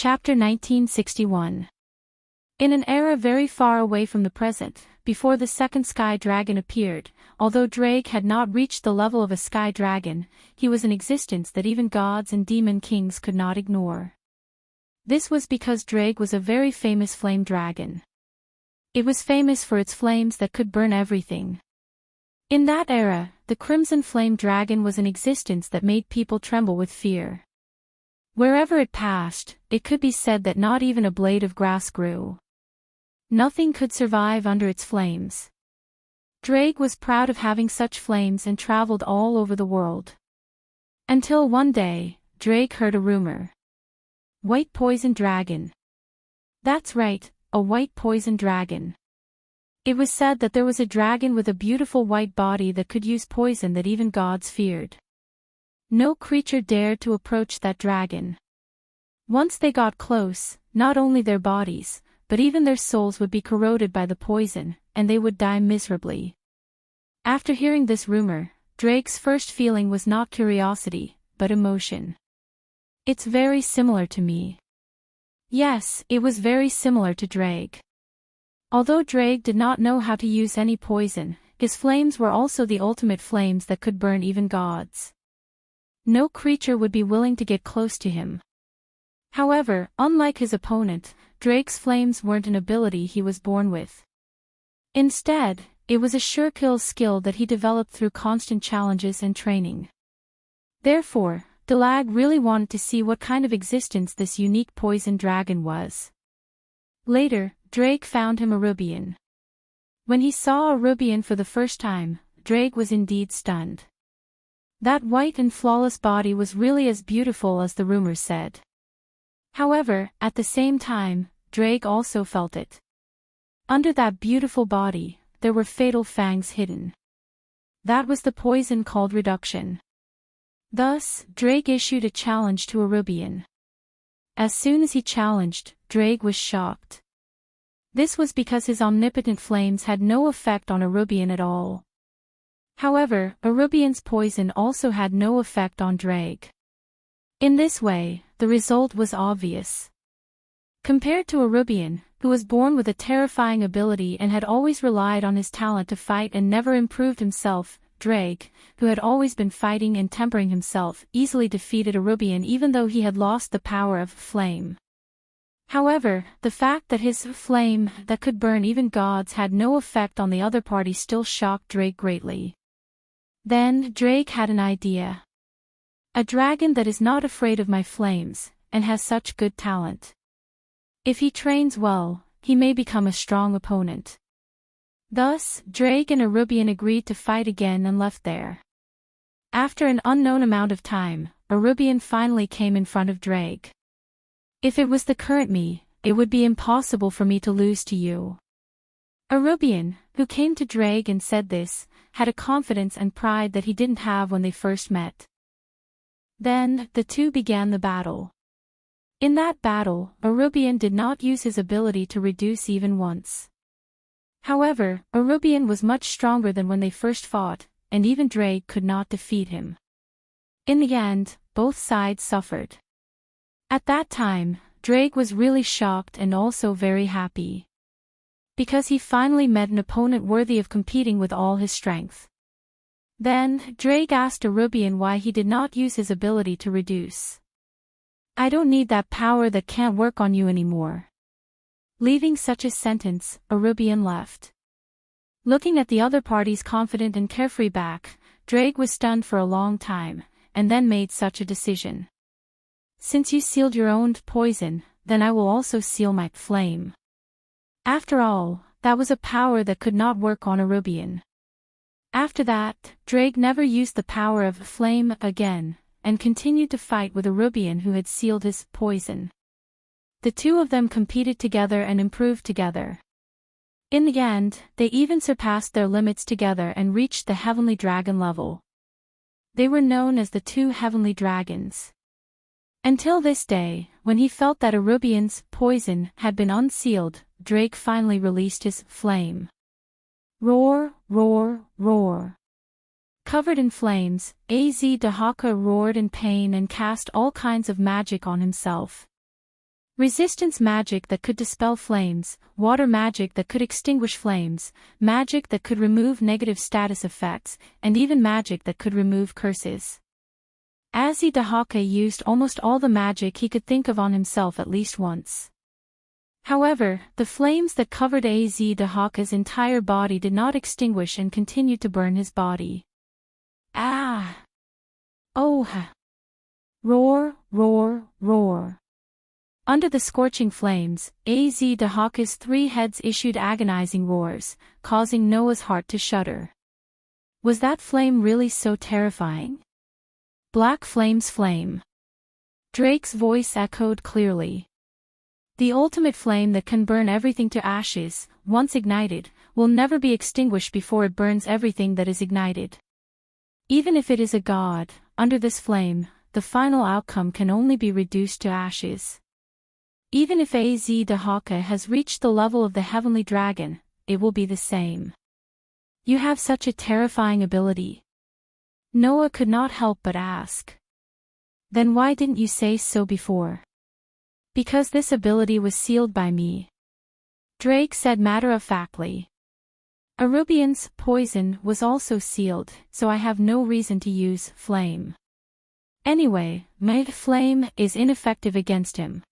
Chapter 1961. In an era very far away from the present, before the second sky dragon appeared, although Drake had not reached the level of a sky dragon, he was an existence that even gods and demon kings could not ignore. This was because Drake was a very famous flame dragon. It was famous for its flames that could burn everything. In that era, the crimson flame dragon was an existence that made people tremble with fear. Wherever it passed, it could be said that not even a blade of grass grew. Nothing could survive under its flames. Drake was proud of having such flames and traveled all over the world. Until one day, Drake heard a rumor. White poison dragon. That's right, a white poison dragon. It was said that there was a dragon with a beautiful white body that could use poison that even gods feared. No creature dared to approach that dragon. Once they got close, not only their bodies, but even their souls would be corroded by the poison, and they would die miserably. After hearing this rumor, Drake's first feeling was not curiosity, but emotion. It's very similar to me. Yes, it was very similar to Drake. Although Drake did not know how to use any poison, his flames were also the ultimate flames that could burn even gods. No creature would be willing to get close to him. However, unlike his opponent, Drake's flames weren't an ability he was born with. Instead, it was a sure-kill skill that he developed through constant challenges and training. Therefore, Dalag really wanted to see what kind of existence this unique poison dragon was. Later, Drake found him a Rubian. When he saw a Rubian for the first time, Drake was indeed stunned. That white and flawless body was really as beautiful as the rumors said. However, at the same time, Drake also felt it. Under that beautiful body, there were fatal fangs hidden. That was the poison called reduction. Thus, Drake issued a challenge to a Rubian. As soon as he challenged, Drake was shocked. This was because his omnipotent flames had no effect on a Rubian at all. However, a Rubian's poison also had no effect on Drake. In this way, the result was obvious. Compared to a Rubian, who was born with a terrifying ability and had always relied on his talent to fight and never improved himself, Drake, who had always been fighting and tempering himself, easily defeated a Rubian even though he had lost the power of flame. However, the fact that his flame that could burn even gods had no effect on the other party still shocked Drake greatly. Then, Drake had an idea. A dragon that is not afraid of my flames, and has such good talent. If he trains well, he may become a strong opponent. Thus, Drake and a Rubian agreed to fight again and left there. After an unknown amount of time, a Rubian finally came in front of Drake. If it was the current me, it would be impossible for me to lose to you. A Rubian, who came to Drake and said this, had a confidence and pride that he didn't have when they first met. Then, the two began the battle. In that battle, a Rubian did not use his ability to reduce even once. However, a Rubian was much stronger than when they first fought, and even Drake could not defeat him. In the end, both sides suffered. At that time, Drake was really shocked and also very happy. Because he finally met an opponent worthy of competing with all his strength. Then, Drake asked a Rubian why he did not use his ability to reduce. I don't need that power that can't work on you anymore. Leaving such a sentence, a Rubian left. Looking at the other party's confident and carefree back, Drake was stunned for a long time, and then made such a decision. Since you sealed your own poison, then I will also seal my flame. After all, that was a power that could not work on a Rubian. After that, Drake never used the power of flame again, and continued to fight with a Rubian who had sealed his poison. The two of them competed together and improved together. In the end, they even surpassed their limits together and reached the heavenly dragon level. They were known as the two heavenly dragons. Until this day, when he felt that a Rubian's poison had been unsealed, Drake finally released his flame. Roar, roar, roar. Covered in flames, Az Dahaka roared in pain and cast all kinds of magic on himself. Resistance magic that could dispel flames, water magic that could extinguish flames, magic that could remove negative status effects, and even magic that could remove curses. Azidahaka used almost all the magic he could think of on himself at least once. However, the flames that covered Azidahaka's entire body did not extinguish and continued to burn his body. Ah! Oh! Roar, roar, roar. Under the scorching flames, Azidahaka's 3 heads issued agonizing roars, causing Noah's heart to shudder. Was that flame really so terrifying? Black flames flame. Drake's voice echoed clearly. The ultimate flame that can burn everything to ashes, once ignited, will never be extinguished before it burns everything that is ignited. Even if it is a god, under this flame, the final outcome can only be reduced to ashes. Even if Azidahaka has reached the level of the heavenly dragon, it will be the same. You have such a terrifying ability. Noah could not help but ask. Then why didn't you say so before? Because this ability was sealed by me. Drake said matter-of-factly. Arubian's poison was also sealed, so I have no reason to use flame. Anyway, my flame is ineffective against him.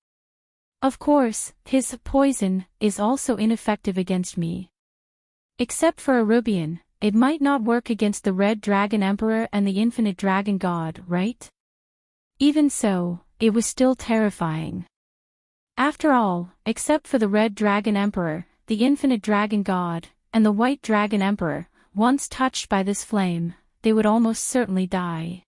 Of course, his poison is also ineffective against me. Except for Arubian, it might not work against the Red Dragon Emperor and the Infinite Dragon God, right? Even so, it was still terrifying. After all, except for the Red Dragon Emperor, the Infinite Dragon God, and the White Dragon Emperor, once touched by this flame, they would almost certainly die.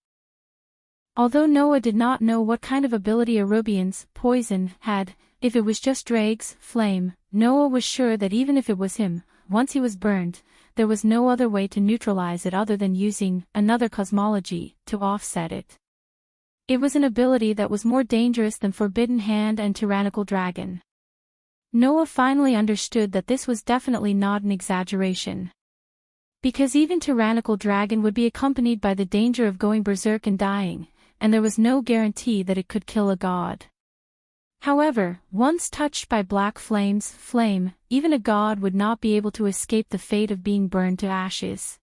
Although Noah did not know what kind of ability Arubian's poison had, if it was just Drake's flame, Noah was sure that even if it was him, once he was burned, there was no other way to neutralize it other than using another cosmology to offset it. It was an ability that was more dangerous than Forbidden Hand and Tyrannical Dragon. Noah finally understood that this was definitely not an exaggeration. Because even Tyrannical Dragon would be accompanied by the danger of going berserk and dying, and there was no guarantee that it could kill a god. However, once touched by black flame's flame, even a god would not be able to escape the fate of being burned to ashes.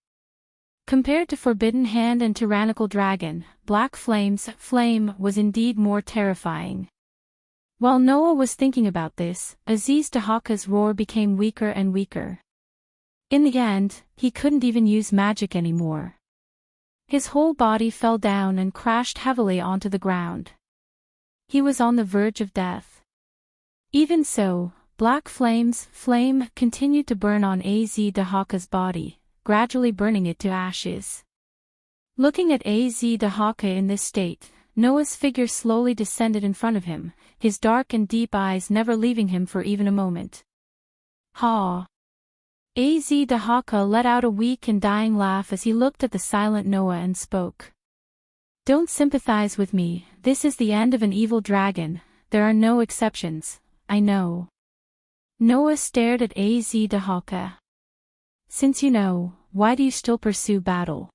Compared to Forbidden Hand and Tyrannical Dragon, Black Flame's flame was indeed more terrifying. While Noah was thinking about this, Azidahaka's roar became weaker and weaker. In the end, he couldn't even use magic anymore. His whole body fell down and crashed heavily onto the ground. He was on the verge of death. Even so, Black Flame's flame continued to burn on Azidahaka's body, gradually burning it to ashes. Looking at Azidahaka in this state, Noah's figure slowly descended in front of him, his dark and deep eyes never leaving him for even a moment. Ha! Azidahaka let out a weak and dying laugh as he looked at the silent Noah and spoke. Don't sympathize with me, this is the end of an evil dragon, there are no exceptions, I know. Noah stared at Azidahaka. Since you know, why do you still pursue battle?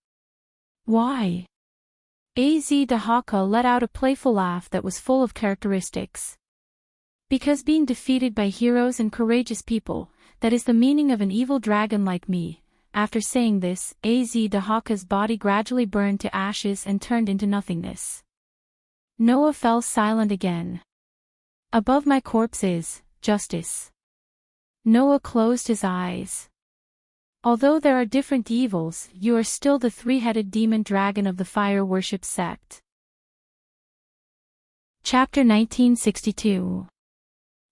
Why? Azidahaka let out a playful laugh that was full of characteristics. Because being defeated by heroes and courageous people, that is the meaning of an evil dragon like me. After saying this, Azidahaka's body gradually burned to ashes and turned into nothingness. Noah fell silent again. Above my corpse is justice. Noah closed his eyes. Although there are different evils, you are still the three-headed demon dragon of the fire worship sect. Chapter 1962.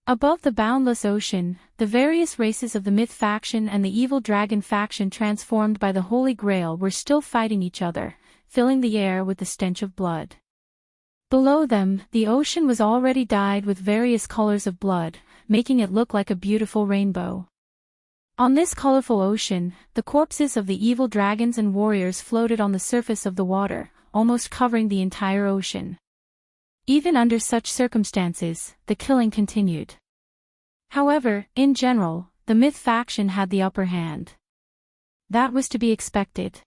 Above the boundless ocean, the various races of the myth faction and the evil dragon faction transformed by the Holy Grail were still fighting each other, filling the air with the stench of blood. Below them, the ocean was already dyed with various colors of blood, making it look like a beautiful rainbow. On this colorful ocean, the corpses of the evil dragons and warriors floated on the surface of the water, almost covering the entire ocean. Even under such circumstances, the killing continued. However, in general, the myth faction had the upper hand. That was to be expected.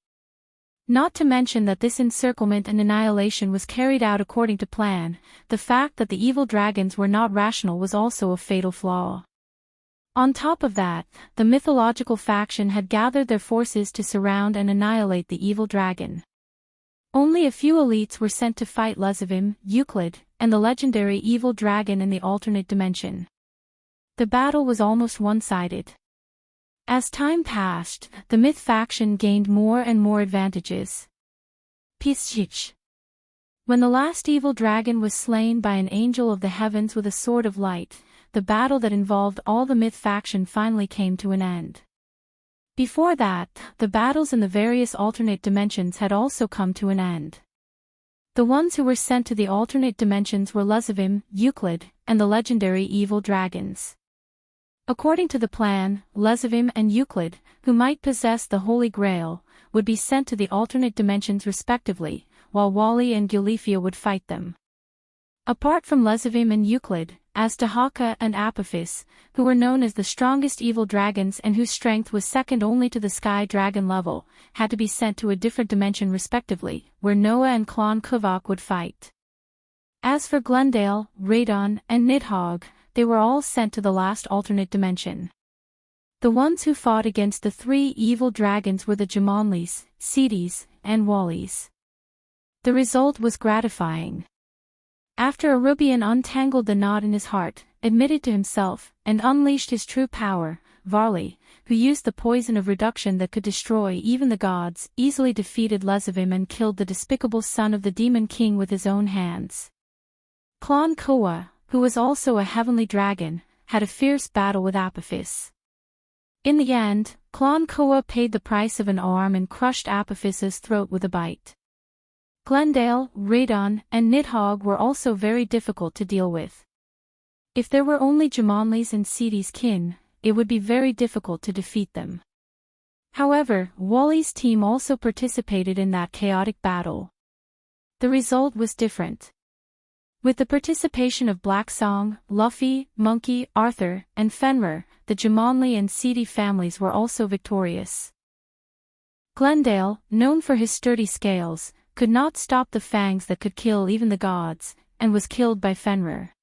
Not to mention that this encirclement and annihilation was carried out according to plan, the fact that the evil dragons were not rational was also a fatal flaw. On top of that, the mythological faction had gathered their forces to surround and annihilate the evil dragon. Only a few elites were sent to fight Lezivim, Euclid, and the legendary evil dragon in the alternate dimension. The battle was almost one-sided. As time passed, the myth faction gained more and more advantages. Pischich. When the last evil dragon was slain by an angel of the heavens with a sword of light, the battle that involved all the myth faction finally came to an end. Before that, the battles in the various alternate dimensions had also come to an end. The ones who were sent to the alternate dimensions were Lezivim, Euclid, and the legendary evil dragons. According to the plan, Lezivim and Euclid, who might possess the Holy Grail, would be sent to the alternate dimensions respectively, while Wally and Gulifia would fight them. Apart from Lezivim and Euclid, as to Haka and Apophis, who were known as the strongest evil dragons and whose strength was second only to the sky dragon level, had to be sent to a different dimension respectively, where Noah and Clon Kuvok would fight. As for Glendale, Radon, and Nidhogg, they were all sent to the last alternate dimension. The ones who fought against the three evil dragons were the Jamonlis, Sidis, and Wallis. The result was gratifying. After Arubian untangled the knot in his heart, admitted to himself, and unleashed his true power, Varley, who used the poison of reduction that could destroy even the gods, easily defeated Lezivim and killed the despicable son of the Demon King with his own hands. Clon Koa, who was also a heavenly dragon, had a fierce battle with Apophis. In the end, Clon Koa paid the price of an arm and crushed Apophis's throat with a bite. Glendale, Radon, and Nidhogg were also very difficult to deal with. If there were only Jamonlis and Sidis kin, it would be very difficult to defeat them. However, Wally's team also participated in that chaotic battle. The result was different. With the participation of Black Song, Luffy, Monkey, Arthur, and Fenrir, the Jamonli and Sidi families were also victorious. Glendale, known for his sturdy scales, could not stop the fangs that could kill even the gods, and was killed by Fenrir.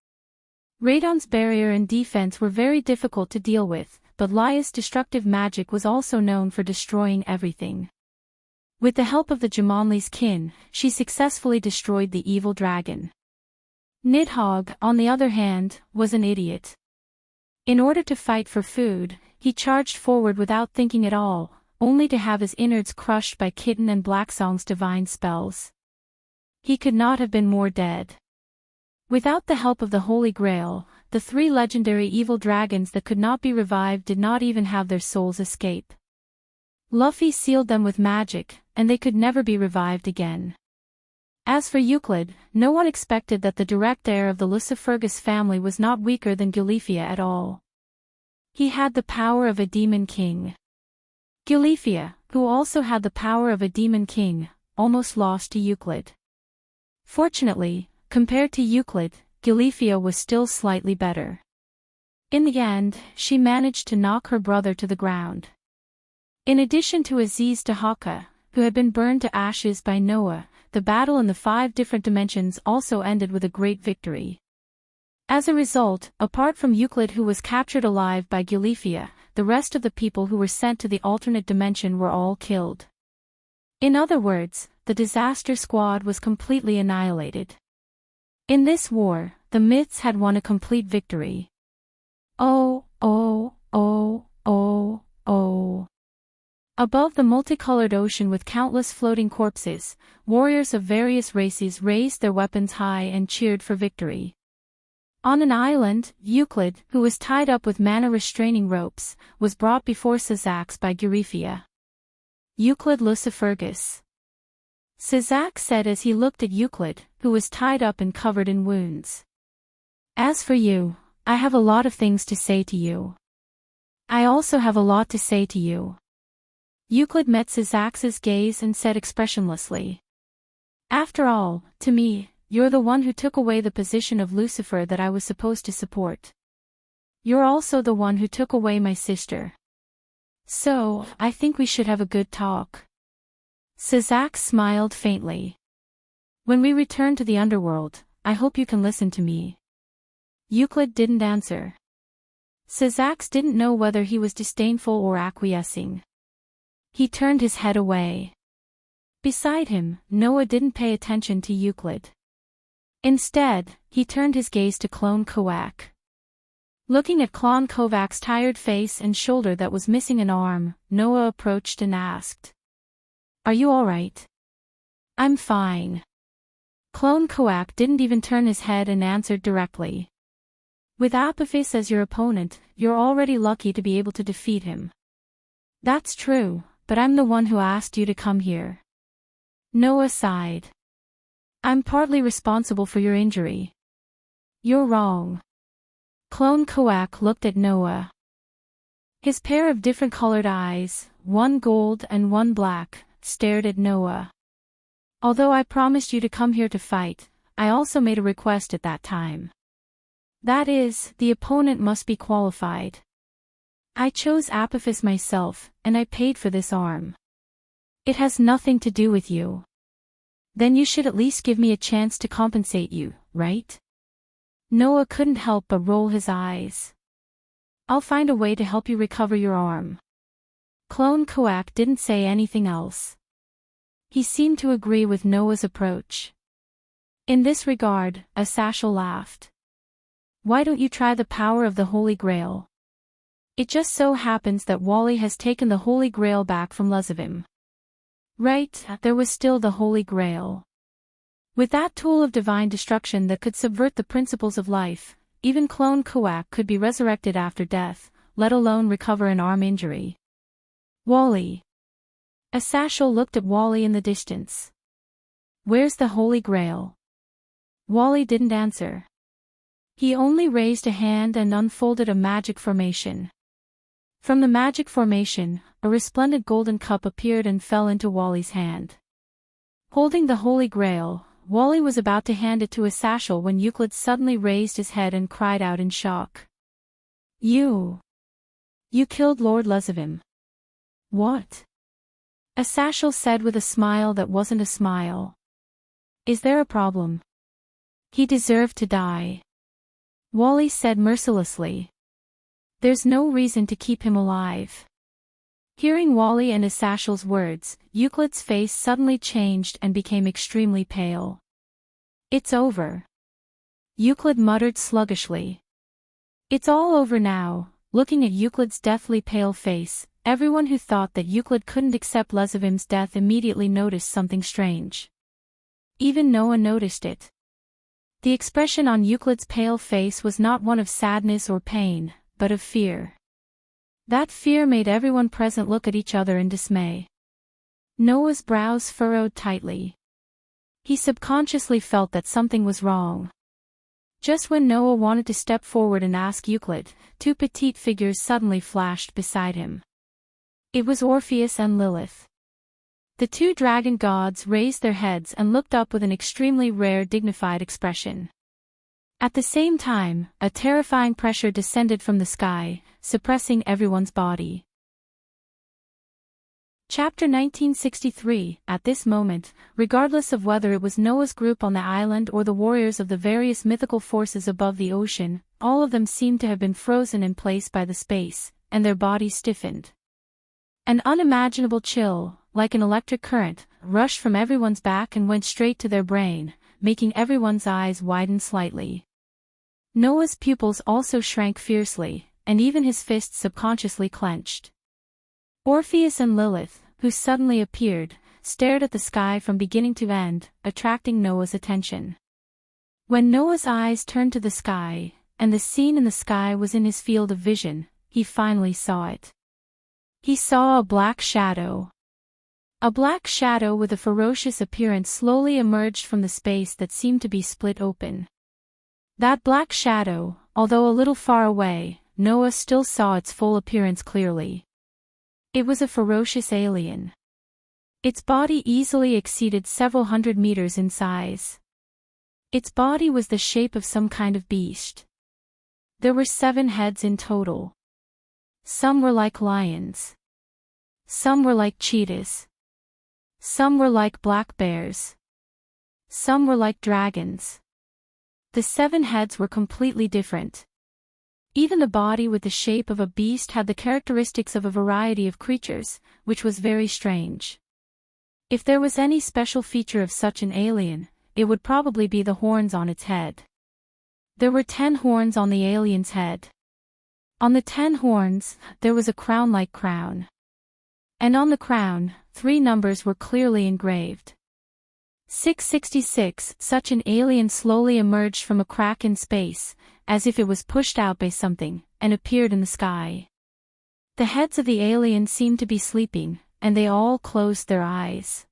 Radon's barrier and defense were very difficult to deal with, but Laia's destructive magic was also known for destroying everything. With the help of the Jamonli's kin, she successfully destroyed the evil dragon. Nidhogg, on the other hand, was an idiot. In order to fight for food, he charged forward without thinking at all, only to have his innards crushed by Kitten and Blacksong's divine spells. He could not have been more dead. Without the help of the Holy Grail, the three legendary evil dragons that could not be revived did not even have their souls escape. Luffy sealed them with magic, and they could never be revived again. As for Euclid, no one expected that the direct heir of the Lucifergus family was not weaker than Gulifia at all. He had the power of a demon king. Gulifia, who also had the power of a demon king, almost lost to Euclid. Fortunately, compared to Euclid, Gulifia was still slightly better. In the end, she managed to knock her brother to the ground. In addition to Aziz Dahaka, who had been burned to ashes by Noah, the battle in the 5 different dimensions also ended with a great victory. As a result, apart from Euclid who was captured alive by Gulifia, the rest of the people who were sent to the alternate dimension were all killed. In other words, the disaster squad was completely annihilated. In this war, the myths had won a complete victory. Oh, oh, oh, oh, oh. Above the multicolored ocean with countless floating corpses, warriors of various races raised their weapons high and cheered for victory. On an island, Euclid, who was tied up with mana-restraining ropes, was brought before Syzax by Gulifia. Euclid Lucifergus. Syzax said as he looked at Euclid, who was tied up and covered in wounds. As for you, I have a lot of things to say to you. I also have a lot to say to you. Euclid met Syzax's gaze and said expressionlessly. After all, to me, you're the one who took away the position of Lucifer that I was supposed to support. You're also the one who took away my sister. So, I think we should have a good talk. Sazak smiled faintly. When we return to the underworld, I hope you can listen to me. Euclid didn't answer. Sazak didn't know whether he was disdainful or acquiescing. He turned his head away. Beside him, Noah didn't pay attention to Euclid. Instead, he turned his gaze to Clone Kovac. Looking at Clone Kovac's tired face and shoulder that was missing an arm, Noah approached and asked, "Are you all right?" "I'm fine." Clone Kovac didn't even turn his head and answered directly. "With Apophis as your opponent, you're already lucky to be able to defeat him." "That's true, but I'm the one who asked you to come here." Noah sighed. "I'm partly responsible for your injury." "You're wrong." Clone Kovac looked at Noah. His pair of different colored eyes, one gold and one black, stared at Noah. "Although I promised you to come here to fight, I also made a request at that time. That is, the opponent must be qualified. I chose Apophis myself, and I paid for this arm. It has nothing to do with you. Then you should at least give me a chance to compensate you, right?" Noah couldn't help but roll his eyes. "I'll find a way to help you recover your arm." Clone Kovac didn't say anything else. He seemed to agree with Noah's approach. In this regard, Asashel laughed. "Why don't you try the power of the Holy Grail? It just so happens that Wally has taken the Holy Grail back from Lezavim." Right, there was still the Holy Grail. With that tool of divine destruction that could subvert the principles of life, even Clone Kovac could be resurrected after death, let alone recover an arm injury. "Wally." Asashel looked at Wally in the distance. "Where's the Holy Grail?" Wally didn't answer. He only raised a hand and unfolded a magic formation. From the magic formation, a resplendent golden cup appeared and fell into Wally's hand. Holding the Holy Grail, Wally was about to hand it to Asashel when Euclid suddenly raised his head and cried out in shock. You killed Lord Lezavim." "What?" Asashel said with a smile that wasn't a smile. "Is there a problem?" "He deserved to die," Wally said mercilessly. "There's no reason to keep him alive." Hearing Wally and Asashel's words, Euclid's face suddenly changed and became extremely pale. "It's over," Euclid muttered sluggishly. "It's all over now." Looking at Euclid's deathly pale face, everyone who thought that Euclid couldn't accept Lezavim's death immediately noticed something strange. Even Noah noticed it. The expression on Euclid's pale face was not one of sadness or pain, but of fear. That fear made everyone present look at each other in dismay. Noah's brows furrowed tightly. He subconsciously felt that something was wrong. Just when Noah wanted to step forward and ask Euclid, two petite figures suddenly flashed beside him. It was Orpheus and Lilith. The two dragon gods raised their heads and looked up with an extremely rare dignified expression. At the same time, a terrifying pressure descended from the sky, suppressing everyone's body. Chapter 1963. At this moment, regardless of whether it was Noah's group on the island or the warriors of the various mythical forces above the ocean, all of them seemed to have been frozen in place by the space, and their bodies stiffened. An unimaginable chill, like an electric current, rushed from everyone's back and went straight to their brain, making everyone's eyes widen slightly. Noah's pupils also shrank fiercely, and even his fists subconsciously clenched. Orpheus and Lilith, who suddenly appeared, stared at the sky from beginning to end, attracting Noah's attention. When Noah's eyes turned to the sky, and the scene in the sky was in his field of vision, he finally saw it. He saw a black shadow. A black shadow with a ferocious appearance slowly emerged from the space that seemed to be split open. That black shadow, although a little far away, Noah still saw its full appearance clearly. It was a ferocious alien. Its body easily exceeded several hundred meters in size. Its body was the shape of some kind of beast. There were 7 heads in total. Some were like lions. Some were like cheetahs. Some were like black bears. Some were like dragons. The 7 heads were completely different. Even the body with the shape of a beast had the characteristics of a variety of creatures, which was very strange. If there was any special feature of such an alien, it would probably be the horns on its head. There were 10 horns on the alien's head. On the 10 horns, there was a crown-like crown. And on the crown, 3 numbers were clearly engraved. 666. Such an alien slowly emerged from a crack in space, as if it was pushed out by something, and appeared in the sky. The heads of the alien seemed to be sleeping, and they all closed their eyes.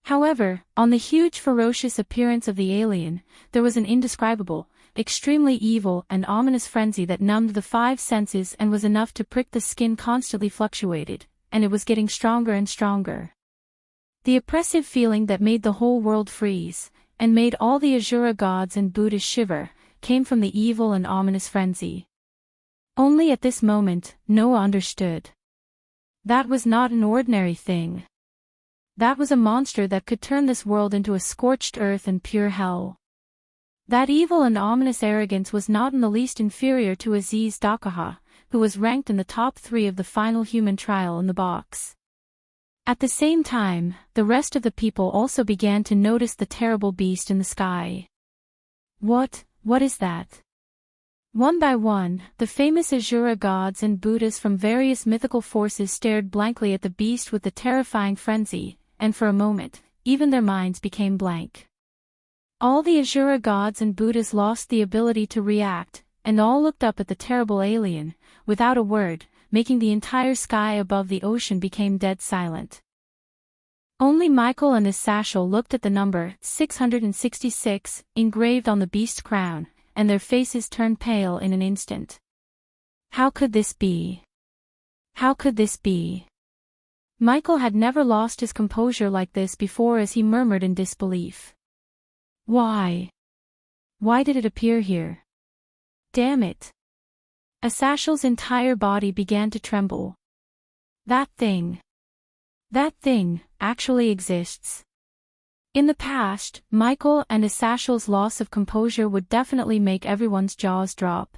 However, on the huge ferocious appearance of the alien, there was an indescribable, extremely evil and ominous frenzy that numbed the 5 senses and was enough to prick the skin. Constantly fluctuated, and it was getting stronger and stronger. The oppressive feeling that made the whole world freeze, and made all the Asura gods and Buddhas shiver, came from the evil and ominous frenzy. Only at this moment, Noah understood. That was not an ordinary thing. That was a monster that could turn this world into a scorched earth and pure hell. That evil and ominous arrogance was not in the least inferior to Aziz Dakaha, who was ranked in the top 3 of the final human trial in the box. At the same time, the rest of the people also began to notice the terrible beast in the sky. What is that? One by one, the famous Asura gods and Buddhas from various mythical forces stared blankly at the beast with the terrifying frenzy, and for a moment, even their minds became blank. All the Asura gods and Buddhas lost the ability to react, and all looked up at the terrible alien, without a word, making the entire sky above the ocean became dead silent. Only Michael and his Sashal looked at the number 666 engraved on the beast's crown, and their faces turned pale in an instant. How could this be? How could this be? Michael had never lost his composure like this before as he murmured in disbelief. Why? Why did it appear here? Damn it! Asashal's entire body began to tremble. That thing actually exists. In the past, Michael and Asashal's loss of composure would definitely make everyone's jaws drop.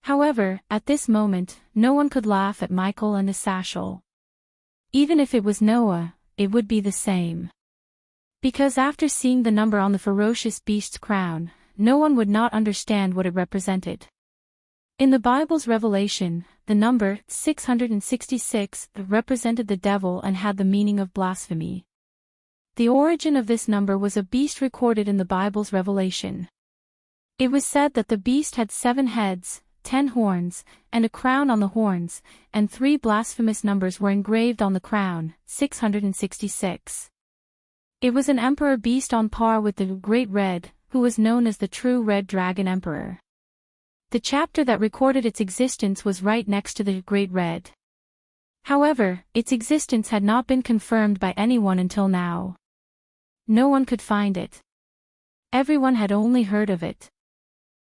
However, at this moment, no one could laugh at Michael and Asashal. Even if it was Noah, it would be the same. Because after seeing the number on the ferocious beast's crown, no one would not understand what it represented. In the Bible's revelation, the number 666 represented the devil and had the meaning of blasphemy. The origin of this number was a beast recorded in the Bible's revelation. It was said that the beast had 7 heads, 10 horns, and a crown on the horns, and 3 blasphemous numbers were engraved on the crown, 666. It was an emperor beast on par with the Great Red, who was known as the true Red Dragon Emperor. The chapter that recorded its existence was right next to the Great Red. However, its existence had not been confirmed by anyone until now. No one could find it. Everyone had only heard of it.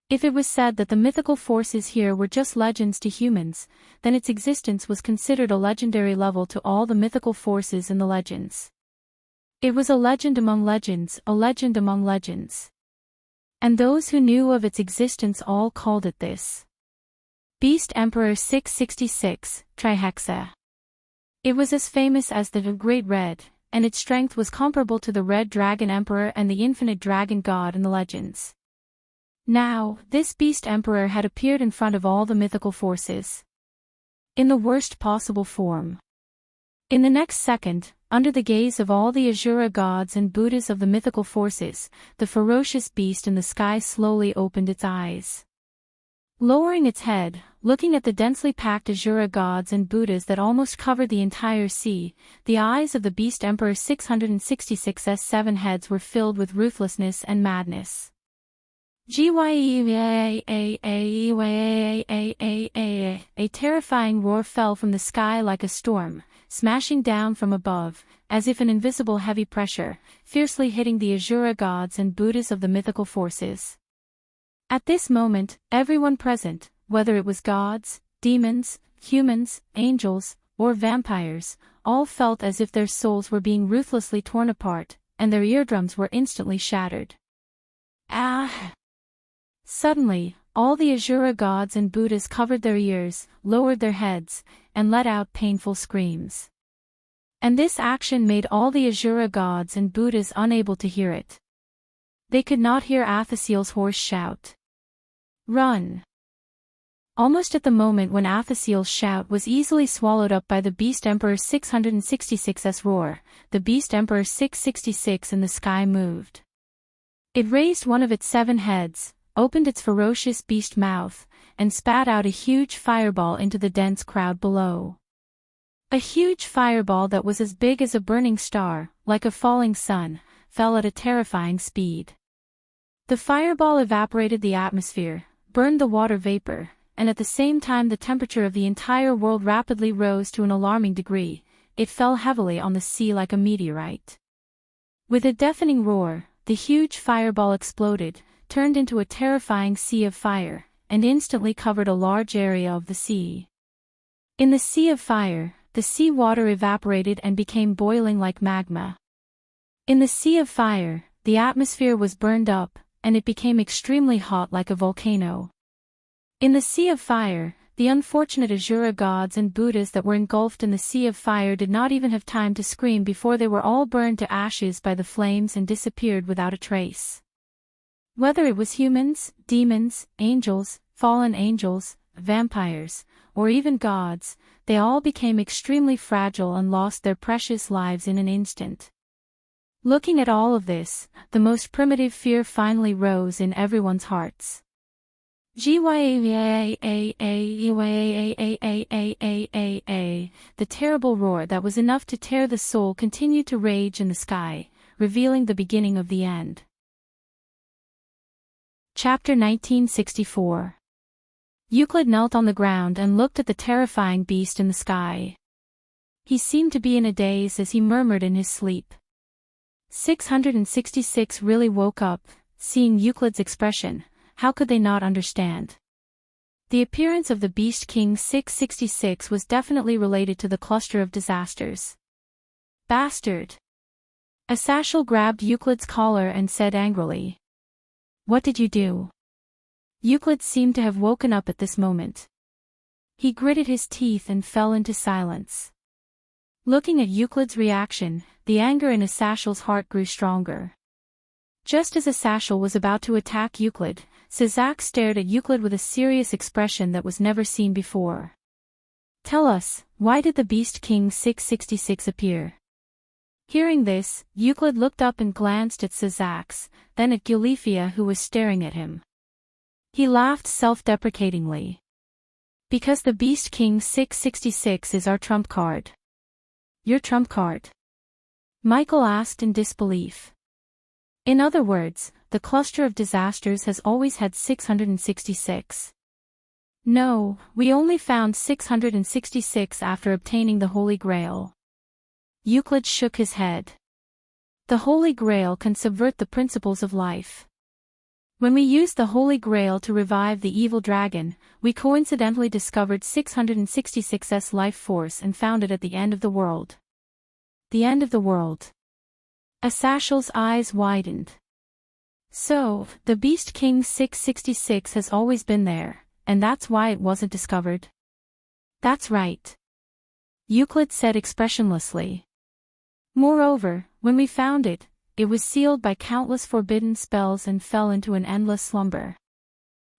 If it was said that the mythical forces here were just legends to humans, then its existence was considered a legendary level to all the mythical forces in the legends. It was a legend among legends, a legend among legends. And those who knew of its existence all called it this. Beast Emperor 666, Trihexa. It was as famous as the Great Red, and its strength was comparable to the Red Dragon Emperor and the Infinite Dragon God in the legends. Now, this Beast Emperor had appeared in front of all the mythical forces. In the worst possible form. In the next second, under the gaze of all the Asura gods and Buddhas of the mythical forces, the ferocious beast in the sky slowly opened its eyes. Lowering its head, looking at the densely packed Asura gods and Buddhas that almost covered the entire sea, the eyes of the Beast Emperor 666's 7 heads were filled with ruthlessness and madness. A terrifying roar fell from the sky like a storm, smashing down from above, as if an invisible heavy pressure, fiercely hitting the Asura gods and Buddhas of the mythical forces. At this moment, everyone present, whether it was gods, demons, humans, angels, or vampires, all felt as if their souls were being ruthlessly torn apart, and their eardrums were instantly shattered. Ah! Suddenly, all the Asura gods and Buddhas covered their ears, lowered their heads, and let out painful screams. And this action made all the Asura gods and Buddhas unable to hear it. They could not hear Athasiel's hoarse shout. "Run!" Almost at the moment when Athasiel's shout was easily swallowed up by the Beast Emperor 666's roar, the Beast Emperor 666 in the sky moved. It raised one of its 7 heads, opened its ferocious beast mouth, and spat out a huge fireball into the dense crowd below. A huge fireball that was as big as a burning star, like a falling sun, fell at a terrifying speed. The fireball evaporated the atmosphere, burned the water vapor, and at the same time the temperature of the entire world rapidly rose to an alarming degree. It fell heavily on the sea like a meteorite. With a deafening roar, the huge fireball exploded, turned into a terrifying sea of fire, and instantly covered a large area of the sea. In the sea of fire, the sea water evaporated and became boiling like magma. In the sea of fire, the atmosphere was burned up, and it became extremely hot like a volcano. In the sea of fire, the unfortunate Asura gods and Buddhas that were engulfed in the sea of fire did not even have time to scream before they were all burned to ashes by the flames and disappeared without a trace. Whether it was humans, demons, angels, fallen angels, vampires, or even gods, they all became extremely fragile and lost their precious lives in an instant. Looking at all of this, the most primitive fear finally rose in everyone's hearts. The terrible roar that was enough to tear the soul continued to rage in the sky, revealing the beginning of the end. Chapter 1964. Euclid knelt on the ground and looked at the terrifying beast in the sky. He seemed to be in a daze as he murmured in his sleep. 666 really woke up, seeing Euclid's expression. How could they not understand? The appearance of the Beast King 666 was definitely related to the cluster of disasters. Bastard! Asashel grabbed Euclid's collar and said angrily. What did you do? Euclid seemed to have woken up at this moment. He gritted his teeth and fell into silence. Looking at Euclid's reaction, the anger in Asashel's heart grew stronger. Just as Asashel was about to attack Euclid, Sizak stared at Euclid with a serious expression that was never seen before. Tell us, why did the Beast King 666 appear? Hearing this, Euclid looked up and glanced at Sizak, then at Gulifia who was staring at him. He laughed self-deprecatingly. Because the Beast King 666 is our trump card. Your trump card? Michael asked in disbelief. In other words, the cluster of disasters has always had 666. No, we only found 666 after obtaining the Holy Grail. Euclid shook his head. The Holy Grail can subvert the principles of life. When we used the Holy Grail to revive the evil dragon, we coincidentally discovered 666's life force and found it at the end of the world. The end of the world. Asashel's eyes widened. So, the Beast King 666 has always been there, and that's why it wasn't discovered? That's right. Euclid said expressionlessly. Moreover, when we found it, it was sealed by countless forbidden spells and fell into an endless slumber.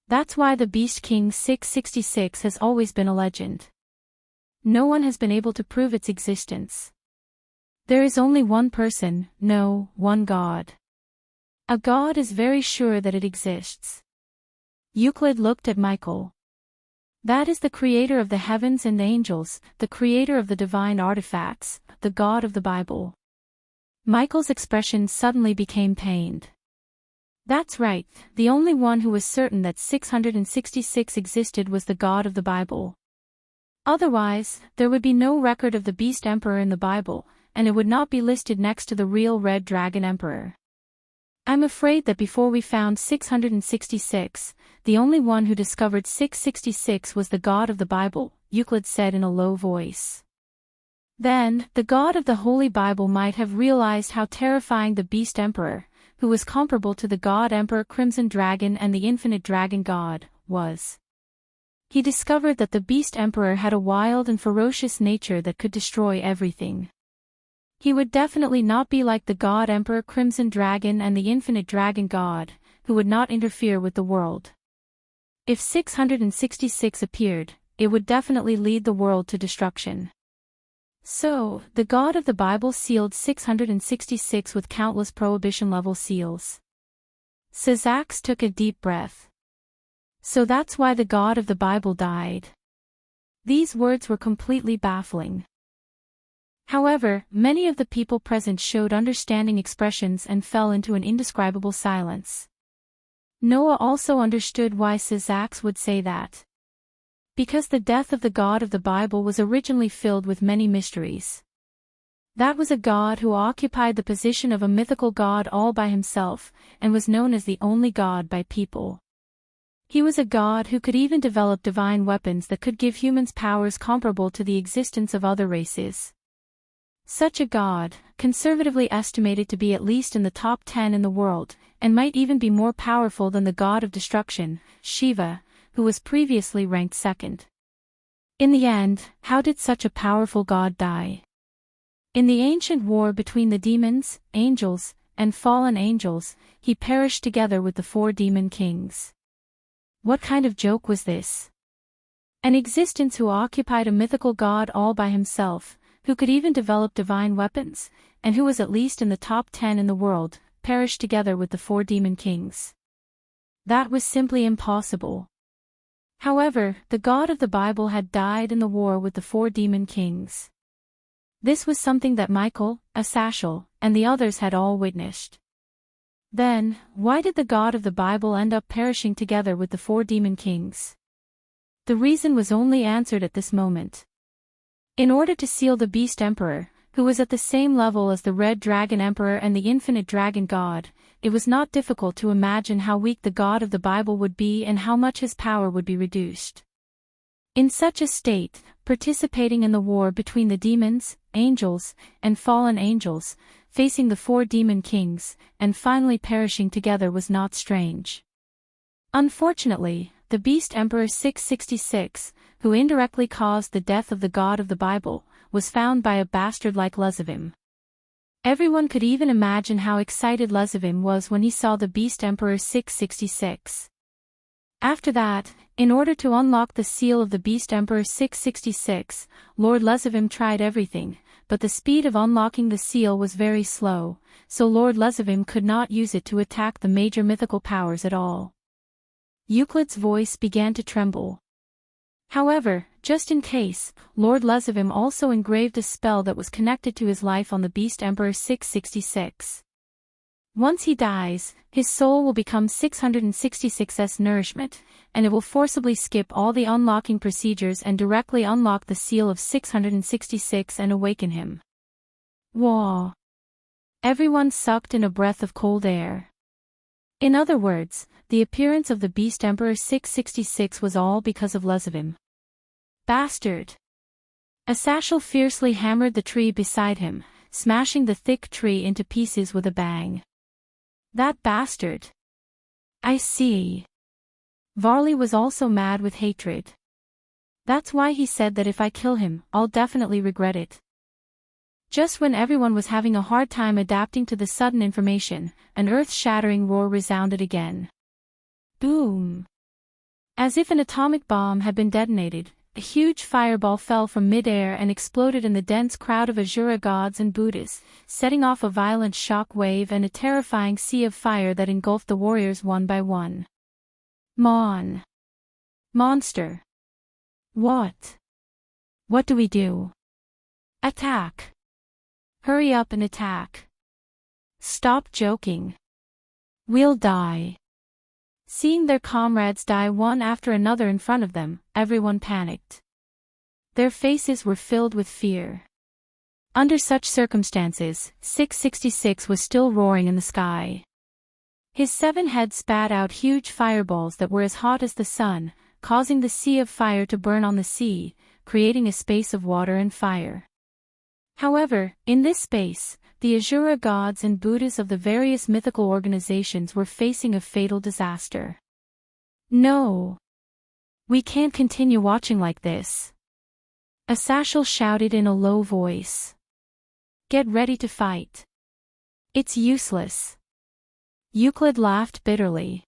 That's why the Beast King 666 has always been a legend. No one has been able to prove its existence. There is only one person, no, one God. A God is very sure that it exists. Euclid looked at Michael. That is the creator of the heavens and angels, the creator of the divine artifacts, the God of the Bible. Michael's expression suddenly became pained. That's right, the only one who was certain that 666 existed was the God of the Bible. Otherwise, there would be no record of the Beast Emperor in the Bible, and it would not be listed next to the real Red Dragon Emperor. I'm afraid that before we found 666, the only one who discovered 666 was the God of the Bible, Euclid said in a low voice. Then, the God of the Holy Bible might have realized how terrifying the Beast Emperor, who was comparable to the God Emperor Crimson Dragon and the Infinite Dragon God, was. He discovered that the Beast Emperor had a wild and ferocious nature that could destroy everything. He would definitely not be like the God Emperor Crimson Dragon and the Infinite Dragon God, who would not interfere with the world. If 666 appeared, it would definitely lead the world to destruction. So, the God of the Bible sealed 666 with countless prohibition-level seals. Syzax took a deep breath. So that's why the God of the Bible died. These words were completely baffling. However, many of the people present showed understanding expressions and fell into an indescribable silence. Noah also understood why Syzax would say that. Because the death of the God of the Bible was originally filled with many mysteries. That was a God who occupied the position of a mythical God all by himself, and was known as the only God by people. He was a God who could even develop divine weapons that could give humans powers comparable to the existence of other races. Such a God, conservatively estimated to be at least in the top 10 in the world, and might even be more powerful than the God of destruction, Shiva, who was previously ranked second. In the end, how did such a powerful God die? In the ancient war between the demons, angels, and fallen angels, he perished together with the 4 demon kings. What kind of joke was this? An existence who occupied a mythical God all by himself, who could even develop divine weapons, and who was at least in the top 10 in the world, perished together with the 4 demon kings. That was simply impossible. However, the God of the Bible had died in the war with the 4 demon kings. This was something that Michael, Asashel, and the others had all witnessed. Then, why did the God of the Bible end up perishing together with the 4 demon kings? The reason was only answered at this moment. In order to seal the Beast Emperor, who was at the same level as the Red Dragon Emperor and the Infinite Dragon God, it was not difficult to imagine how weak the God of the Bible would be and how much his power would be reduced. In such a state, participating in the war between the demons, angels, and fallen angels, facing the 4 demon kings, and finally perishing together was not strange. Unfortunately, the Beast Emperor 666, who indirectly caused the death of the God of the Bible, was found by a bastard like Lezavim. Everyone could even imagine how excited Lezavim was when he saw the Beast Emperor 666. After that, in order to unlock the seal of the Beast Emperor 666, Lord Lezavim tried everything, but the speed of unlocking the seal was very slow, so Lord Lezavim could not use it to attack the major mythical powers at all. Euclid's voice began to tremble. However, just in case, Lord Lezavim also engraved a spell that was connected to his life on the Beast Emperor 666. Once he dies, his soul will become 666's nourishment, and it will forcibly skip all the unlocking procedures and directly unlock the seal of 666 and awaken him. Whoa! Everyone sucked in a breath of cold air. In other words, the appearance of the Beast Emperor 666 was all because of Lezavim. Bastard! Asashel fiercely hammered the tree beside him, smashing the thick tree into pieces with a bang. That bastard! I see. Varley was also mad with hatred. That's why he said that if I kill him, I'll definitely regret it. Just when everyone was having a hard time adapting to the sudden information, an earth-shattering roar resounded again. Boom! As if an atomic bomb had been detonated, a huge fireball fell from mid-air and exploded in the dense crowd of Asura gods and Buddhas, setting off a violent shock wave and a terrifying sea of fire that engulfed the warriors one by one. Monster! What? What do we do? Attack! Hurry up and attack! Stop joking! We'll die! Seeing their comrades die one after another in front of them, everyone panicked. Their faces were filled with fear. Under such circumstances, 666 was still roaring in the sky. His 7 heads spat out huge fireballs that were as hot as the sun, causing the sea of fire to burn on the sea, creating a space of water and fire. However, in this space, the Asura gods and Buddhas of the various mythical organizations were facing a fatal disaster. No! We can't continue watching like this. Asashal shouted in a low voice. Get ready to fight. It's useless. Euclid laughed bitterly.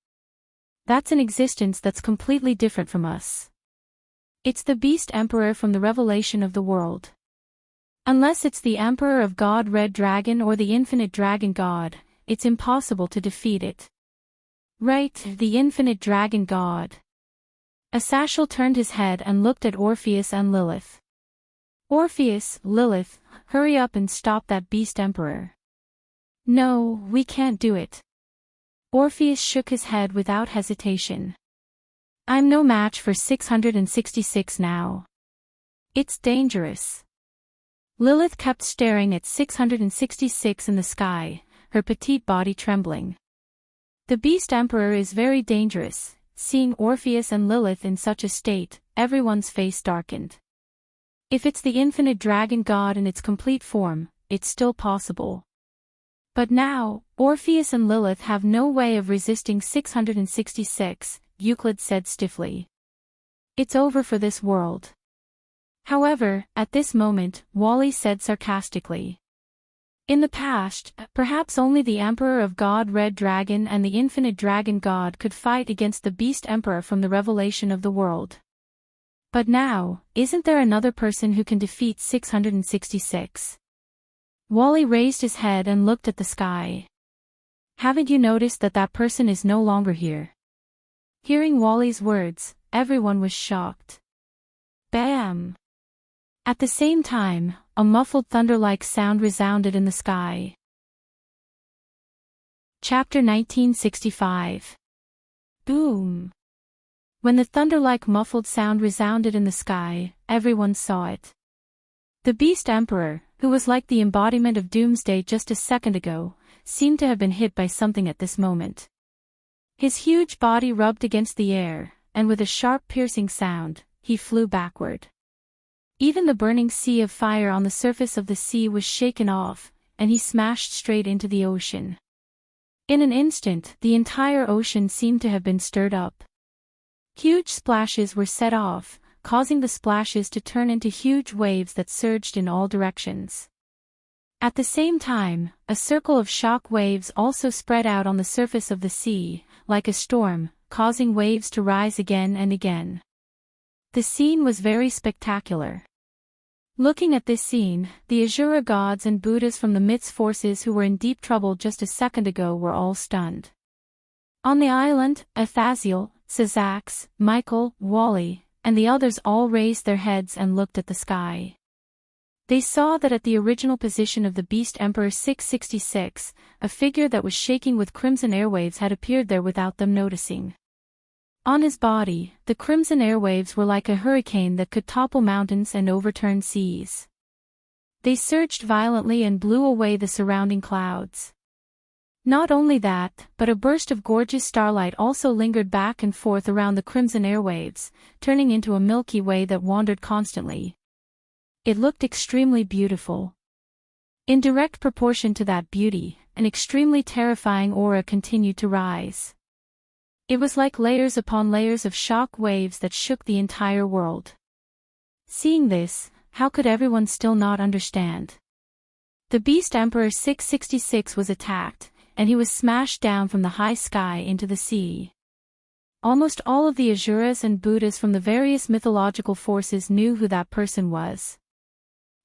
That's an existence that's completely different from us. It's the Beast Emperor from the Revelation of the World. Unless it's the Emperor of God Red Dragon or the Infinite Dragon God, it's impossible to defeat it. Right, the Infinite Dragon God. Asashal turned his head and looked at Orpheus and Lilith. Orpheus, Lilith, hurry up and stop that Beast Emperor. No, we can't do it. Orpheus shook his head without hesitation. I'm no match for 666 now. It's dangerous. Lilith kept staring at 666 in the sky, her petite body trembling. The Beast Emperor is very dangerous. Seeing Orpheus and Lilith in such a state, everyone's face darkened. If it's the Infinite Dragon God in its complete form, it's still possible. But now, Orpheus and Lilith have no way of resisting 666, Euclid said stiffly. It's over for this world. However, at this moment, Wally said sarcastically. In the past, perhaps only the Emperor of God Red Dragon and the Infinite Dragon God could fight against the Beast Emperor from the Revelation of the World. But now, isn't there another person who can defeat 666? Wally raised his head and looked at the sky. Haven't you noticed that that person is no longer here? Hearing Wally's words, everyone was shocked. Bam! At the same time, a muffled thunder-like sound resounded in the sky. Chapter 1965. Boom! When the thunder-like muffled sound resounded in the sky, everyone saw it. The Beast Emperor, who was like the embodiment of doomsday just a second ago, seemed to have been hit by something at this moment. His huge body rubbed against the air, and with a sharp piercing sound, he flew backward. Even the burning sea of fire on the surface of the sea was shaken off, and he smashed straight into the ocean. In an instant, the entire ocean seemed to have been stirred up. Huge splashes were set off, causing the splashes to turn into huge waves that surged in all directions. At the same time, a circle of shock waves also spread out on the surface of the sea, like a storm, causing waves to rise again and again. The scene was very spectacular. Looking at this scene, the Asura gods and Buddhas from the myth's forces who were in deep trouble just a second ago were all stunned. On the island, Athaziel, Sazax, Michael, Wally, and the others all raised their heads and looked at the sky. They saw that at the original position of the Beast Emperor 666, a figure that was shaking with crimson airwaves had appeared there without them noticing. On his body, the crimson airwaves were like a hurricane that could topple mountains and overturn seas. They surged violently and blew away the surrounding clouds. Not only that, but a burst of gorgeous starlight also lingered back and forth around the crimson airwaves, turning into a Milky Way that wandered constantly. It looked extremely beautiful. In direct proportion to that beauty, an extremely terrifying aura continued to rise. It was like layers upon layers of shock waves that shook the entire world. Seeing this, how could everyone still not understand? The Beast Emperor 666 was attacked, and he was smashed down from the high sky into the sea. Almost all of the Asuras and Buddhas from the various mythological forces knew who that person was.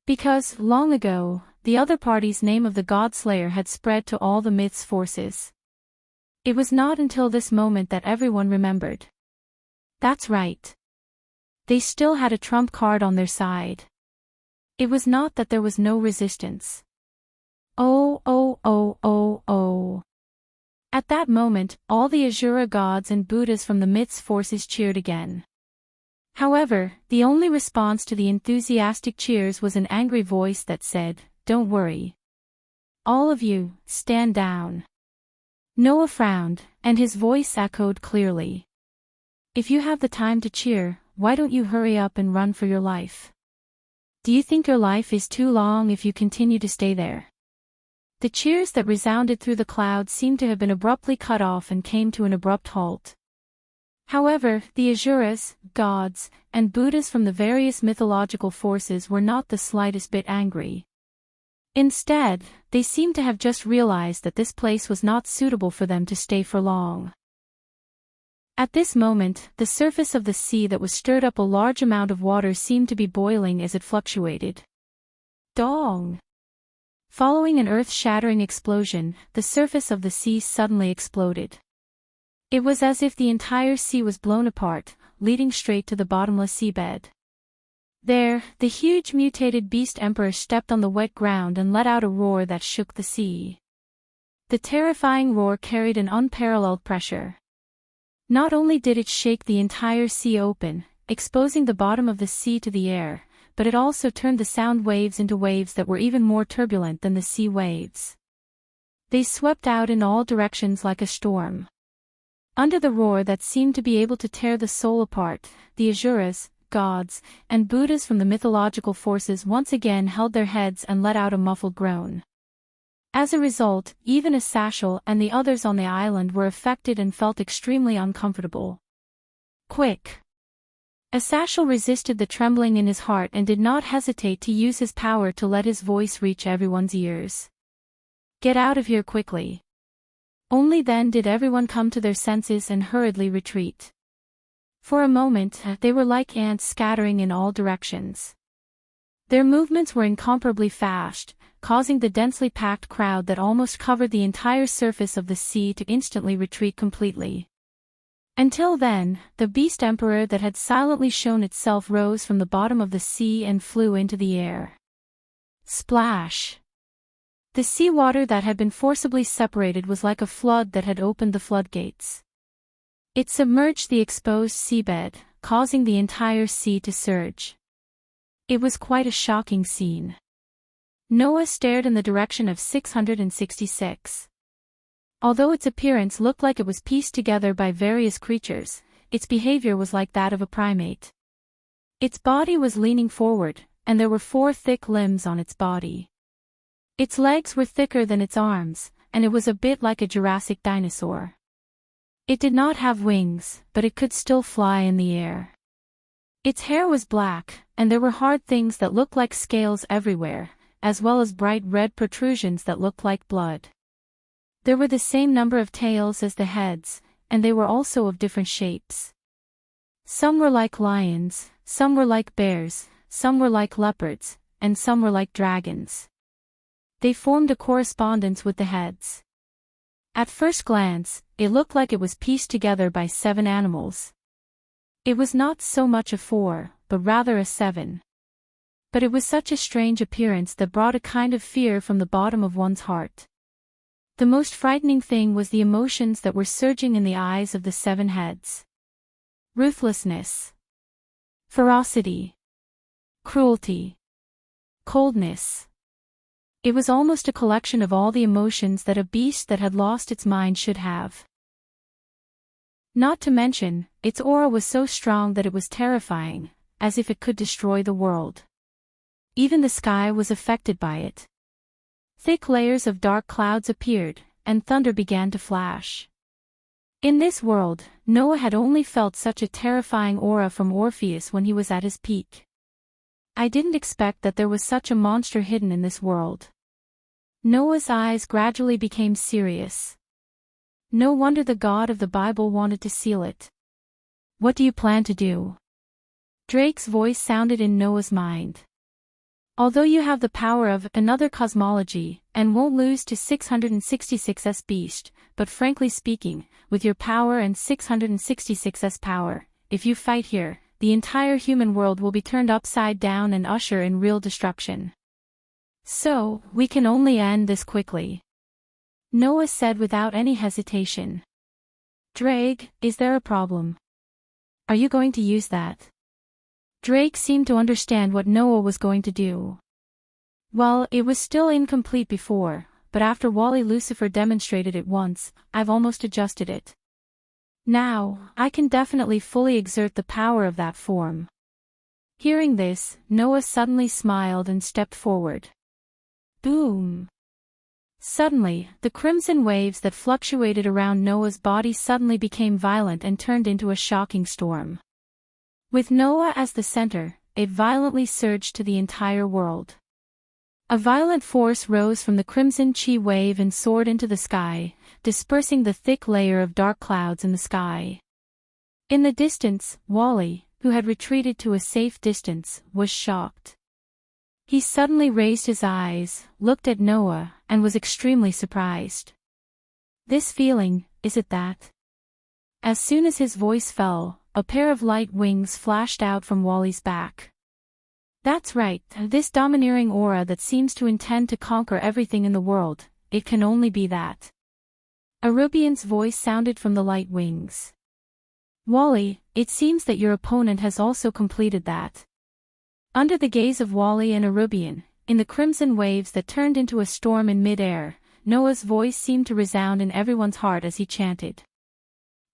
Because, long ago, the other party's name of the God-Slayer had spread to all the myth's forces. It was not until this moment that everyone remembered. That's right. They still had a trump card on their side. It was not that there was no resistance. Oh, oh, oh, oh, oh. At that moment, all the Asura gods and Buddhas from the myth's forces cheered again. However, the only response to the enthusiastic cheers was an angry voice that said, "Don't worry. All of you, stand down." Noah frowned, and his voice echoed clearly. "If you have the time to cheer, why don't you hurry up and run for your life? Do you think your life is too long if you continue to stay there? The cheers that resounded through the clouds seemed to have been abruptly cut off and came to an abrupt halt. However, the Asuras, gods, and Buddhas from the various mythological forces were not the slightest bit angry. Instead, they seemed to have just realized that this place was not suitable for them to stay for long. At this moment, the surface of the sea that was stirred up a large amount of water seemed to be boiling as it fluctuated. Dong! Following an earth-shattering explosion, the surface of the sea suddenly exploded. It was as if the entire sea was blown apart, leading straight to the bottomless seabed. There, the huge mutated beast emperor stepped on the wet ground and let out a roar that shook the sea. The terrifying roar carried an unparalleled pressure. Not only did it shake the entire sea open, exposing the bottom of the sea to the air, but it also turned the sound waves into waves that were even more turbulent than the sea waves. They swept out in all directions like a storm. Under the roar that seemed to be able to tear the soul apart, the Asuras, gods, and Buddhas from the mythological forces once again held their heads and let out a muffled groan. As a result, even Asashal and the others on the island were affected and felt extremely uncomfortable. Quick! Asashal resisted the trembling in his heart and did not hesitate to use his power to let his voice reach everyone's ears. Get out of here quickly! Only then did everyone come to their senses and hurriedly retreat. For a moment, they were like ants scattering in all directions. Their movements were incomparably fast, causing the densely packed crowd that almost covered the entire surface of the sea to instantly retreat completely. Until then, the beast emperor that had silently shown itself rose from the bottom of the sea and flew into the air. Splash! The seawater that had been forcibly separated was like a flood that had opened the floodgates. It submerged the exposed seabed, causing the entire sea to surge. It was quite a shocking scene. Noah stared in the direction of 666. Although its appearance looked like it was pieced together by various creatures, its behavior was like that of a primate. Its body was leaning forward, and there were 4 thick limbs on its body. Its legs were thicker than its arms, and it was a bit like a Jurassic dinosaur. It did not have wings, but it could still fly in the air. Its hair was black, and there were hard things that looked like scales everywhere, as well as bright red protrusions that looked like blood. There were the same number of tails as the heads, and they were also of different shapes. Some were like lions, some were like bears, some were like leopards, and some were like dragons. They formed a correspondence with the heads. At first glance, it looked like it was pieced together by 7 animals. It was not so much a 4, but rather a 7. But it was such a strange appearance that brought a kind of fear from the bottom of one's heart. The most frightening thing was the emotions that were surging in the eyes of the 7 heads. Ruthlessness, ferocity, cruelty, coldness. It was almost a collection of all the emotions that a beast that had lost its mind should have. Not to mention, its aura was so strong that it was terrifying, as if it could destroy the world. Even the sky was affected by it. Thick layers of dark clouds appeared, and thunder began to flash. In this world, Noah had only felt such a terrifying aura from Orpheus when he was at his peak. I didn't expect that there was such a monster hidden in this world. Noah's eyes gradually became serious. No wonder the God of the Bible wanted to seal it. What do you plan to do? Drake's voice sounded in Noah's mind. Although you have the power of another cosmology, and won't lose to 666's beast, but frankly speaking, with your power and 666's power, if you fight here, the entire human world will be turned upside down and usher in real destruction. So, we can only end this quickly. Noah said without any hesitation. Drake, is there a problem? Are you going to use that? Drake seemed to understand what Noah was going to do. Well, it was still incomplete before, but after Wally Lucifer demonstrated it once, I've almost adjusted it. Now, I can definitely fully exert the power of that form. Hearing this, Noah suddenly smiled and stepped forward. Boom! Suddenly, the crimson waves that fluctuated around Noah's body suddenly became violent and turned into a shocking storm. With Noah as the center, it violently surged to the entire world. A violent force rose from the crimson chi wave and soared into the sky, dispersing the thick layer of dark clouds in the sky. In the distance, Wally, who had retreated to a safe distance, was shocked. He suddenly raised his eyes, looked at Noah, and was extremely surprised. This feeling, is it that? As soon as his voice fell, a pair of light wings flashed out from Wally's back. That's right, this domineering aura that seems to intend to conquer everything in the world, it can only be that. Arubian's voice sounded from the light wings. Wally, it seems that your opponent has also completed that. Under the gaze of Wally and Arubian, in the crimson waves that turned into a storm in mid-air, Noah's voice seemed to resound in everyone's heart as he chanted.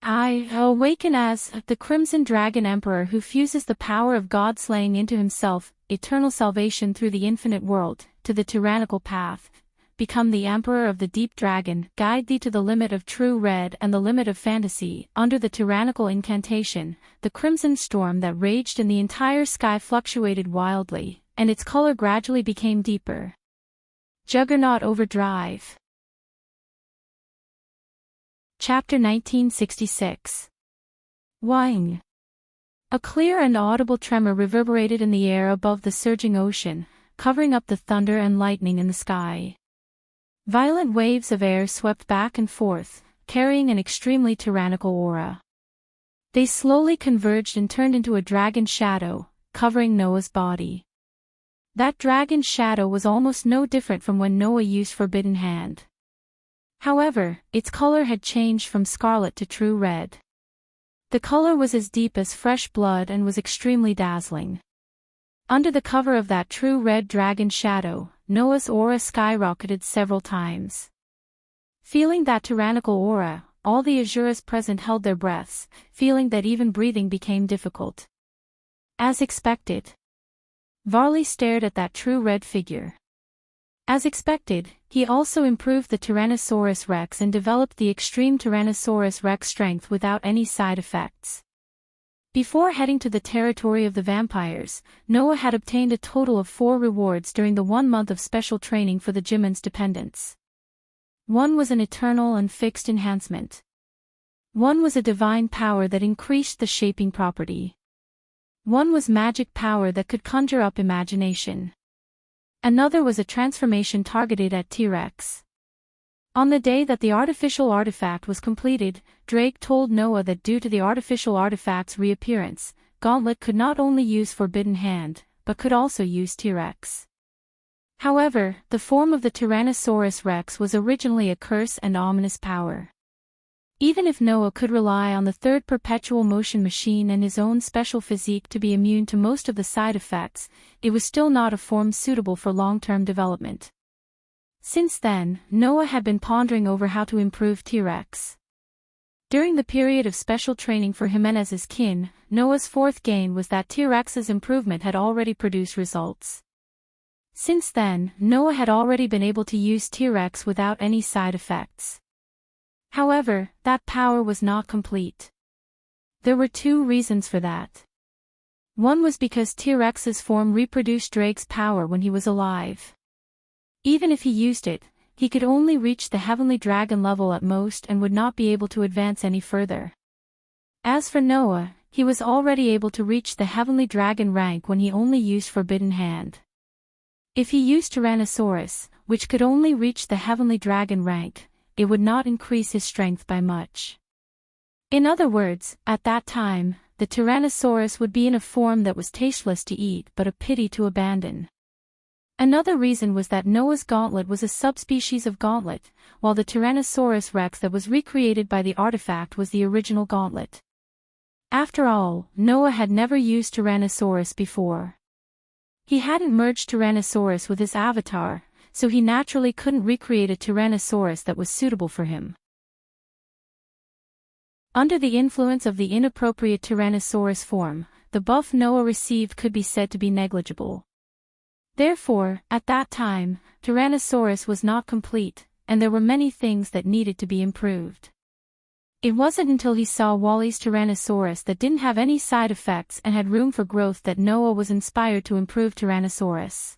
I awaken as the Crimson Dragon Emperor who fuses the power of God slaying into himself, eternal salvation through the infinite world, to the tyrannical path. Become the Emperor of the Deep Dragon, guide thee to the limit of true red and the limit of fantasy. Under the tyrannical incantation, the crimson storm that raged in the entire sky fluctuated wildly, and its color gradually became deeper. Juggernaut Overdrive. Chapter 1966. Wang. A clear and audible tremor reverberated in the air above the surging ocean, covering up the thunder and lightning in the sky. Violent waves of air swept back and forth, carrying an extremely tyrannical aura. They slowly converged and turned into a dragon shadow, covering Noah's body. That dragon shadow was almost no different from when Noah used Forbidden Hand. However, its color had changed from scarlet to true red. The color was as deep as fresh blood and was extremely dazzling. Under the cover of that true red dragon shadow, Noah's aura skyrocketed several times. Feeling that tyrannical aura, all the Azuras present held their breaths, feeling that even breathing became difficult. As expected, Varley stared at that true red figure. As expected, he also improved the Tyrannosaurus Rex and developed the extreme Tyrannosaurus Rex strength without any side effects. Before heading to the territory of the vampires, Noah had obtained a total of 4 rewards during the 1 month of special training for the Jimin's dependents. 1 was an eternal and fixed enhancement. 1 was a divine power that increased the shaping property. 1 was magic power that could conjure up imagination. Another was a transformation targeted at T-Rex. On the day that the artificial artifact was completed, Drake told Noah that due to the artificial artifact's reappearance, Gauntlet could not only use Forbidden Hand, but could also use T-Rex. However, the form of the Tyrannosaurus Rex was originally a curse and ominous power. Even if Noah could rely on the 3rd perpetual motion machine and his own special physique to be immune to most of the side effects, it was still not a form suitable for long-term development. Since then, Noah had been pondering over how to improve T-Rex. During the period of special training for Jimenez's kin, Noah's 4th gain was that T-Rex's improvement had already produced results. Since then, Noah had already been able to use T-Rex without any side effects. However, that power was not complete. There were 2 reasons for that. 1 was because T-Rex's form reproduced Drake's power when he was alive. Even if he used it, he could only reach the heavenly dragon level at most and would not be able to advance any further. As for Noah, he was already able to reach the heavenly dragon rank when he only used Forbidden Hand. If he used Tyrannosaurus, which could only reach the heavenly dragon rank, it would not increase his strength by much. In other words, at that time, the Tyrannosaurus would be in a form that was tasteless to eat but a pity to abandon. Another reason was that Noah's Gauntlet was a subspecies of Gauntlet, while the Tyrannosaurus Rex that was recreated by the artifact was the original Gauntlet. After all, Noah had never used Tyrannosaurus before. He hadn't merged Tyrannosaurus with his avatar, so he naturally couldn't recreate a Tyrannosaurus that was suitable for him. Under the influence of the inappropriate Tyrannosaurus form, the buff Noah received could be said to be negligible. Therefore, at that time, Tyrannosaurus was not complete, and there were many things that needed to be improved. It wasn't until he saw Wally's Tyrannosaurus that didn't have any side effects and had room for growth that Noah was inspired to improve Tyrannosaurus.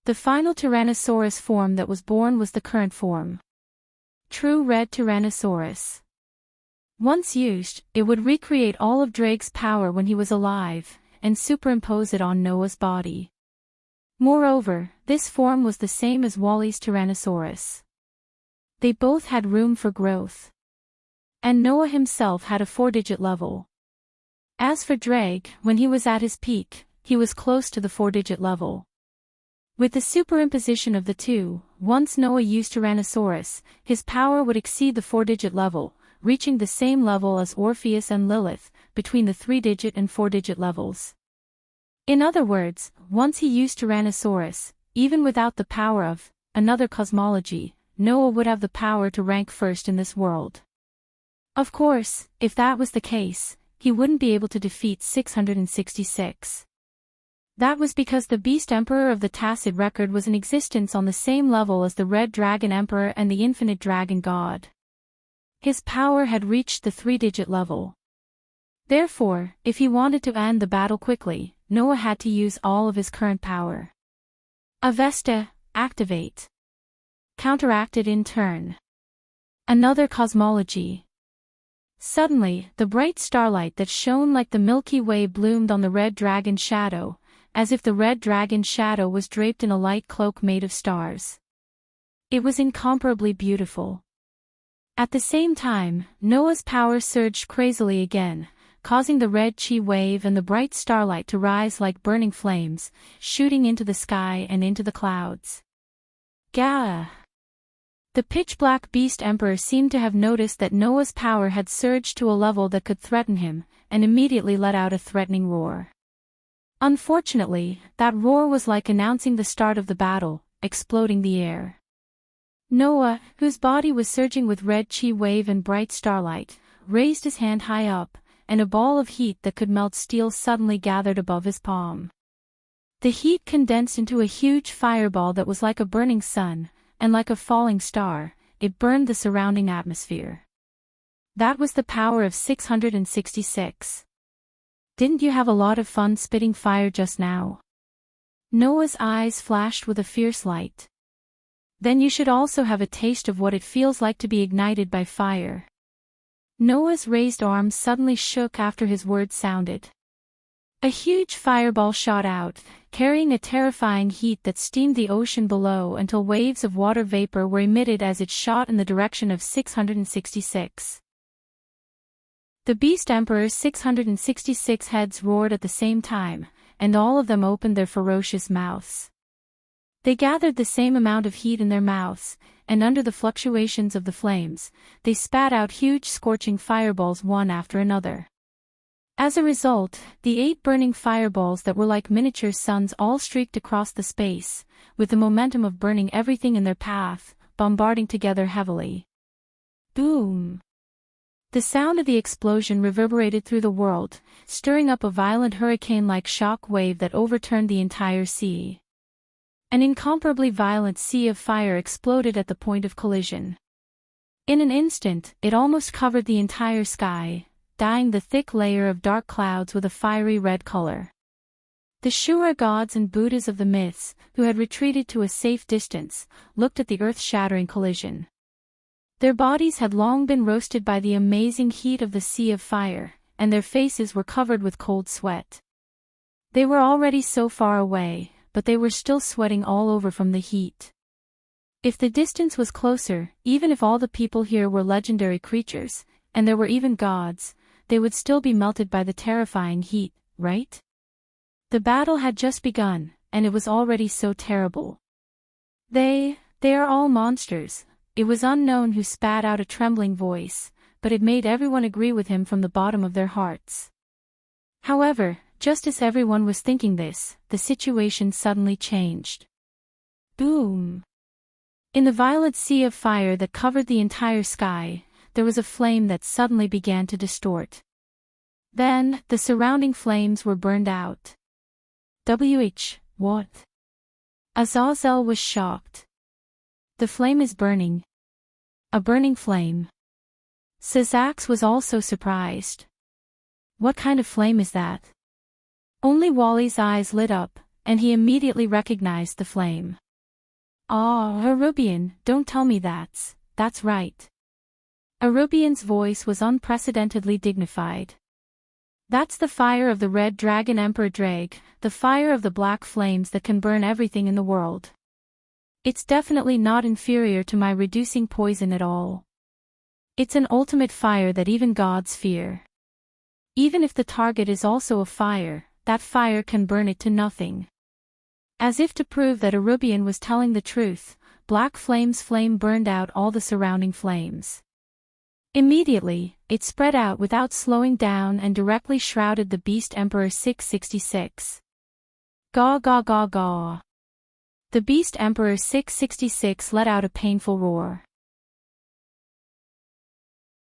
The final Tyrannosaurus form that was born was the current form. True red Tyrannosaurus. Once used, it would recreate all of Drake's power when he was alive, and superimpose it on Noah's body. Moreover, this form was the same as Wally's Tyrannosaurus. They both had room for growth. And Noah himself had a 4-digit level. As for Drake, when he was at his peak, he was close to the 4-digit level. With the superimposition of the two, once Noah used Tyrannosaurus, his power would exceed the 4-digit level, reaching the same level as Orpheus and Lilith, between the 3-digit and 4-digit levels. In other words, once he used Tyrannosaurus, even without the power of another cosmology, Noah would have the power to rank first in this world. Of course, if that was the case, he wouldn't be able to defeat 666. That was because the Beast Emperor of the Tacit Record was in existence on the same level as the Red Dragon Emperor and the Infinite Dragon God. His power had reached the 3-digit level. Therefore, if he wanted to end the battle quickly, Noah had to use all of his current power. Avesta, activate. Counteracted in turn. Another cosmology. Suddenly, the bright starlight that shone like the Milky Way bloomed on the red dragon shadow, as if the red dragon shadow was draped in a light cloak made of stars. It was incomparably beautiful. At the same time, Noah's power surged crazily again, causing the red chi wave and the bright starlight to rise like burning flames, shooting into the sky and into the clouds. Gah! The pitch-black Beast Emperor seemed to have noticed that Noah's power had surged to a level that could threaten him, and immediately let out a threatening roar. Unfortunately, that roar was like announcing the start of the battle, exploding the air. Noah, whose body was surging with red chi wave and bright starlight, raised his hand high up, and a ball of heat that could melt steel suddenly gathered above his palm. The heat condensed into a huge fireball that was like a burning sun, and like a falling star, it burned the surrounding atmosphere. That was the power of 666. Didn't you have a lot of fun spitting fire just now? Noah's eyes flashed with a fierce light. Then you should also have a taste of what it feels like to be ignited by fire. Noah's raised arms suddenly shook after his words sounded. A huge fireball shot out, carrying a terrifying heat that steamed the ocean below until waves of water vapor were emitted as it shot in the direction of 666. The Beast Emperor's 666 heads roared at the same time, and all of them opened their ferocious mouths. They gathered the same amount of heat in their mouths, and under the fluctuations of the flames, they spat out huge scorching fireballs one after another. As a result, the 8 burning fireballs that were like miniature suns all streaked across the space, with the momentum of burning everything in their path, bombarding together heavily. Boom! The sound of the explosion reverberated through the world, stirring up a violent hurricane-like shock wave that overturned the entire sea. An incomparably violent sea of fire exploded at the point of collision. In an instant, it almost covered the entire sky, dyeing the thick layer of dark clouds with a fiery red color. The Shura gods and Buddhas of the myths, who had retreated to a safe distance, looked at the earth-shattering collision. Their bodies had long been roasted by the amazing heat of the sea of fire, and their faces were covered with cold sweat. They were already so far away, but they were still sweating all over from the heat. If the distance was closer, even if all the people here were legendary creatures, and there were even gods, they would still be melted by the terrifying heat, right? The battle had just begun, and it was already so terrible. They are all monsters. It was unknown who spat out a trembling voice, but it made everyone agree with him from the bottom of their hearts. However, just as everyone was thinking this, the situation suddenly changed. Boom! In the violent sea of fire that covered the entire sky, there was a flame that suddenly began to distort. Then, the surrounding flames were burned out. What? Azazel was shocked. The flame is burning. A burning flame. Sizax was also surprised. What kind of flame is that? Only Wally's eyes lit up, and he immediately recognized the flame. Ah, Arubian, don't tell me that's right. Arubian's voice was unprecedentedly dignified. That's the fire of the red dragon Emperor Drake, the fire of the black flames that can burn everything in the world. It's definitely not inferior to my reducing poison at all. It's an ultimate fire that even gods fear. Even if the target is also a fire, that fire can burn it to nothing. As if to prove that Arubian was telling the truth, black flame's flame burned out all the surrounding flames. Immediately, it spread out without slowing down and directly shrouded the Beast Emperor 666. Gaw gaw gaw gaw. The Beast Emperor 666 let out a painful roar.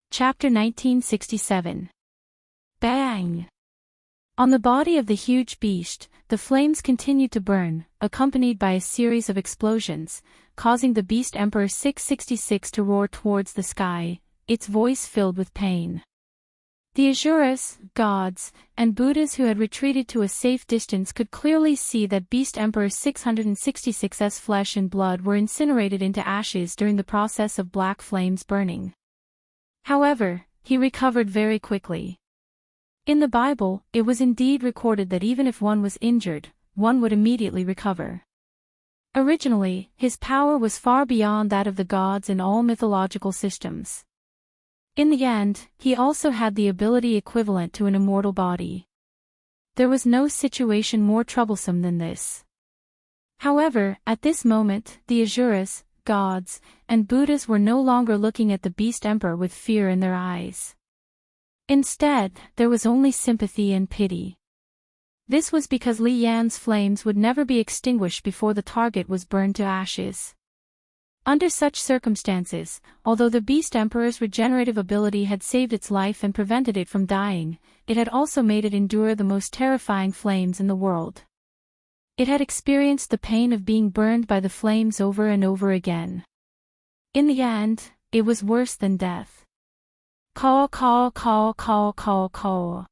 Chapter 1967. Bang! On the body of the huge beast, the flames continued to burn, accompanied by a series of explosions, causing the Beast Emperor 666 to roar towards the sky, its voice filled with pain. The Asuras, gods, and Buddhas who had retreated to a safe distance could clearly see that Beast Emperor 666's flesh and blood were incinerated into ashes during the process of black flames burning. However, he recovered very quickly. In the Bible, it was indeed recorded that even if one was injured, one would immediately recover. Originally, his power was far beyond that of the gods in all mythological systems. In the end, he also had the ability equivalent to an immortal body. There was no situation more troublesome than this. However, at this moment, the Asuras, gods, and Buddhas were no longer looking at the Beast Emperor with fear in their eyes. Instead, there was only sympathy and pity. This was because Li Yan's flames would never be extinguished before the target was burned to ashes. Under such circumstances, although the Beast Emperor's regenerative ability had saved its life and prevented it from dying, it had also made it endure the most terrifying flames in the world. It had experienced the pain of being burned by the flames over and over again. In the end, it was worse than death. Caw caw caw caw caw caw.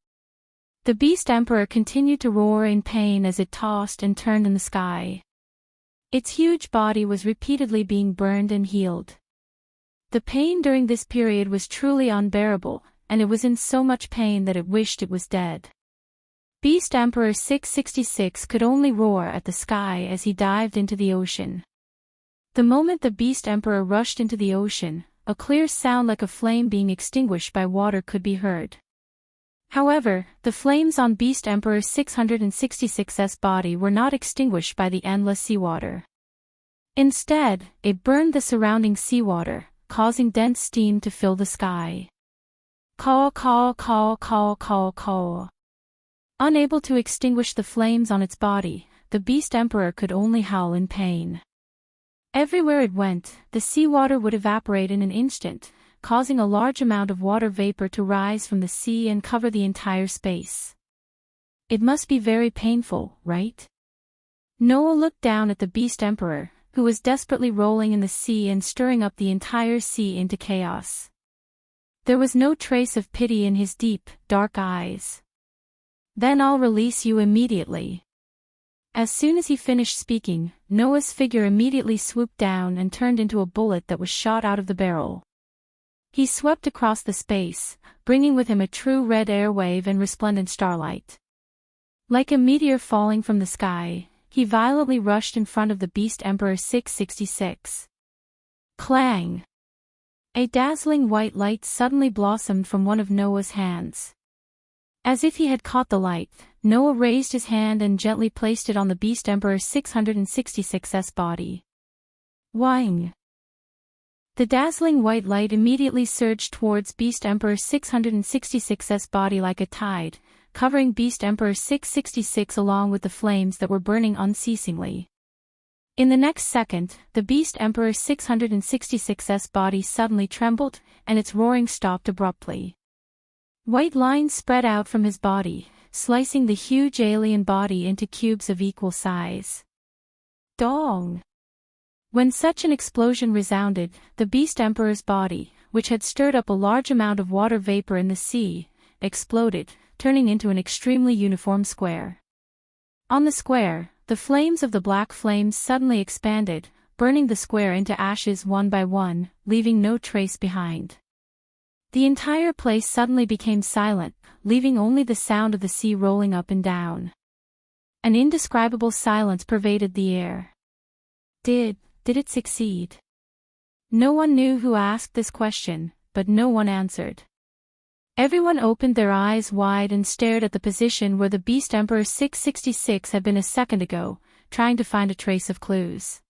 The Beast Emperor continued to roar in pain as it tossed and turned in the sky. Its huge body was repeatedly being burned and healed. The pain during this period was truly unbearable, and it was in so much pain that it wished it was dead. Beast Emperor 666 could only roar at the sky as he dived into the ocean. The moment the Beast Emperor rushed into the ocean, a clear sound like a flame being extinguished by water could be heard. However, the flames on Beast Emperor 666's body were not extinguished by the endless seawater. Instead, it burned the surrounding seawater, causing dense steam to fill the sky. Caw caw caw caw caw caw. Unable to extinguish the flames on its body, the Beast Emperor could only howl in pain. Everywhere it went, the seawater would evaporate in an instant, causing a large amount of water vapor to rise from the sea and cover the entire space. It must be very painful, right? Noah looked down at the Beast Emperor, who was desperately rolling in the sea and stirring up the entire sea into chaos. There was no trace of pity in his deep, dark eyes. Then I'll release you immediately. As soon as he finished speaking, Noah's figure immediately swooped down and turned into a bullet that was shot out of the barrel. He swept across the space, bringing with him a true red airwave and resplendent starlight. Like a meteor falling from the sky, he violently rushed in front of the Beast Emperor 666. Clang! A dazzling white light suddenly blossomed from one of Noah's hands. As if he had caught the light, Noah raised his hand and gently placed it on the Beast Emperor 666's body. Whang! The dazzling white light immediately surged towards Beast Emperor 666's body like a tide, covering Beast Emperor 666 along with the flames that were burning unceasingly. In the next second, the Beast Emperor 666's body suddenly trembled, and its roaring stopped abruptly. White lines spread out from his body, slicing the huge alien body into cubes of equal size. Dong! When such an explosion resounded, the Beast Emperor's body, which had stirred up a large amount of water vapor in the sea, exploded, turning into an extremely uniform square. On the square, the flames of the black flames suddenly expanded, burning the square into ashes one by one, leaving no trace behind. The entire place suddenly became silent, leaving only the sound of the sea rolling up and down. An indescribable silence pervaded the air. Did it succeed? No one knew who asked this question, but no one answered. Everyone opened their eyes wide and stared at the position where the Beast Emperor 666 had been a second ago, trying to find a trace of clues.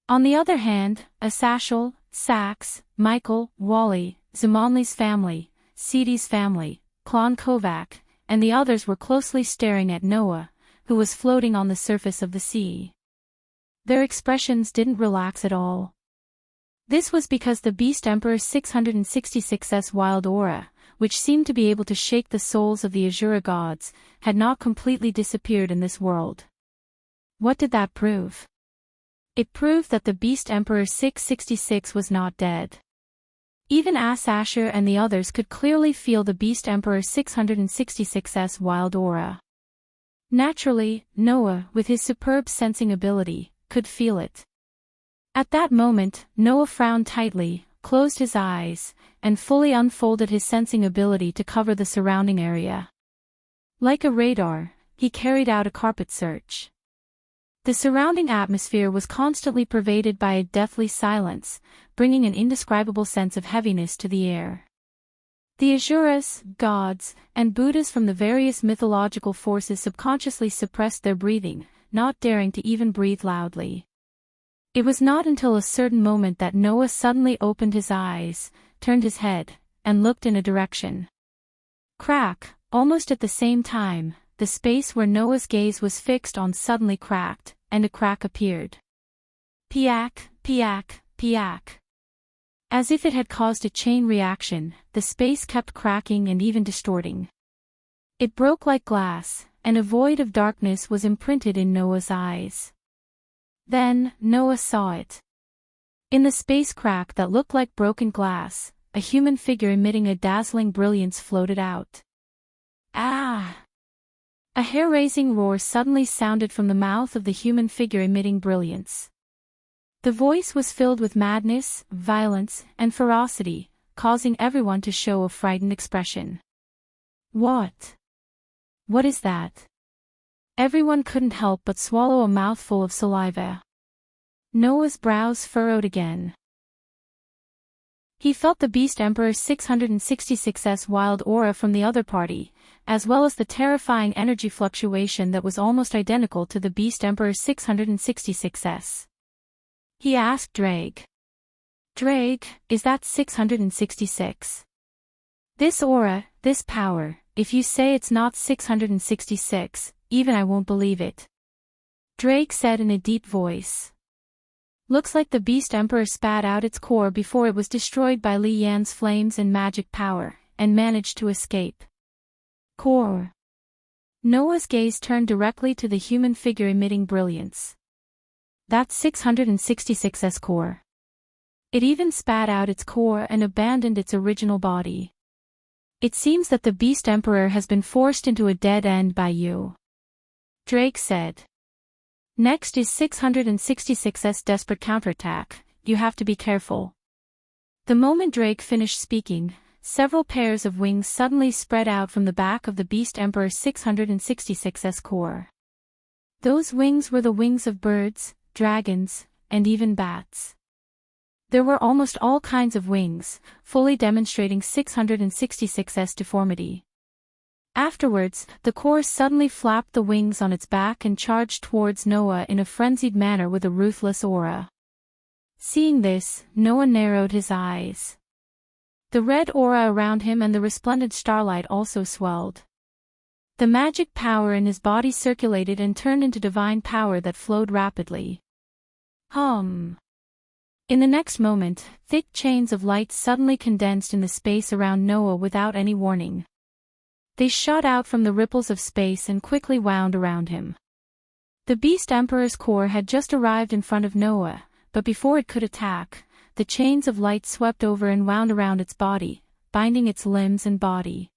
On the other hand, Asashel, Sax, Michael, Wally, Zumonli's family, Sidi's family, Klon Kovac, and the others were closely staring at Noah, who was floating on the surface of the sea. Their expressions didn't relax at all. This was because the Beast Emperor 666's wild aura, which seemed to be able to shake the souls of the Azura gods, had not completely disappeared in this world. What did that prove? It proved that the Beast Emperor 666 was not dead. Even Asher and the others could clearly feel the Beast Emperor 666's wild aura. Naturally, Noah, with his superb sensing ability, could feel it. At that moment, Noah frowned tightly, closed his eyes, and fully unfolded his sensing ability to cover the surrounding area. Like a radar, he carried out a carpet search. The surrounding atmosphere was constantly pervaded by a deathly silence, bringing an indescribable sense of heaviness to the air. The Asuras, gods, and Buddhas from the various mythological forces subconsciously suppressed their breathing, not daring to even breathe loudly. It was not until a certain moment that Noah suddenly opened his eyes, turned his head, and looked in a direction. Crack, almost at the same time, the space where Noah's gaze was fixed on suddenly cracked, and a crack appeared. Piak, piak, piak. As if it had caused a chain reaction, the space kept cracking and even distorting. It broke like glass, and a void of darkness was imprinted in Noah's eyes. Then, Noah saw it. In the space crack that looked like broken glass, a human figure emitting a dazzling brilliance floated out. Ah! A hair-raising roar suddenly sounded from the mouth of the human figure emitting brilliance. The voice was filled with madness, violence, and ferocity, causing everyone to show a frightened expression. What? What is that? Everyone couldn't help but swallow a mouthful of saliva. Noah's brows furrowed again. He felt the Beast Emperor 666's wild aura from the other party, as well as the terrifying energy fluctuation that was almost identical to the Beast Emperor 666's. He asked Drake. Drake, is that 666? This aura, this power, if you say it's not 666, even I won't believe it. Drake said in a deep voice. Looks like the Beast Emperor spat out its core before it was destroyed by Li Yan's flames and magic power, and managed to escape. Core. Noah's gaze turned directly to the human figure emitting brilliance. That's 666's core. It even spat out its core and abandoned its original body. It seems that the Beast Emperor has been forced into a dead end by you. Drake said. Next is 666's desperate counterattack, you have to be careful. The moment Drake finished speaking, several pairs of wings suddenly spread out from the back of the Beast Emperor 666's core. Those wings were the wings of birds, dragons, and even bats. There were almost all kinds of wings, fully demonstrating 666's deformity. Afterwards, the core suddenly flapped the wings on its back and charged towards Noah in a frenzied manner with a ruthless aura. Seeing this, Noah narrowed his eyes. The red aura around him and the resplendent starlight also swelled. The magic power in his body circulated and turned into divine power that flowed rapidly. In the next moment, thick chains of light suddenly condensed in the space around Noah without any warning. They shot out from the ripples of space and quickly wound around him. The Beast Emperor's core had just arrived in front of Noah, but before it could attack, the chains of light swept over and wound around its body, binding its limbs and body.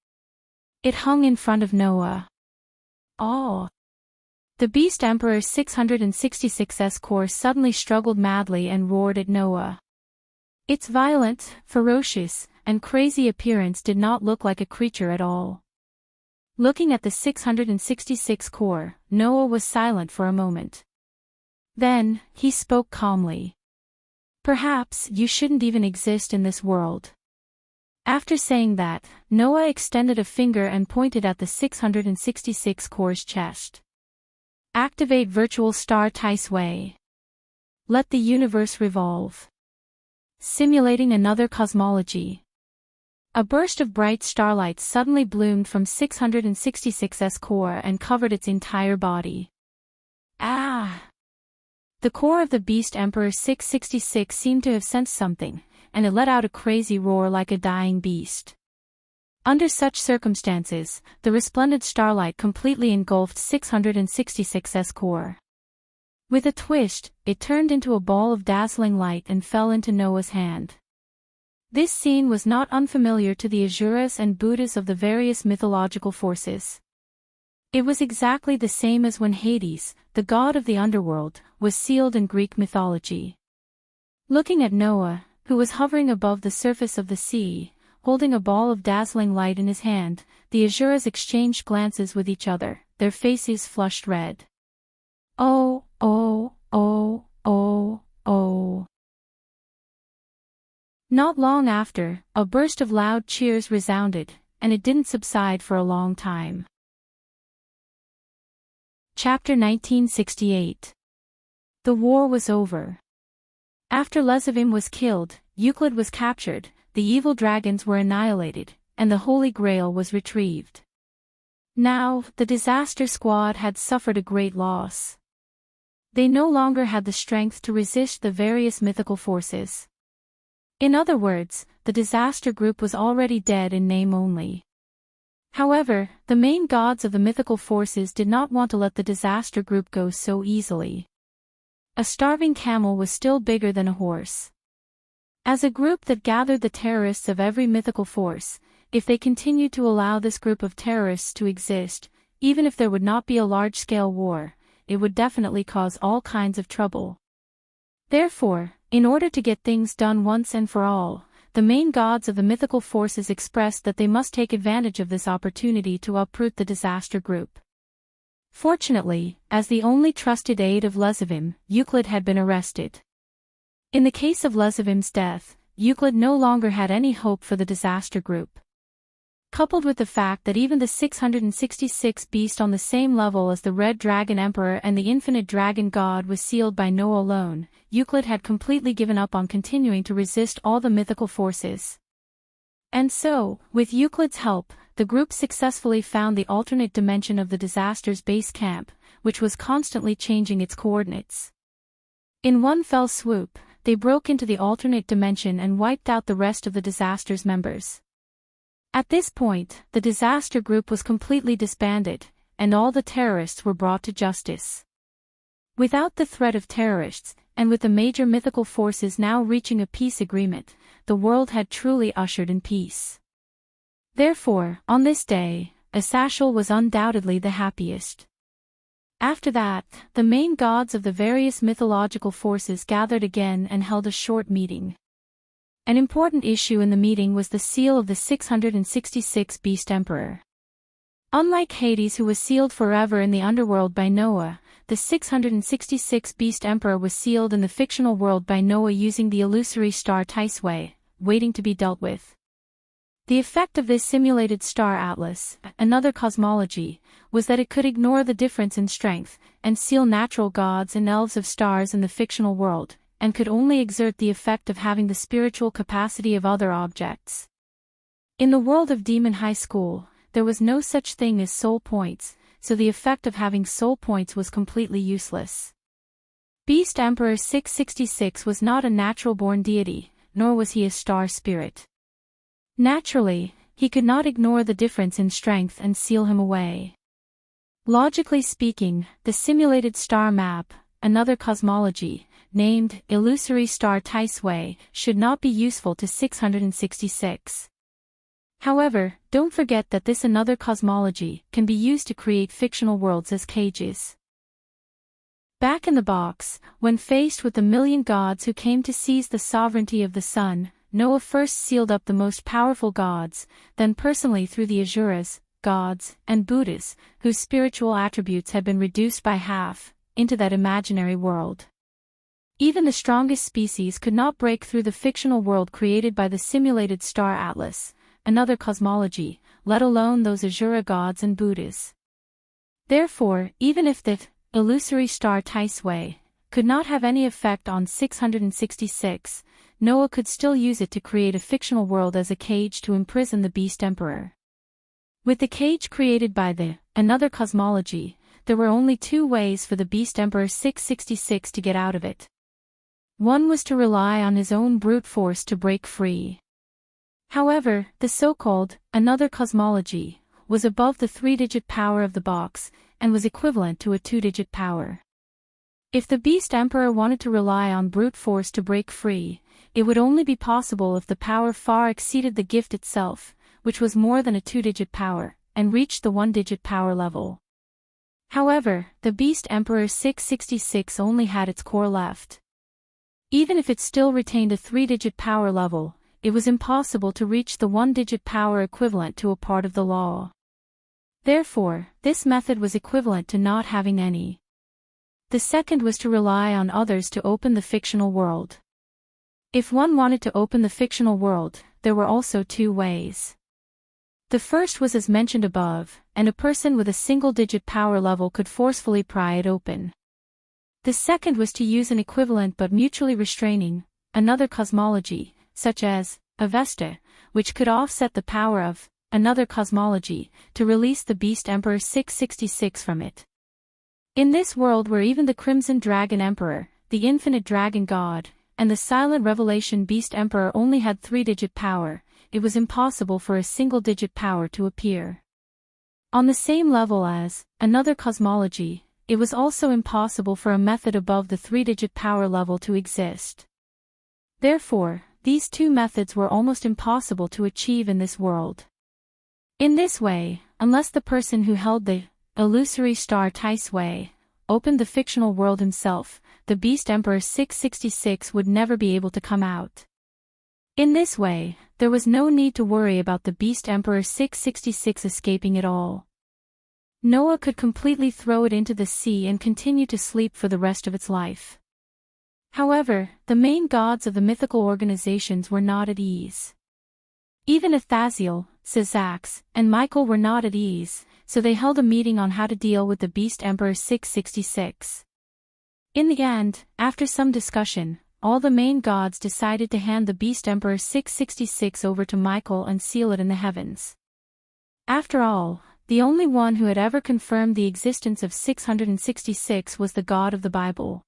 It hung in front of Noah. Oh! The Beast Emperor's 666's core suddenly struggled madly and roared at Noah. Its violent, ferocious, and crazy appearance did not look like a creature at all. Looking at the 666 core, Noah was silent for a moment. Then, he spoke calmly. Perhaps you shouldn't even exist in this world. After saying that, Noah extended a finger and pointed at the 666 core's chest. Activate virtual star Taisway. Let the universe revolve. Simulating another cosmology. A burst of bright starlight suddenly bloomed from 666's core and covered its entire body. Ah! The core of the Beast Emperor 666 seemed to have sensed something, and it let out a crazy roar like a dying beast. Under such circumstances, the resplendent starlight completely engulfed 666's core. With a twist, it turned into a ball of dazzling light and fell into Noah's hand. This scene was not unfamiliar to the Asuras and Buddhas of the various mythological forces. It was exactly the same as when Hades, the god of the underworld, was sealed in Greek mythology. Looking at Noah, who was hovering above the surface of the sea, holding a ball of dazzling light in his hand, the Asuras exchanged glances with each other, their faces flushed red. Oh, oh, oh, oh, oh. Not long after, a burst of loud cheers resounded, and it didn't subside for a long time. Chapter 1968. The war was over. After Lesavim was killed, Euclid was captured, the evil dragons were annihilated, and the Holy Grail was retrieved. Now, the disaster squad had suffered a great loss. They no longer had the strength to resist the various mythical forces. In other words, the disaster group was already dead in name only. However, the main gods of the mythical forces did not want to let the disaster group go so easily. A starving camel was still bigger than a horse. As a group that gathered the terrorists of every mythical force, if they continued to allow this group of terrorists to exist, even if there would not be a large-scale war, it would definitely cause all kinds of trouble. Therefore, in order to get things done once and for all, the main gods of the mythical forces expressed that they must take advantage of this opportunity to uproot the disaster group. Fortunately, as the only trusted aide of Lesavim, Euclid had been arrested. In the case of Lesavim's death, Euclid no longer had any hope for the disaster group. Coupled with the fact that even the 666 beast on the same level as the Red Dragon Emperor and the Infinite Dragon God was sealed by Noah alone, Euclid had completely given up on continuing to resist all the mythical forces. And so, with Euclid's help, the group successfully found the alternate dimension of the disaster's base camp, which was constantly changing its coordinates. In one fell swoop, they broke into the alternate dimension and wiped out the rest of the disaster's members. At this point, the disaster group was completely disbanded, and all the terrorists were brought to justice. Without the threat of terrorists, and with the major mythical forces now reaching a peace agreement, the world had truly ushered in peace. Therefore, on this day, Asashel was undoubtedly the happiest. After that, the main gods of the various mythological forces gathered again and held a short meeting. An important issue in the meeting was the seal of the 666 Beast Emperor. Unlike Hades, who was sealed forever in the underworld by Noah, the 666 Beast Emperor was sealed in the fictional world by Noah using the illusory star Taisway, waiting to be dealt with. The effect of this simulated star atlas, another cosmology, was that it could ignore the difference in strength, and seal natural gods and elves of stars in the fictional world, and could only exert the effect of having the spiritual capacity of other objects. In the world of Demon High School, there was no such thing as soul points, so the effect of having soul points was completely useless. Beast Emperor 666 was not a natural-born deity, nor was he a star spirit. Naturally, he could not ignore the difference in strength and seal him away. Logically speaking, the simulated star map, another cosmology, named illusory star Ticeway, should not be useful to 666. However, don't forget that this another cosmology can be used to create fictional worlds as cages. Back in the box, when faced with the million gods who came to seize the sovereignty of the sun, Noah first sealed up the most powerful gods, then personally threw the Asuras, gods, and Buddhas, whose spiritual attributes had been reduced by half, into that imaginary world. Even the strongest species could not break through the fictional world created by the simulated star Atlas, another cosmology, let alone those Asura gods and Buddhas. Therefore, even if the illusory star Ticeway could not have any effect on 666, Noah could still use it to create a fictional world as a cage to imprison the Beast Emperor. With the cage created by the another cosmology, there were only two ways for the Beast Emperor 666 to get out of it. One was to rely on his own brute force to break free. However, the so-called another cosmology was above the 3-digit power of the box, and was equivalent to a 2-digit power. If the Beast Emperor wanted to rely on brute force to break free, it would only be possible if the power far exceeded the gift itself, which was more than a 2-digit power, and reached the 1-digit power level. However, the Beast Emperor 666 only had its core left. Even if it still retained a 3-digit power level, it was impossible to reach the 1-digit power equivalent to a part of the law. Therefore, this method was equivalent to not having any. The second was to rely on others to open the fictional world. If one wanted to open the fictional world, there were also two ways. The first was as mentioned above, and a person with a single-digit power level could forcefully pry it open. The second was to use an equivalent but mutually restraining, another cosmology, such as Avesta, which could offset the power of another cosmology, to release the Beast Emperor 666 from it. In this world where even the Crimson Dragon Emperor, the Infinite Dragon God, and the Silent Revelation Beast Emperor only had 3-digit power, it was impossible for a single-digit power to appear. On the same level as another cosmology, it was also impossible for a method above the 3-digit power level to exist. Therefore, these two methods were almost impossible to achieve in this world. In this way, unless the person who held the illusory star Ticeway opened the fictional world himself, the Beast Emperor 666 would never be able to come out. In this way, there was no need to worry about the Beast Emperor 666 escaping at all. Noah could completely throw it into the sea and continue to sleep for the rest of its life. However, the main gods of the mythical organizations were not at ease. Even Athaziel, Syzax, and Michael were not at ease, so they held a meeting on how to deal with the Beast Emperor 666. In the end, after some discussion, all the main gods decided to hand the Beast Emperor 666 over to Michael and seal it in the heavens. After all, the only one who had ever confirmed the existence of 666 was the God of the Bible.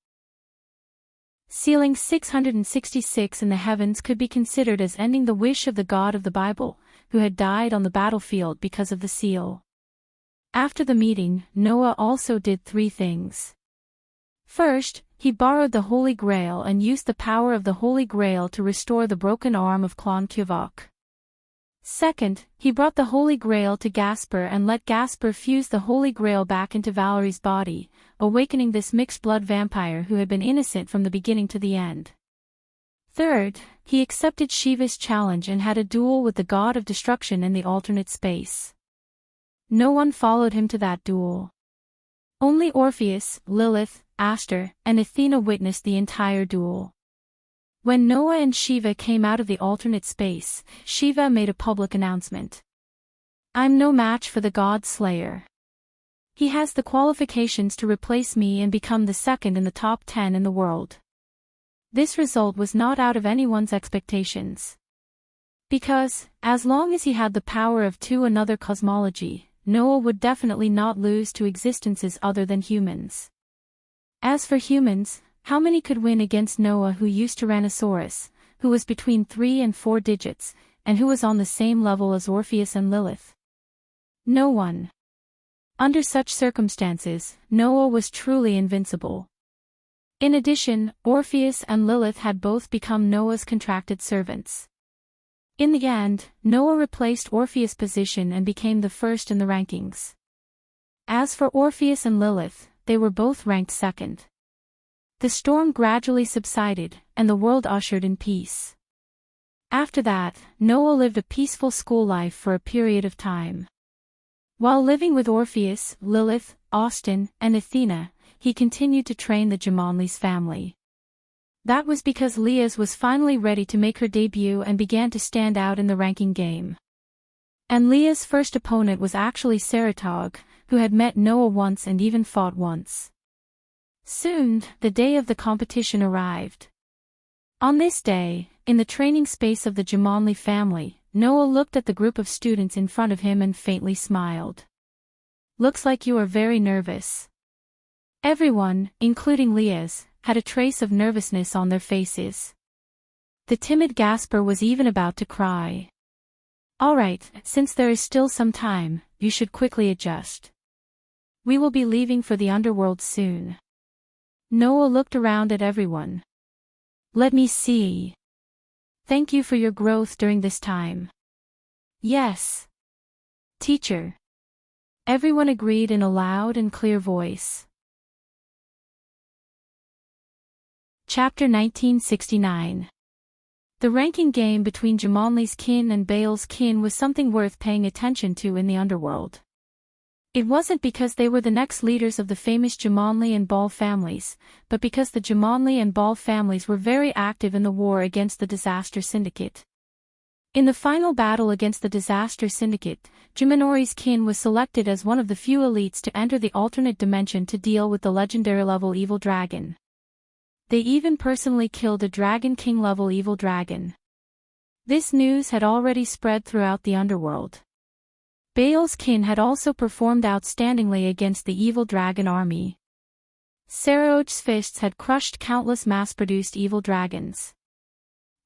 Sealing 666 in the heavens could be considered as ending the wish of the God of the Bible, who had died on the battlefield because of the seal. After the meeting, Noah also did 3 things. First, he borrowed the Holy Grail and used the power of the Holy Grail to restore the broken arm of Clon Kuvok. Second, he brought the Holy Grail to Gasper and let Gasper fuse the Holy Grail back into Valerie's body, awakening this mixed-blood vampire who had been innocent from the beginning to the end. Third, he accepted Shiva's challenge and had a duel with the god of destruction in the alternate space. No one followed him to that duel. Only Orpheus, Lilith, Aster, and Athena witnessed the entire duel. When Noah and Shiva came out of the alternate space, Shiva made a public announcement. "I'm no match for the God Slayer. He has the qualifications to replace me and become the second in the top 10 in the world." This result was not out of anyone's expectations. Because, as long as he had the power of another cosmology, Noah would definitely not lose to existences other than humans. As for humans, how many could win against Noah, who used Tyrannosaurus, who was between 3 and 4 digits, and who was on the same level as Orpheus and Lilith? No one. Under such circumstances, Noah was truly invincible. In addition, Orpheus and Lilith had both become Noah's contracted servants. In the end, Noah replaced Orpheus' position and became the first in the rankings. As for Orpheus and Lilith, they were both ranked second. The storm gradually subsided, and the world ushered in peace. After that, Noah lived a peaceful school life for a period of time. While living with Orpheus, Lilith, Austin, and Athena, he continued to train the Jumanli's family. That was because Leah's was finally ready to make her debut and began to stand out in the ranking game. And Leah's first opponent was actually Saratog, who had met Noah once and even fought once. Soon, the day of the competition arrived. On this day, in the training space of the Jumanli family, Noah looked at the group of students in front of him and faintly smiled. "Looks like you are very nervous." Everyone, including Leah's, had a trace of nervousness on their faces. The timid Gasper was even about to cry. "All right, since there is still some time, you should quickly adjust. We will be leaving for the underworld soon." Noah looked around at everyone. "Let me see. Thank you for your growth during this time." "Yes, teacher." Everyone agreed in a loud and clear voice. Chapter 1969. The ranking game between Jumanli's kin and Baal's kin was something worth paying attention to in the underworld. It wasn't because they were the next leaders of the famous Jumanli and Baal families, but because the Jumanli and Baal families were very active in the war against the Disaster Syndicate. In the final battle against the Disaster Syndicate, Jumanori's kin was selected as one of the few elites to enter the alternate dimension to deal with the legendary-level evil dragon. They even personally killed a Dragon King-level evil dragon. This news had already spread throughout the underworld. Baal's kin had also performed outstandingly against the evil dragon army. Saraoj's fists had crushed countless mass-produced evil dragons.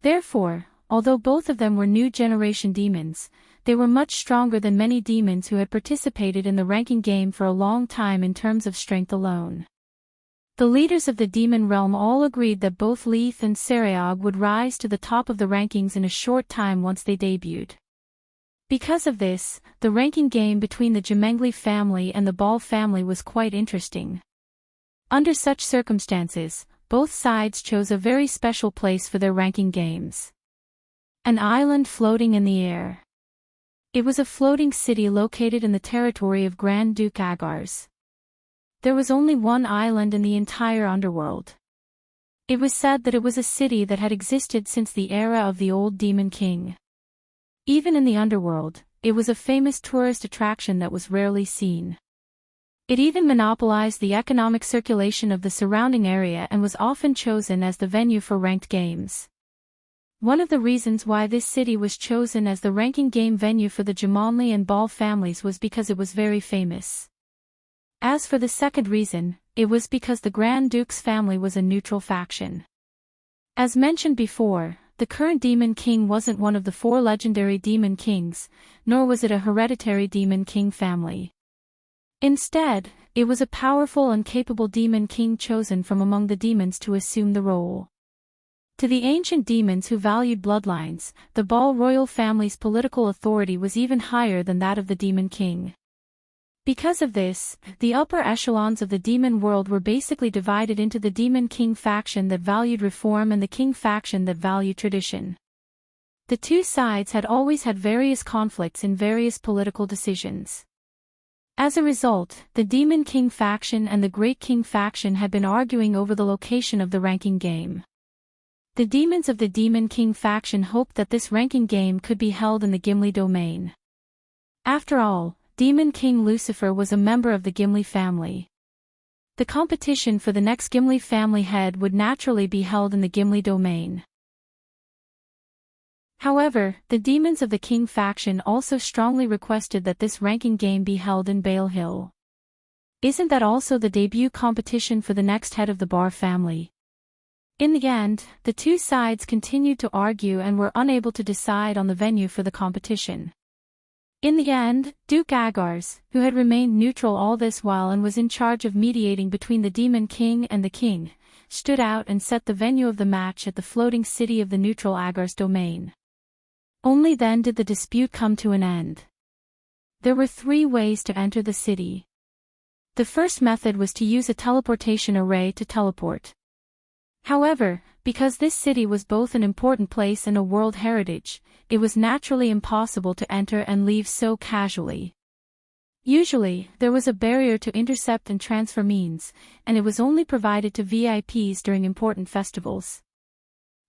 Therefore, although both of them were new generation demons, they were much stronger than many demons who had participated in the ranking game for a long time in terms of strength alone. The leaders of the demon realm all agreed that both Leith and Saraoj would rise to the top of the rankings in a short time once they debuted. Because of this, the ranking game between the Jumengli family and the Baal family was quite interesting. Under such circumstances, both sides chose a very special place for their ranking games. An island floating in the air. It was a floating city located in the territory of Grand Duke Agars. There was only one island in the entire underworld. It was said that it was a city that had existed since the era of the old Demon King. Even in the underworld, it was a famous tourist attraction that was rarely seen. It even monopolized the economic circulation of the surrounding area and was often chosen as the venue for ranked games. One of the reasons why this city was chosen as the ranking game venue for the Jumanli and Baal families was because it was very famous. As for the second reason, it was because the Grand Duke's family was a neutral faction. As mentioned before, the current Demon King wasn't one of the 4 legendary Demon Kings, nor was it a hereditary Demon King family. Instead, it was a powerful and capable Demon King chosen from among the demons to assume the role. To the ancient demons who valued bloodlines, the Baal royal family's political authority was even higher than that of the Demon King. Because of this, the upper echelons of the demon world were basically divided into the Demon King faction that valued reform and the King faction that valued tradition. The two sides had always had various conflicts in various political decisions. As a result, the Demon King faction and the Great King faction had been arguing over the location of the ranking game. The demons of the Demon King faction hoped that this ranking game could be held in the Gimli domain. After all, Demon King Lucifer was a member of the Gimli family. The competition for the next Gimli family head would naturally be held in the Gimli domain. However, the demons of the King faction also strongly requested that this ranking game be held in Baal Hill. Isn't that also the debut competition for the next head of the Bar family? In the end, the two sides continued to argue and were unable to decide on the venue for the competition. In the end, Duke Agars, who had remained neutral all this while and was in charge of mediating between the Demon King and the King, stood out and set the venue of the match at the floating city of the neutral Agars domain. Only then did the dispute come to an end. There were 3 ways to enter the city. The first method was to use a teleportation array to teleport. However, because this city was both an important place and a world heritage, it was naturally impossible to enter and leave so casually. Usually, there was a barrier to intercept and transfer means, and it was only provided to VIPs during important festivals.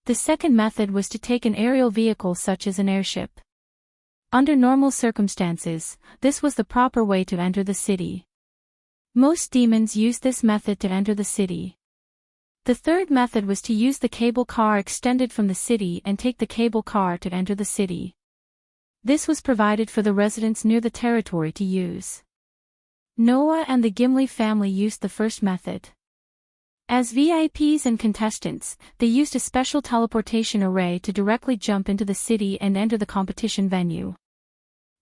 The second method was to take an aerial vehicle such as an airship. Under normal circumstances, this was the proper way to enter the city. Most demons used this method to enter the city. The third method was to use the cable car extended from the city and take the cable car to enter the city. This was provided for the residents near the territory to use. Noah and the Gimli family used the first method. As VIPs and contestants, they used a special teleportation array to directly jump into the city and enter the competition venue.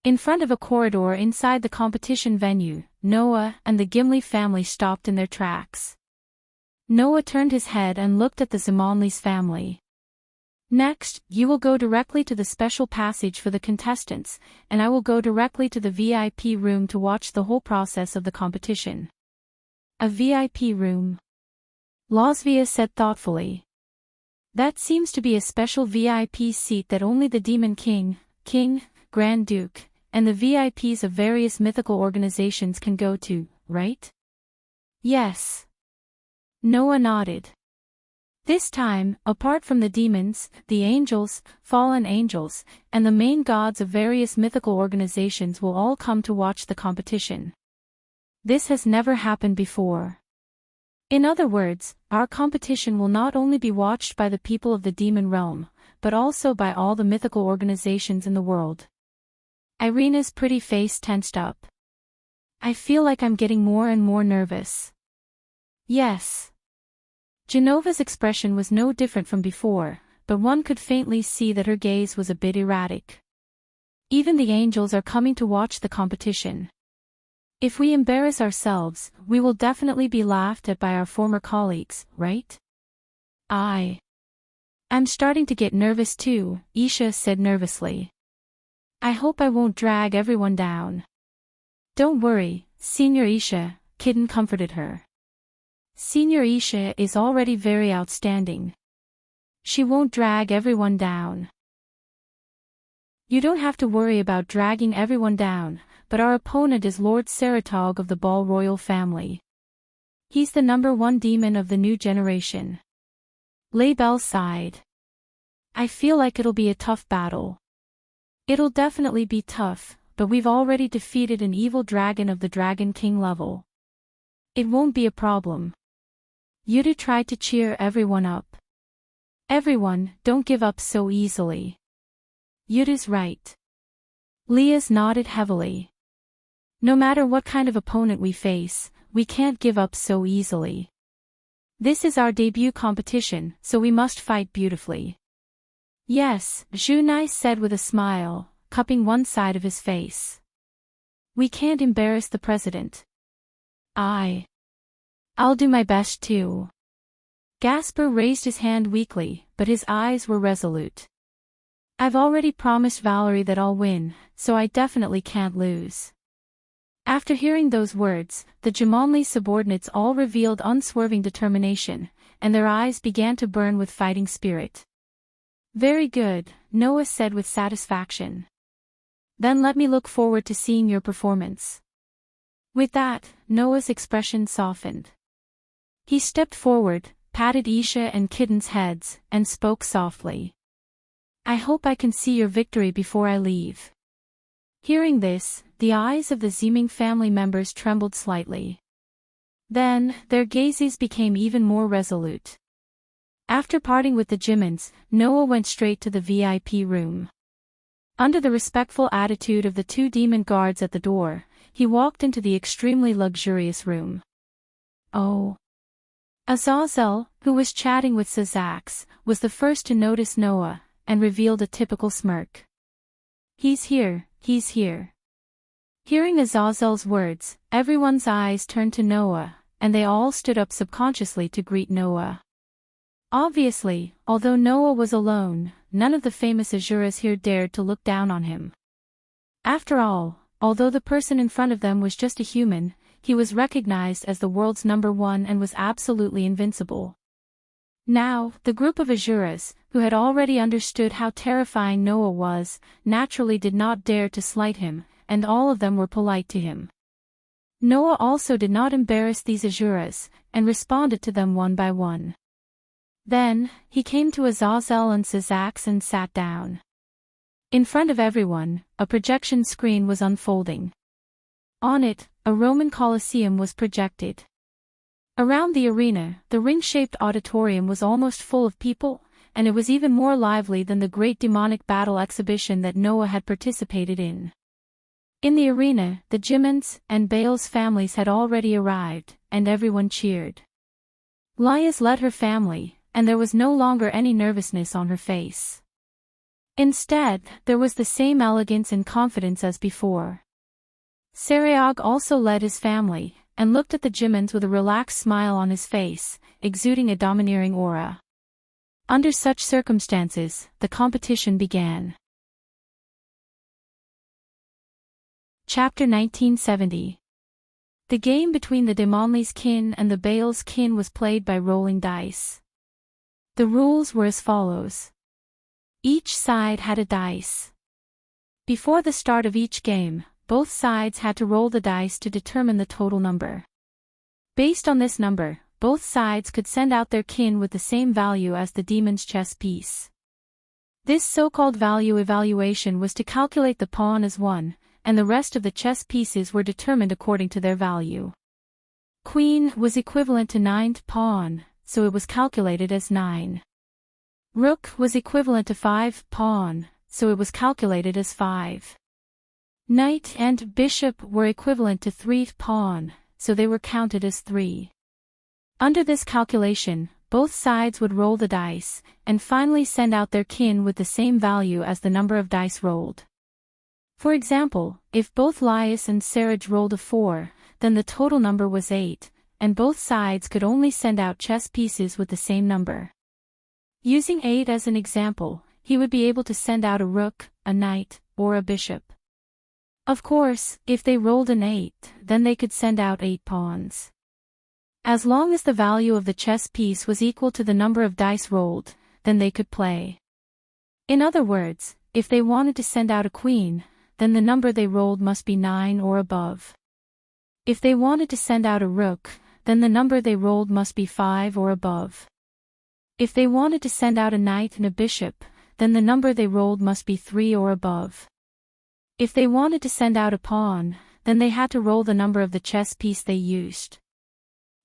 In front of a corridor inside the competition venue, Noah and the Gimli family stopped in their tracks. Noah turned his head and looked at the Zimonli's family. Next, you will go directly to the special passage for the contestants, and I will go directly to the VIP room to watch the whole process of the competition. A VIP room? Lasvia said thoughtfully. That seems to be a special VIP seat that only the Demon King, Grand Duke, and the VIPs of various mythical organizations can go to, right? Yes. Noah nodded. This time, apart from the demons, the angels, fallen angels, and the main gods of various mythical organizations will all come to watch the competition. This has never happened before. In other words, our competition will not only be watched by the people of the demon realm, but also by all the mythical organizations in the world. Irina's pretty face tensed up. I feel like I'm getting more and more nervous. Yes. Genova's expression was no different from before, but one could faintly see that her gaze was a bit erratic. Even the angels are coming to watch the competition. If we embarrass ourselves, we will definitely be laughed at by our former colleagues, right? I'm starting to get nervous too, Isha said nervously. I hope I won't drag everyone down. Don't worry, Senior Isha, Kitten comforted her. Senior Isha is already very outstanding. She won't drag everyone down. You don't have to worry about dragging everyone down, but our opponent is Lord Saratog of the Ball Royal family. He's the #1 demon of the new generation. Laybell sighed. I feel like it'll be a tough battle. It'll definitely be tough, but we've already defeated an evil dragon of the Dragon King level. It won't be a problem. Yudu tried to cheer everyone up. Everyone, don't give up so easily. Yudu's right. Lias nodded heavily. No matter what kind of opponent we face, we can't give up so easily. This is our debut competition, so we must fight beautifully. Yes, Junai said with a smile, cupping one side of his face. We can't embarrass the president. I'll do my best too. Gasper raised his hand weakly, but his eyes were resolute. I've already promised Valerie that I'll win, so I definitely can't lose. After hearing those words, the Jamonli subordinates all revealed unswerving determination, and their eyes began to burn with fighting spirit. Very good, Noah said with satisfaction. Then let me look forward to seeing your performance. With that, Noah's expression softened. He stepped forward, patted Isha and Kitten's heads, and spoke softly. I hope I can see your victory before I leave. Hearing this, the eyes of the Ziming family members trembled slightly. Then, their gazes became even more resolute. After parting with the Jimins, Noah went straight to the VIP room. Under the respectful attitude of the 2 demon guards at the door, he walked into the extremely luxurious room. Oh! Azazel, who was chatting with Sazax, was the first to notice Noah, and revealed a typical smirk. "He's here, he's here." Hearing Azazel's words, everyone's eyes turned to Noah, and they all stood up subconsciously to greet Noah. Obviously, although Noah was alone, none of the famous Azuras here dared to look down on him. After all, although the person in front of them was just a human, he was recognized as the world's #1 and was absolutely invincible. Now, the group of Azuras, who had already understood how terrifying Noah was, naturally did not dare to slight him, and all of them were polite to him. Noah also did not embarrass these Azuras, and responded to them one by one. Then, he came to Azazel and Sazax and sat down. In front of everyone, a projection screen was unfolding. On it, a Roman Colosseum was projected. Around the arena, the ring-shaped auditorium was almost full of people, and it was even more lively than the great demonic battle exhibition that Noah had participated in. In the arena, the Jimans and Baal's families had already arrived, and everyone cheered. Laia's led her family, and there was no longer any nervousness on her face. Instead, there was the same elegance and confidence as before. Saraog also led his family, and looked at the Jimans with a relaxed smile on his face, exuding a domineering aura. Under such circumstances, the competition began. Chapter 1970. The game between the Demonli's kin and the Baal's kin was played by rolling dice. The rules were as follows. Each side had a dice. Before the start of each game, both sides had to roll the dice to determine the total number. Based on this number, both sides could send out their kin with the same value as the demon's chess piece. This so-called value evaluation was to calculate the pawn as 1, and the rest of the chess pieces were determined according to their value. Queen was equivalent to 9th pawn, so it was calculated as 9. Rook was equivalent to 5 pawn, so it was calculated as 5. Knight and bishop were equivalent to 3 pawn, so they were counted as 3. Under this calculation, both sides would roll the dice, and finally send out their kin with the same value as the number of dice rolled. For example, if both Laius and Saraj rolled a 4, then the total number was 8, and both sides could only send out chess pieces with the same number. Using 8 as an example, he would be able to send out a rook, a knight, or a bishop. Of course, if they rolled an 8, then they could send out 8 pawns. As long as the value of the chess piece was equal to the number of dice rolled, then they could play. In other words, if they wanted to send out a queen, then the number they rolled must be 9 or above. If they wanted to send out a rook, then the number they rolled must be 5 or above. If they wanted to send out a knight and a bishop, then the number they rolled must be 3 or above. If they wanted to send out a pawn, then they had to roll the number of the chess piece they used.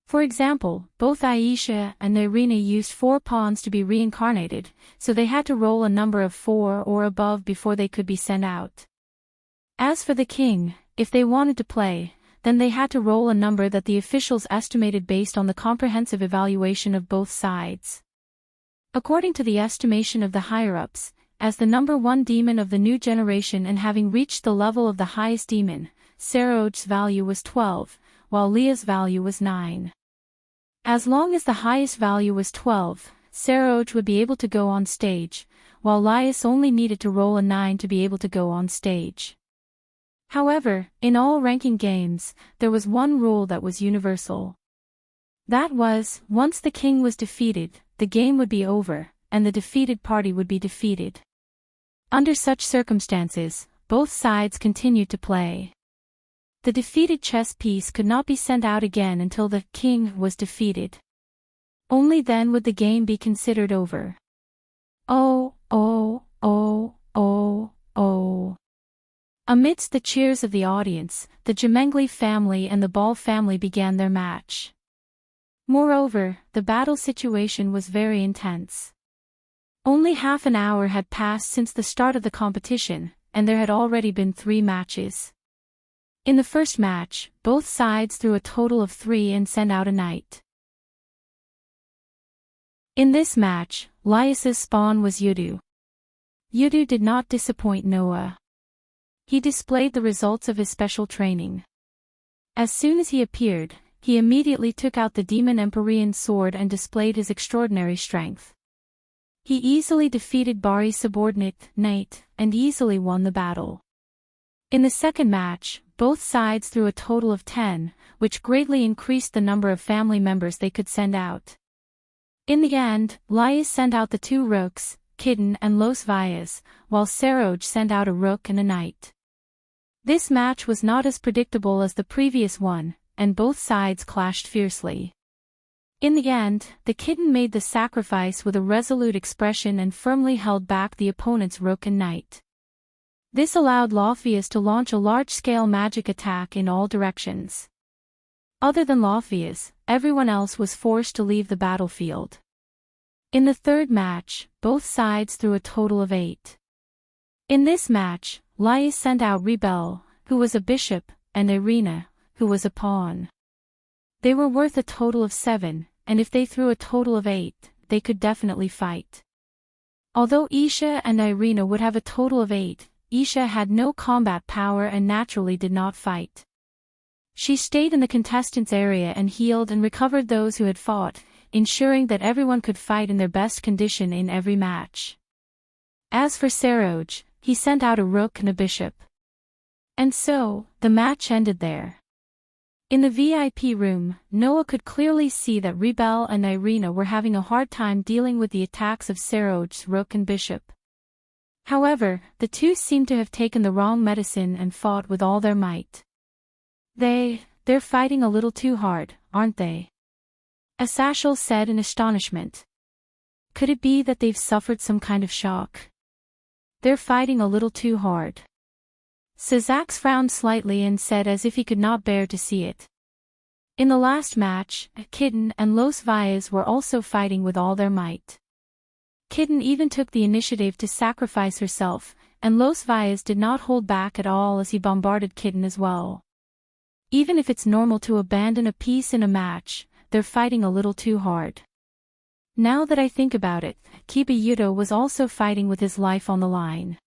For example, both Aisha and Irina used 4 pawns to be reincarnated, so they had to roll a number of 4 or above before they could be sent out. As for the king, if they wanted to play, then they had to roll a number that the officials estimated based on the comprehensive evaluation of both sides. According to the estimation of the higher-ups, as the #1 demon of the new generation and having reached the level of the highest demon, Saroj's value was 12, while Leah's value was 9. As long as the highest value was 12, Saroj would be able to go on stage, while Laius only needed to roll a 9 to be able to go on stage. However, in all ranking games, there was one rule that was universal. That was, once the king was defeated, the game would be over, and the defeated party would be defeated. Under such circumstances, both sides continued to play. The defeated chess piece could not be sent out again until the king was defeated. Only then would the game be considered over. Oh, oh, oh, oh, oh. Amidst the cheers of the audience, the Jemengli family and the Ball family began their match. Moreover, the battle situation was very intense. Only half an hour had passed since the start of the competition, and there had already been 3 matches. In the first match, both sides threw a total of 3 and sent out a knight. In this match, Laius's spawn was Yudu. Yudu did not disappoint Noah. He displayed the results of his special training. As soon as he appeared, he immediately took out the demon Empyrean sword and displayed his extraordinary strength. He easily defeated Bari's subordinate, Knight, and easily won the battle. In the second match, both sides threw a total of 10, which greatly increased the number of family members they could send out. In the end, Laius sent out the 2 rooks, Kitten and Los Valles, while Saroj sent out a rook and a knight. This match was not as predictable as the previous one, and both sides clashed fiercely. In the end, the Kitten made the sacrifice with a resolute expression and firmly held back the opponent's rook and knight. This allowed Lophius to launch a large-scale magic attack in all directions. Other than Lophius, everyone else was forced to leave the battlefield. In the third match, both sides threw a total of 8. In this match, Laius sent out Rebel, who was a bishop, and Irina, who was a pawn. They were worth a total of 7, and if they threw a total of 8, they could definitely fight. Although Isha and Irina would have a total of 8, Isha had no combat power and naturally did not fight. She stayed in the contestants' area and healed and recovered those who had fought, ensuring that everyone could fight in their best condition in every match. As for Saroj, he sent out a rook and a bishop. And so, the match ended there. In the VIP room, Noah could clearly see that Rebel and Irina were having a hard time dealing with the attacks of Saroj's rook and bishop. However, the two seemed to have taken the wrong medicine and fought with all their might. They're fighting a little too hard, aren't they? Asashel said in astonishment. Could it be that they've suffered some kind of shock? They're fighting a little too hard. Sazax frowned slightly and said as if he could not bear to see it. In the last match, Kitten and Los Valles were also fighting with all their might. Kitten even took the initiative to sacrifice herself, and Los Valles did not hold back at all as he bombarded Kitten as well. Even if it's normal to abandon a piece in a match, they're fighting a little too hard. Now that I think about it, Kiba Yudo was also fighting with his life on the line.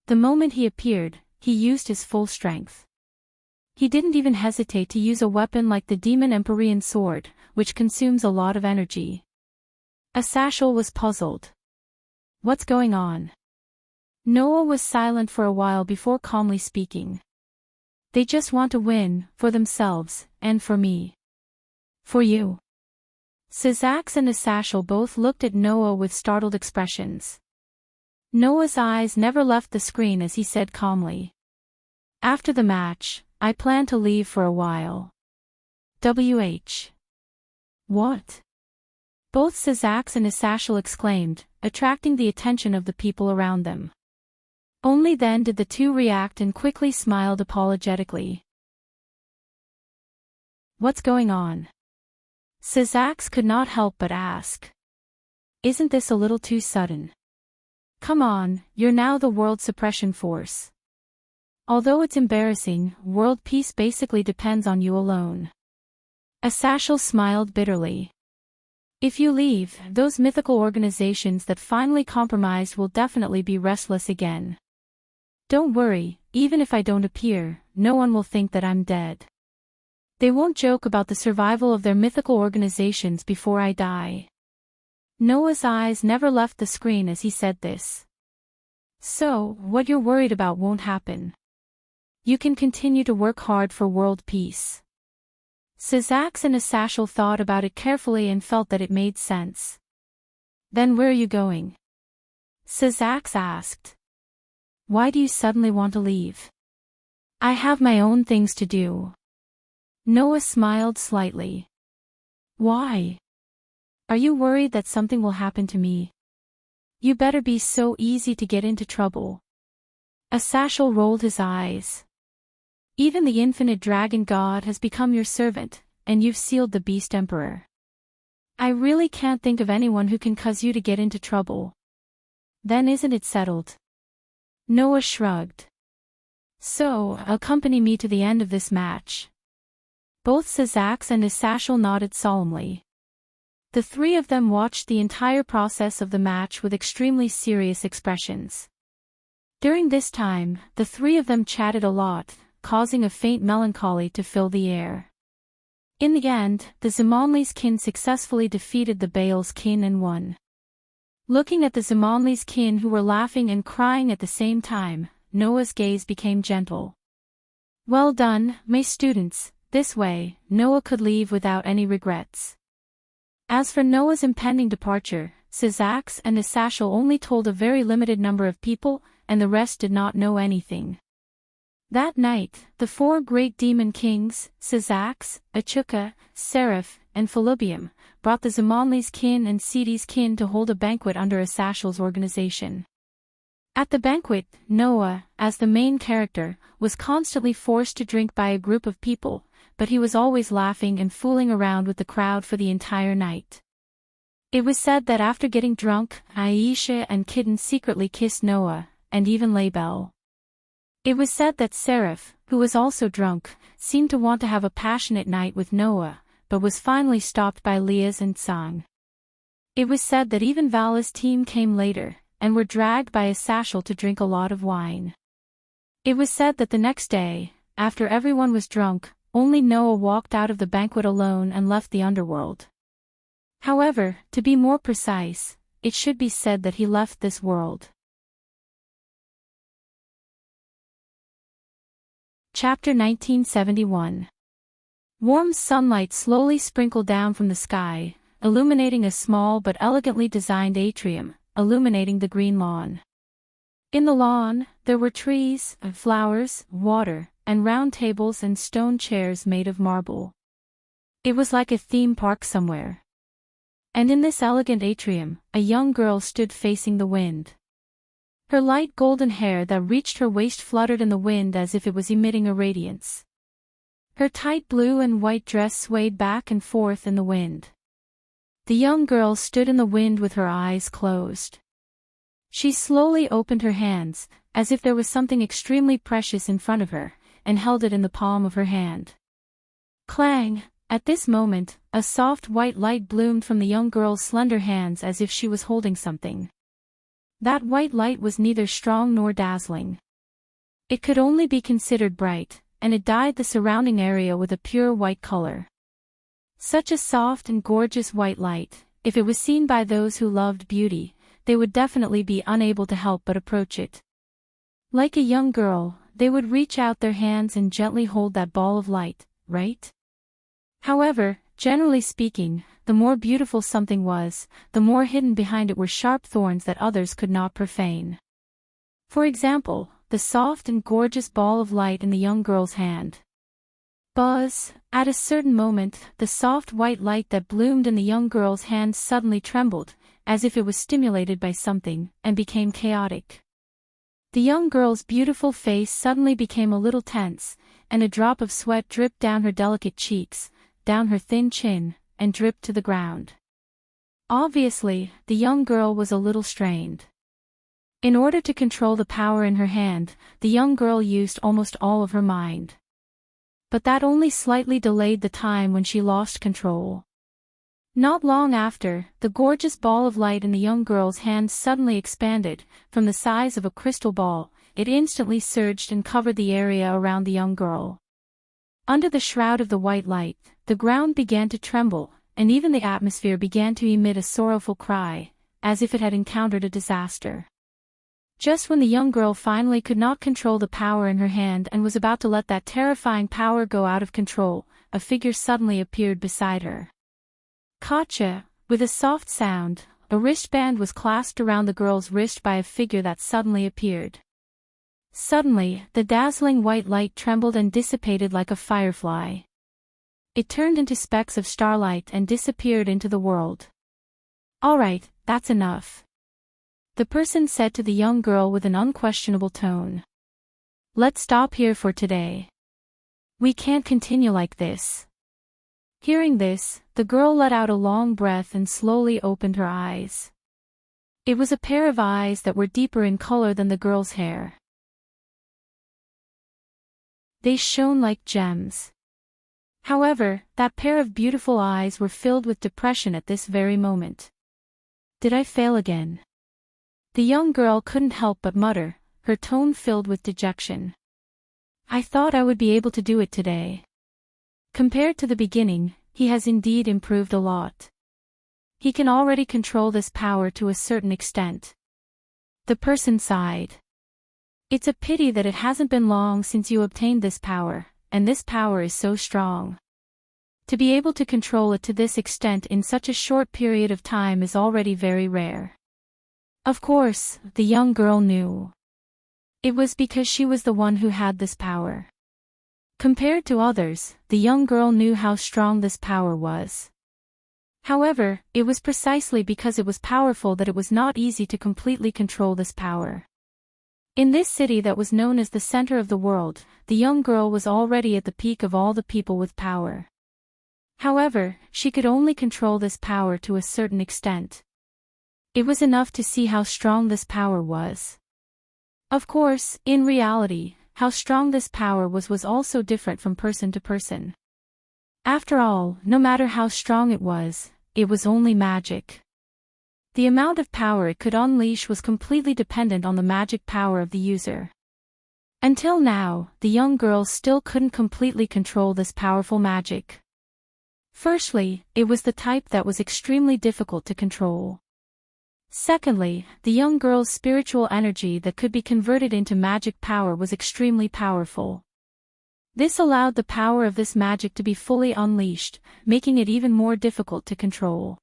The moment he appeared, he used his full strength. He didn't even hesitate to use a weapon like the demon Empyrean sword, which consumes a lot of energy. Asashel was puzzled. What's going on? Noah was silent for a while before calmly speaking. They just want to win, for themselves, and for me. For you. Sazax and Asashel both looked at Noah with startled expressions. Noah's eyes never left the screen as he said calmly. After the match, I plan to leave for a while. WH. What? Both Sazax and Asashel exclaimed, attracting the attention of the people around them. Only then did the two react and quickly smiled apologetically. What's going on? Sazax could not help but ask. Isn't this a little too sudden? Come on, you're now the world suppression force. Although it's embarrassing, world peace basically depends on you alone. Asashel smiled bitterly. If you leave, those mythical organizations that finally compromised will definitely be restless again. Don't worry, even if I don't appear, no one will think that I'm dead. They won't joke about the survival of their mythical organizations before I die. Noah's eyes never left the screen as he said this. So, what you're worried about won't happen. You can continue to work hard for world peace. Sazax and Asashel thought about it carefully and felt that it made sense. Then where are you going? Sazax asked. Why do you suddenly want to leave? I have my own things to do. Noah smiled slightly. Why? Are you worried that something will happen to me? You better be so easy to get into trouble. Asashel rolled his eyes. Even the infinite dragon god has become your servant, and you've sealed the beast emperor. I really can't think of anyone who can cause you to get into trouble. Then isn't it settled? Noah shrugged. So, accompany me to the end of this match. Both Sazax and Asashel nodded solemnly. The three of them watched the entire process of the match with extremely serious expressions. During this time, the three of them chatted a lot, causing a faint melancholy to fill the air. In the end, the Zimonli's kin successfully defeated the Baal's kin and won. Looking at the Zimonli's kin who were laughing and crying at the same time, Noah's gaze became gentle. Well done, my students, this way, Noah could leave without any regrets. As for Noah's impending departure, Sizax and Asashel only told a very limited number of people, and the rest did not know anything. That night, the four great demon kings, Sizax, Achuka, Seraph, and Felubium, brought the Zimonli's kin and Sidi's kin to hold a banquet under Asashel's organization. At the banquet, Noah, as the main character, was constantly forced to drink by a group of people, but he was always laughing and fooling around with the crowd for the entire night. It was said that after getting drunk, Aisha and Kidden secretly kissed Noah, and even Label. It was said that Seraph, who was also drunk, seemed to want to have a passionate night with Noah, but was finally stopped by Liaz and Tsang. It was said that even Vala's team came later, and were dragged by Asashel to drink a lot of wine. It was said that the next day, after everyone was drunk, only Noah walked out of the banquet alone and left the underworld. However, to be more precise, it should be said that he left this world. Chapter 1971. Warm sunlight slowly sprinkled down from the sky, illuminating a small but elegantly designed atrium, illuminating the green lawn. In the lawn, there were trees, flowers, water, and round tables and stone chairs made of marble. It was like a theme park somewhere. And in this elegant atrium, a young girl stood facing the wind. Her light golden hair that reached her waist fluttered in the wind as if it was emitting a radiance. Her tight blue and white dress swayed back and forth in the wind. The young girl stood in the wind with her eyes closed. She slowly opened her hands, as if there was something extremely precious in front of her, and held it in the palm of her hand. Clang! At this moment, a soft white light bloomed from the young girl's slender hands as if she was holding something. That white light was neither strong nor dazzling. It could only be considered bright, and it dyed the surrounding area with a pure white color. Such a soft and gorgeous white light, if it was seen by those who loved beauty, they would definitely be unable to help but approach it. Like a young girl, they would reach out their hands and gently hold that ball of light, right? However, generally speaking, the more beautiful something was, the more hidden behind it were sharp thorns that others could not profane. For example, the soft and gorgeous ball of light in the young girl's hand. Buzz! At a certain moment, the soft white light that bloomed in the young girl's hand suddenly trembled, as if it was stimulated by something, and became chaotic. The young girl's beautiful face suddenly became a little tense, and a drop of sweat dripped down her delicate cheeks, down her thin chin, and dripped to the ground. Obviously, the young girl was a little strained. In order to control the power in her hand, the young girl used almost all of her mind. But that only slightly delayed the time when she lost control. Not long after, the gorgeous ball of light in the young girl's hand suddenly expanded, from the size of a crystal ball. It instantly surged and covered the area around the young girl. Under the shroud of the white light, the ground began to tremble, and even the atmosphere began to emit a sorrowful cry, as if it had encountered a disaster. Just when the young girl finally could not control the power in her hand and was about to let that terrifying power go out of control, a figure suddenly appeared beside her. Katja! With a soft sound, a wristband was clasped around the girl's wrist by a figure that suddenly appeared. Suddenly, the dazzling white light trembled and dissipated like a firefly. It turned into specks of starlight and disappeared into the world. All right, that's enough. The person said to the young girl with an unquestionable tone. Let's stop here for today. We can't continue like this. Hearing this, the girl let out a long breath and slowly opened her eyes. It was a pair of eyes that were deeper in color than the girl's hair. They shone like gems. However, that pair of beautiful eyes were filled with depression at this very moment. Did I fail again? The young girl couldn't help but mutter, her tone filled with dejection. I thought I would be able to do it today. Compared to the beginning, he has indeed improved a lot. He can already control this power to a certain extent. The person sighed. It's a pity that it hasn't been long since you obtained this power, and this power is so strong. To be able to control it to this extent in such a short period of time is already very rare. Of course, the young girl knew. It was because she was the one who had this power. Compared to others, the young girl knew how strong this power was. However, it was precisely because it was powerful that it was not easy to completely control this power. In this city that was known as the center of the world, the young girl was already at the peak of all the people with power. However, she could only control this power to a certain extent. It was enough to see how strong this power was. Of course, in reality, how strong this power was also different from person to person. After all, no matter how strong it was only magic. The amount of power it could unleash was completely dependent on the magic power of the user. Until now, the young girl still couldn't completely control this powerful magic. Firstly, it was the type that was extremely difficult to control. Secondly, the young girl's spiritual energy that could be converted into magic power was extremely powerful. This allowed the power of this magic to be fully unleashed, making it even more difficult to control.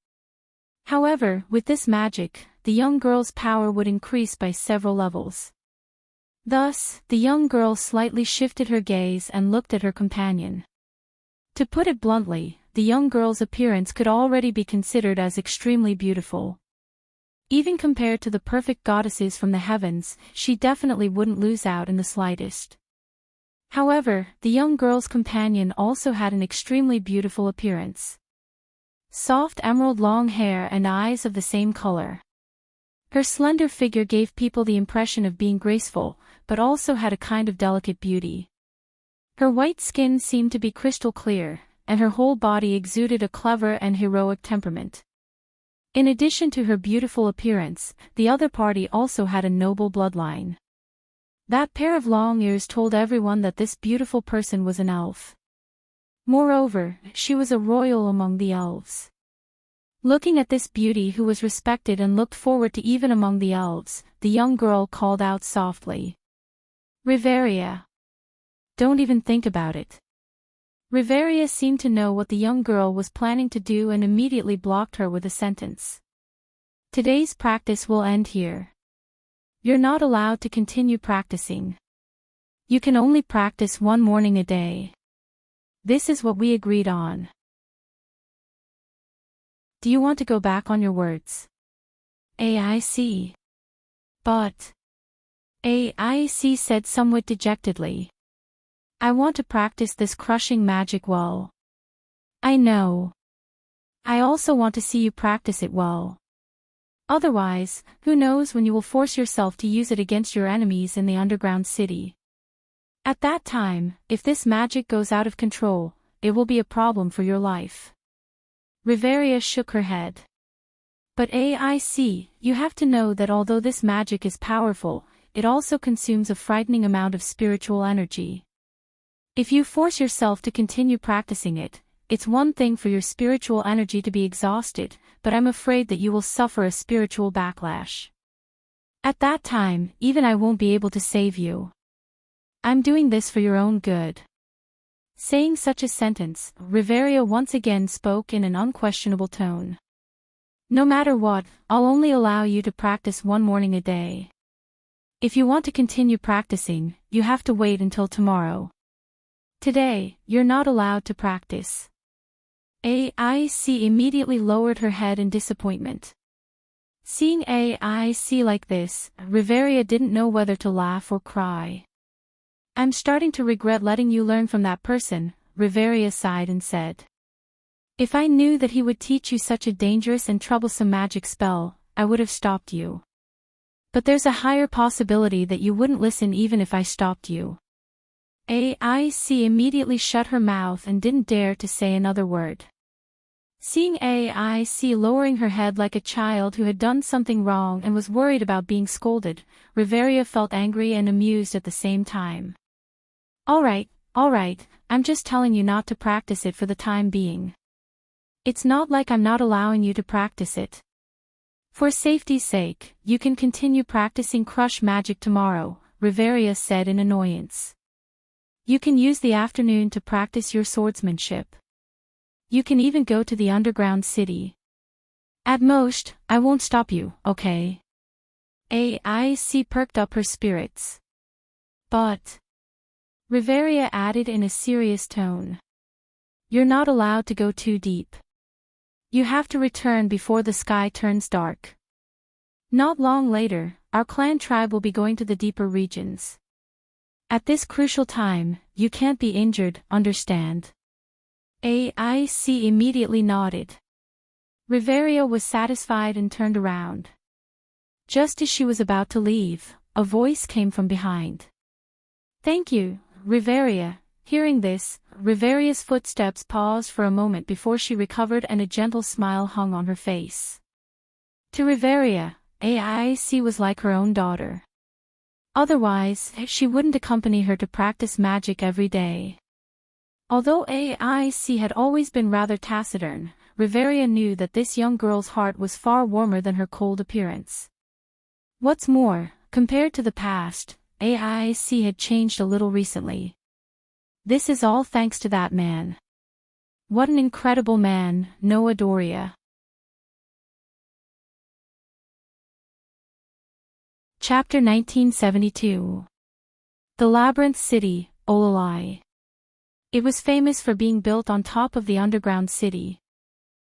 However, with this magic, the young girl's power would increase by several levels. Thus, the young girl slightly shifted her gaze and looked at her companion. To put it bluntly, the young girl's appearance could already be considered as extremely beautiful. Even compared to the perfect goddesses from the heavens, she definitely wouldn't lose out in the slightest. However, the young girl's companion also had an extremely beautiful appearance. Soft emerald long hair and eyes of the same color. Her slender figure gave people the impression of being graceful, but also had a kind of delicate beauty. Her white skin seemed to be crystal clear, and her whole body exuded a clever and heroic temperament. In addition to her beautiful appearance, the other party also had a noble bloodline. That pair of long ears told everyone that this beautiful person was an elf. Moreover, she was a royal among the elves. Looking at this beauty who was respected and looked forward to even among the elves, the young girl called out softly. Riveria. Don't even think about it. Riveria seemed to know what the young girl was planning to do and immediately blocked her with a sentence. Today's practice will end here. You're not allowed to continue practicing. You can only practice one morning a day. This is what we agreed on. Do you want to go back on your words? I see. But... I see said somewhat dejectedly. I want to practice this crushing magic well. I know. I also want to see you practice it well. Otherwise, who knows when you will force yourself to use it against your enemies in the underground city. At that time, if this magic goes out of control, it will be a problem for your life. Riveria shook her head. But I see, you have to know that although this magic is powerful, it also consumes a frightening amount of spiritual energy. If you force yourself to continue practicing it, it's one thing for your spiritual energy to be exhausted, but I'm afraid that you will suffer a spiritual backlash. At that time, even I won't be able to save you. I'm doing this for your own good. Saying such a sentence, Riveria once again spoke in an unquestionable tone. No matter what, I'll only allow you to practice one morning a day. If you want to continue practicing, you have to wait until tomorrow. Today, you're not allowed to practice. AIC immediately lowered her head in disappointment. Seeing AIC like this, Riveria didn't know whether to laugh or cry. I'm starting to regret letting you learn from that person, Riveria sighed and said. If I knew that he would teach you such a dangerous and troublesome magic spell, I would have stopped you. But there's a higher possibility that you wouldn't listen even if I stopped you. AIC immediately shut her mouth and didn't dare to say another word. Seeing AIC lowering her head like a child who had done something wrong and was worried about being scolded, Riveria felt angry and amused at the same time. All right, I'm just telling you not to practice it for the time being. It's not like I'm not allowing you to practice it. For safety's sake, you can continue practicing crush magic tomorrow, Riveria said in annoyance. You can use the afternoon to practice your swordsmanship. You can even go to the underground city. At most, I won't stop you, okay? AIC perked up her spirits. But, Riveria added in a serious tone, you're not allowed to go too deep. You have to return before the sky turns dark. Not long later, our clan tribe will be going to the deeper regions. At this crucial time, you can't be injured, understand? AIC immediately nodded. Riveria was satisfied and turned around. Just as she was about to leave, a voice came from behind. Thank you, Riveria. Hearing this, Riveria's footsteps paused for a moment before she recovered and a gentle smile hung on her face. To Riveria, AIC was like her own daughter. Otherwise, she wouldn't accompany her to practice magic every day. Although AIC had always been rather taciturn, Riveria knew that this young girl's heart was far warmer than her cold appearance. What's more, compared to the past, AIC had changed a little recently. This is all thanks to that man. What an incredible man, Noah Doria. Chapter 1972. The Labyrinth City, Olalai. It was famous for being built on top of the underground city.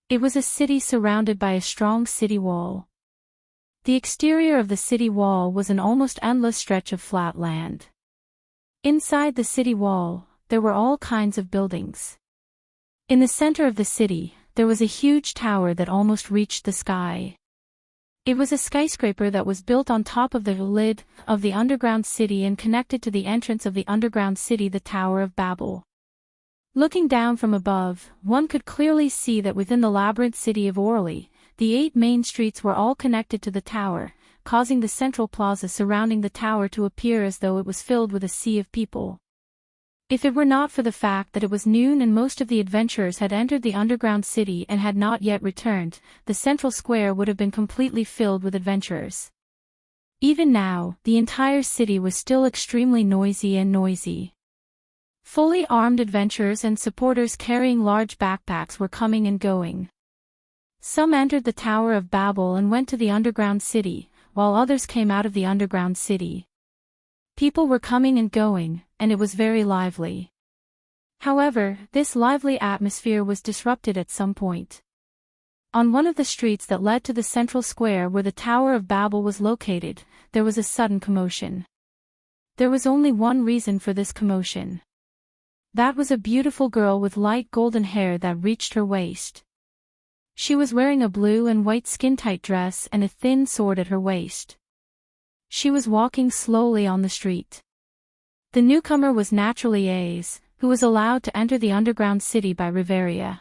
It was a city surrounded by a strong city wall. The exterior of the city wall was an almost endless stretch of flat land. Inside the city wall, there were all kinds of buildings. In the center of the city, there was a huge tower that almost reached the sky. It was a skyscraper that was built on top of the lid of the underground city and connected to the entrance of the underground city, the Tower of Babel. Looking down from above, one could clearly see that within the labyrinth city of Orly, the 8 main streets were all connected to the tower, causing the central plaza surrounding the tower to appear as though it was filled with a sea of people. If it were not for the fact that it was noon and most of the adventurers had entered the underground city and had not yet returned, the central square would have been completely filled with adventurers. Even now, the entire city was still extremely noisy. Fully armed adventurers and supporters carrying large backpacks were coming and going. Some entered the Tower of Babel and went to the underground city, while others came out of the underground city. People were coming and going, and it was very lively. However, this lively atmosphere was disrupted at some point. On one of the streets that led to the central square where the Tower of Babel was located, there was a sudden commotion. There was only one reason for this commotion. That was a beautiful girl with light golden hair that reached her waist. She was wearing a blue and white skin-tight dress and a thin sword at her waist. She was walking slowly on the street. The newcomer was naturally Ace, who was allowed to enter the underground city by Riveria.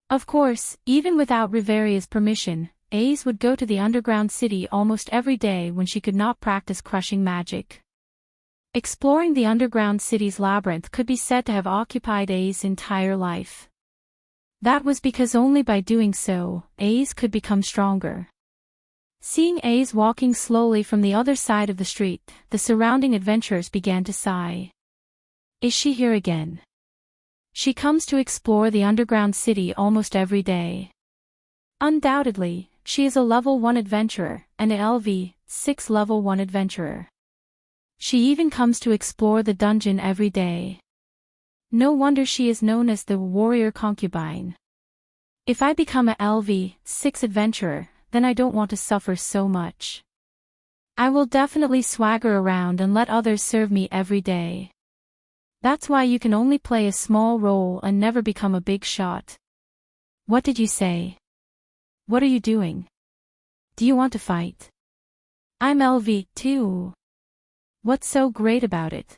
Of course, even without Riveria's permission, Ace would go to the underground city almost every day when she could not practice crushing magic. Exploring the underground city's labyrinth could be said to have occupied A's entire life. That was because only by doing so, A's could become stronger. Seeing A's walking slowly from the other side of the street, the surrounding adventurers began to sigh. Is she here again? She comes to explore the underground city almost every day. Undoubtedly, she is a level 1 adventurer, and a LV6 level 1 adventurer. She even comes to explore the dungeon every day. No wonder she is known as the warrior concubine. If I become a LV6 adventurer, then I don't want to suffer so much. I will definitely swagger around and let others serve me every day. That's why you can only play a small role and never become a big shot. What did you say? What are you doing? Do you want to fight? I'm LV2. What's so great about it?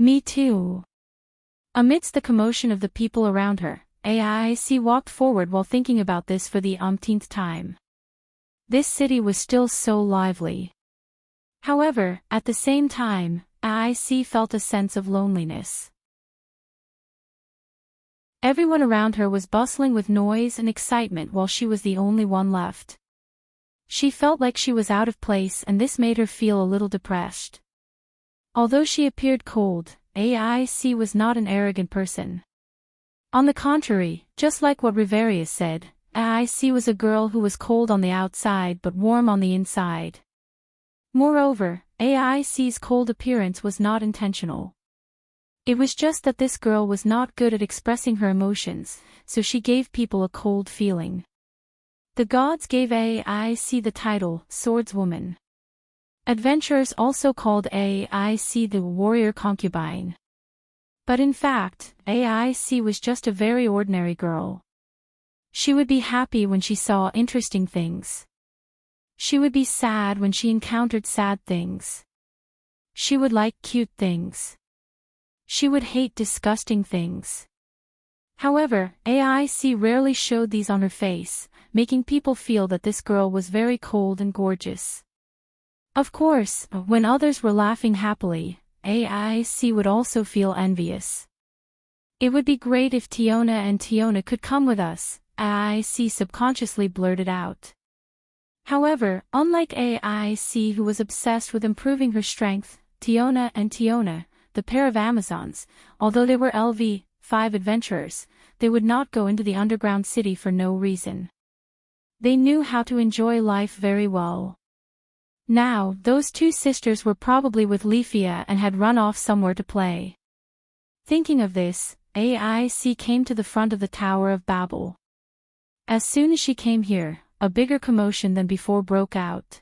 Me too. Amidst the commotion of the people around her, AIC walked forward while thinking about this for the umpteenth time. This city was still so lively. However, at the same time, AIC felt a sense of loneliness. Everyone around her was bustling with noise and excitement while she was the only one left. She felt like she was out of place, and this made her feel a little depressed. Although she appeared cold, AIC was not an arrogant person. On the contrary, just like what Riverius said, AIC was a girl who was cold on the outside but warm on the inside. Moreover, AIC's cold appearance was not intentional. It was just that this girl was not good at expressing her emotions, so she gave people a cold feeling. The gods gave AIC the title, Swordswoman. Adventurers also called AIC the warrior concubine. But in fact, AIC was just a very ordinary girl. She would be happy when she saw interesting things. She would be sad when she encountered sad things. She would like cute things. She would hate disgusting things. However, AIC rarely showed these on her face, making people feel that this girl was very cold and gorgeous. Of course, when others were laughing happily, AIC would also feel envious. It would be great if Tiona could come with us, AIC subconsciously blurted out. However, unlike AIC, who was obsessed with improving her strength, Tiona, the pair of Amazons, although they were LV5 adventurers, they would not go into the underground city for no reason. They knew how to enjoy life very well. Now, those two sisters were probably with Leafia and had run off somewhere to play. Thinking of this, AIC came to the front of the Tower of Babel. As soon as she came here, a bigger commotion than before broke out.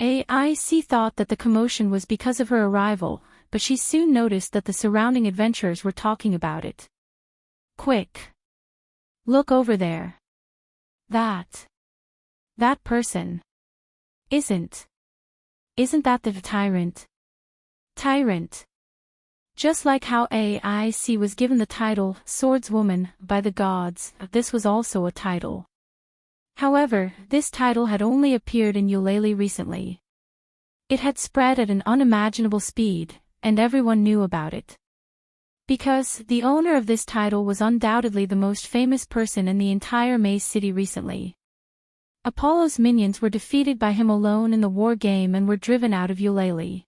AIC thought that the commotion was because of her arrival, but she soon noticed that the surrounding adventurers were talking about it. Quick! Look over there. That person. Isn't that the tyrant? Just like how AIC was given the title, Swordswoman, by the gods, this was also a title. However, this title had only appeared in Eulalie recently. It had spread at an unimaginable speed, and everyone knew about it. Because the owner of this title was undoubtedly the most famous person in the entire Maze City recently. Apollo's minions were defeated by him alone in the war game and were driven out of Eulalie.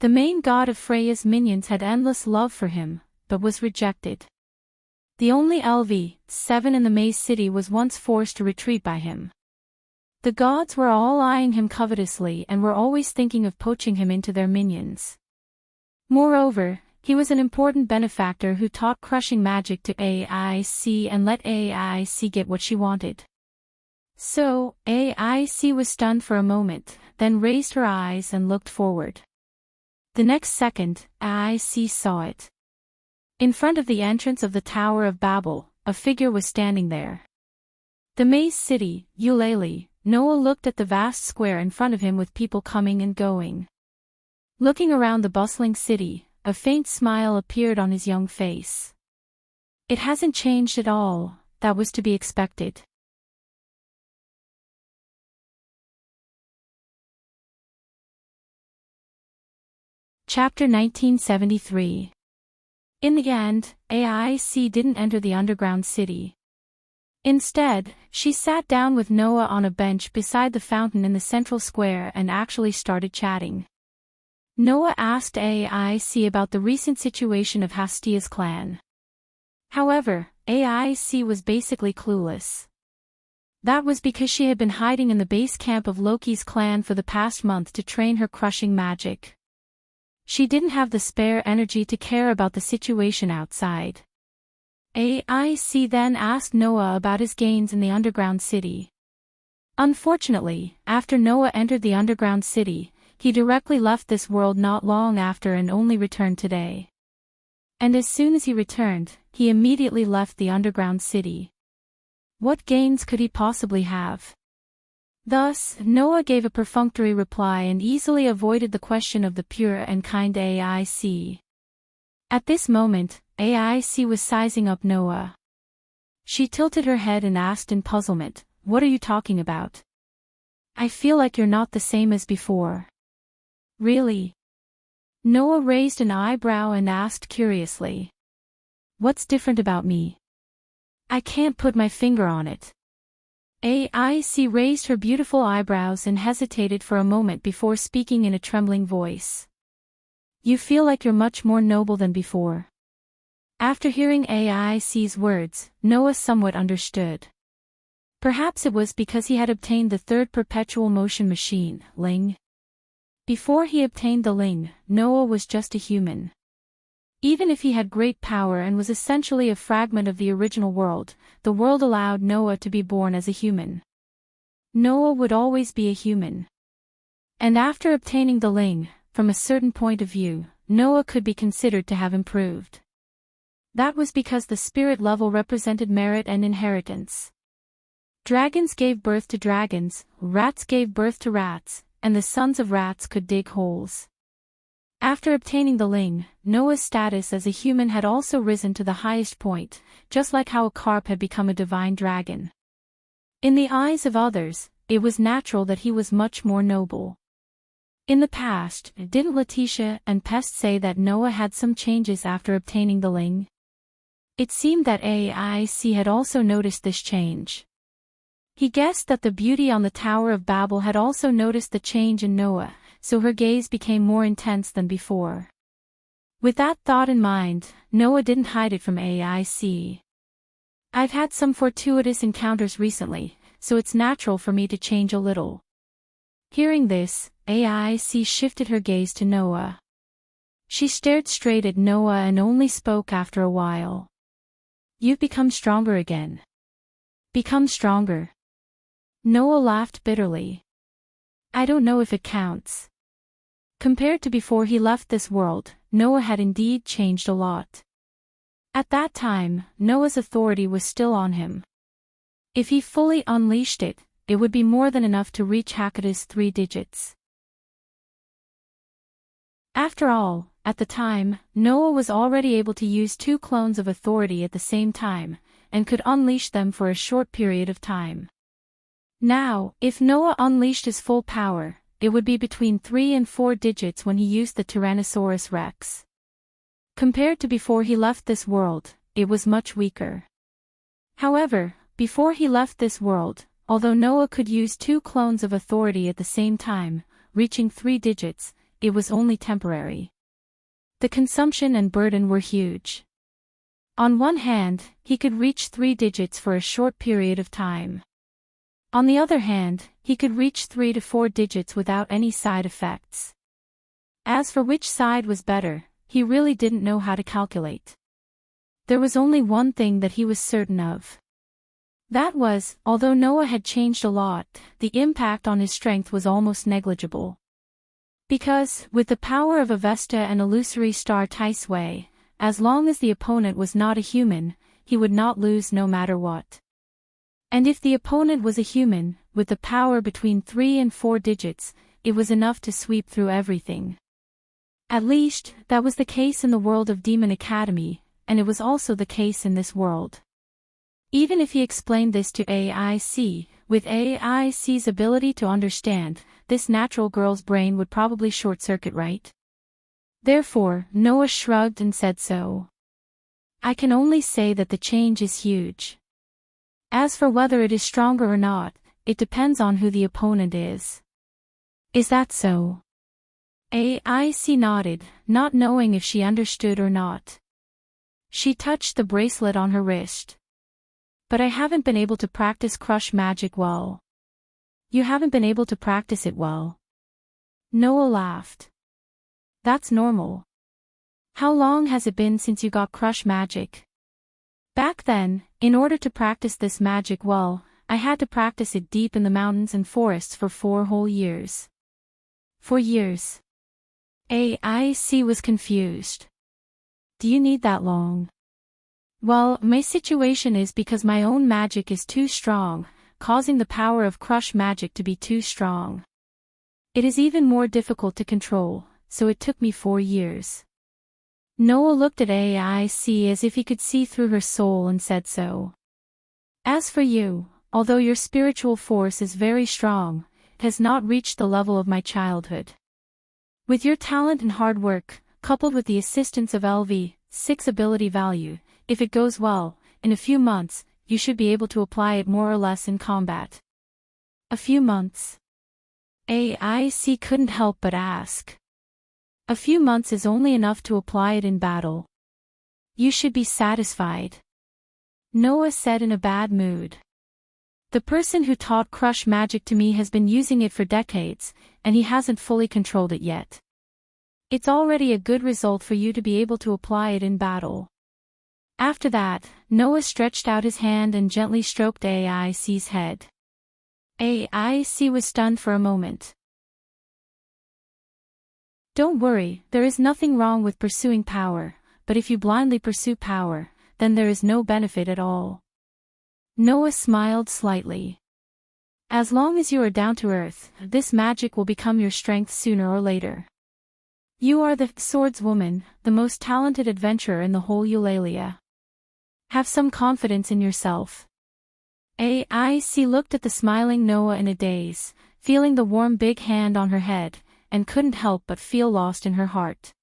The main god of Freya's minions had endless love for him, but was rejected. The only LV7 in the Maze City was once forced to retreat by him. The gods were all eyeing him covetously and were always thinking of poaching him into their minions. Moreover, he was an important benefactor who taught crushing magic to AIC and let AIC get what she wanted. So, AIC was stunned for a moment, then raised her eyes and looked forward. The next second, AIC saw it. In front of the entrance of the Tower of Babel, a figure was standing there. The Maze City, Eulalie. Noah looked at the vast square in front of him with people coming and going. Looking around the bustling city, a faint smile appeared on his young face. It hasn't changed at all, that was to be expected. Chapter 1973. In the end, AIC didn't enter the underground city. Instead, she sat down with Noah on a bench beside the fountain in the central square and actually started chatting. Noah asked AIC about the recent situation of Hastia's clan. However, AIC was basically clueless. That was because she had been hiding in the base camp of Loki's clan for the past month to train her crushing magic. She didn't have the spare energy to care about the situation outside. AIC then asked Noah about his gains in the underground city. Unfortunately, after Noah entered the underground city, he directly left this world not long after and only returned today. And as soon as he returned, he immediately left the underground city. What gains could he possibly have? Thus, Noah gave a perfunctory reply and easily avoided the question of the pure and kind AIC. At this moment, AIC was sizing up Noah. She tilted her head and asked in puzzlement, "What are you talking about? I feel like you're not the same as before." "Really?" Noah raised an eyebrow and asked curiously. "What's different about me? I can't put my finger on it." AIC raised her beautiful eyebrows and hesitated for a moment before speaking in a trembling voice. "You feel like you're much more noble than before." After hearing AIC's words, Noah somewhat understood. Perhaps it was because he had obtained the third perpetual motion machine, Ling. Before he obtained the Ling, Noah was just a human. Even if he had great power and was essentially a fragment of the original world, the world allowed Noah to be born as a human. Noah would always be a human. And after obtaining the Ling, from a certain point of view, Noah could be considered to have improved. That was because the spirit level represented merit and inheritance. Dragons gave birth to dragons, rats gave birth to rats, and the sons of rats could dig holes. After obtaining the Ling, Noah's status as a human had also risen to the highest point, just like how a carp had become a divine dragon. In the eyes of others, it was natural that he was much more noble. In the past, didn't Letitia and Pest say that Noah had some changes after obtaining the Ling? It seemed that AIC had also noticed this change. He guessed that the beauty on the Tower of Babel had also noticed the change in Noah, so her gaze became more intense than before. With that thought in mind, Noah didn't hide it from AIC. "I've had some fortuitous encounters recently, so it's natural for me to change a little." Hearing this, AIC shifted her gaze to Noah. She stared straight at Noah and only spoke after a while. "You've become stronger again." "Become stronger?" Noah laughed bitterly. "I don't know if it counts." Compared to before he left this world, Noah had indeed changed a lot. At that time, Noah's authority was still on him. If he fully unleashed it, it would be more than enough to reach Hakuda's 3 digits. After all, at the time, Noah was already able to use 2 clones of authority at the same time, and could unleash them for a short period of time. Now, if Noah unleashed his full power, it would be between 3 and 4 digits when he used the Tyrannosaurus Rex. Compared to before he left this world, it was much weaker. However, before he left this world, although Noah could use 2 clones of authority at the same time, reaching 3 digits, it was only temporary. The consumption and burden were huge. On one hand, he could reach 3 digits for a short period of time. On the other hand, he could reach 3 to 4 digits without any side effects. As for which side was better, he really didn't know how to calculate. There was only one thing that he was certain of. That was, although Noah had changed a lot, the impact on his strength was almost negligible. Because, with the power of Avesta and illusory star Taisway, as long as the opponent was not a human, he would not lose no matter what. And if the opponent was a human, with the power between 3 and 4 digits, it was enough to sweep through everything. At least, that was the case in the world of Demon Academy, and it was also the case in this world. Even if he explained this to AIC, with AIC's ability to understand, this natural girl's brain would probably short-circuit, right? Therefore, Noah shrugged and said so. "I can only say that the change is huge. As for whether it is stronger or not, it depends on who the opponent is." "Is that so?" AIC nodded, not knowing if she understood or not. She touched the bracelet on her wrist. "But I haven't been able to practice crush magic well." "You haven't been able to practice it well?" Noah laughed. "That's normal. How long has it been since you got crush magic?" "Back then, in order to practice this magic well, I had to practice it deep in the mountains and forests for 4 whole years." 4 years? AIC was confused. "Do you need that long?" "Well, my situation is because my own magic is too strong, causing the power of crush magic to be too strong. It is even more difficult to control, so it took me 4 years." Noah looked at AIC as if he could see through her soul and said so. As for you, although your spiritual force is very strong, it has not reached the level of my childhood. With your talent and hard work, coupled with the assistance of LV6 ability value, if it goes well, in a few months, you should be able to apply it more or less in combat. A few months? AIC couldn't help but ask. A few months is only enough to apply it in battle. You should be satisfied. Noah said in a bad mood. The person who taught crush magic to me has been using it for decades, and he hasn't fully controlled it yet. It's already a good result for you to be able to apply it in battle. After that, Noah stretched out his hand and gently stroked AIC's head. AIC was stunned for a moment. Don't worry, there is nothing wrong with pursuing power, but if you blindly pursue power, then there is no benefit at all. Noah smiled slightly. As long as you are down to earth, this magic will become your strength sooner or later. You are the swordswoman, the most talented adventurer in the whole Eulalia. Have some confidence in yourself. AIC looked at the smiling Noah in a daze, feeling the warm big hand on her head, and couldn't help but feel lost in her heart.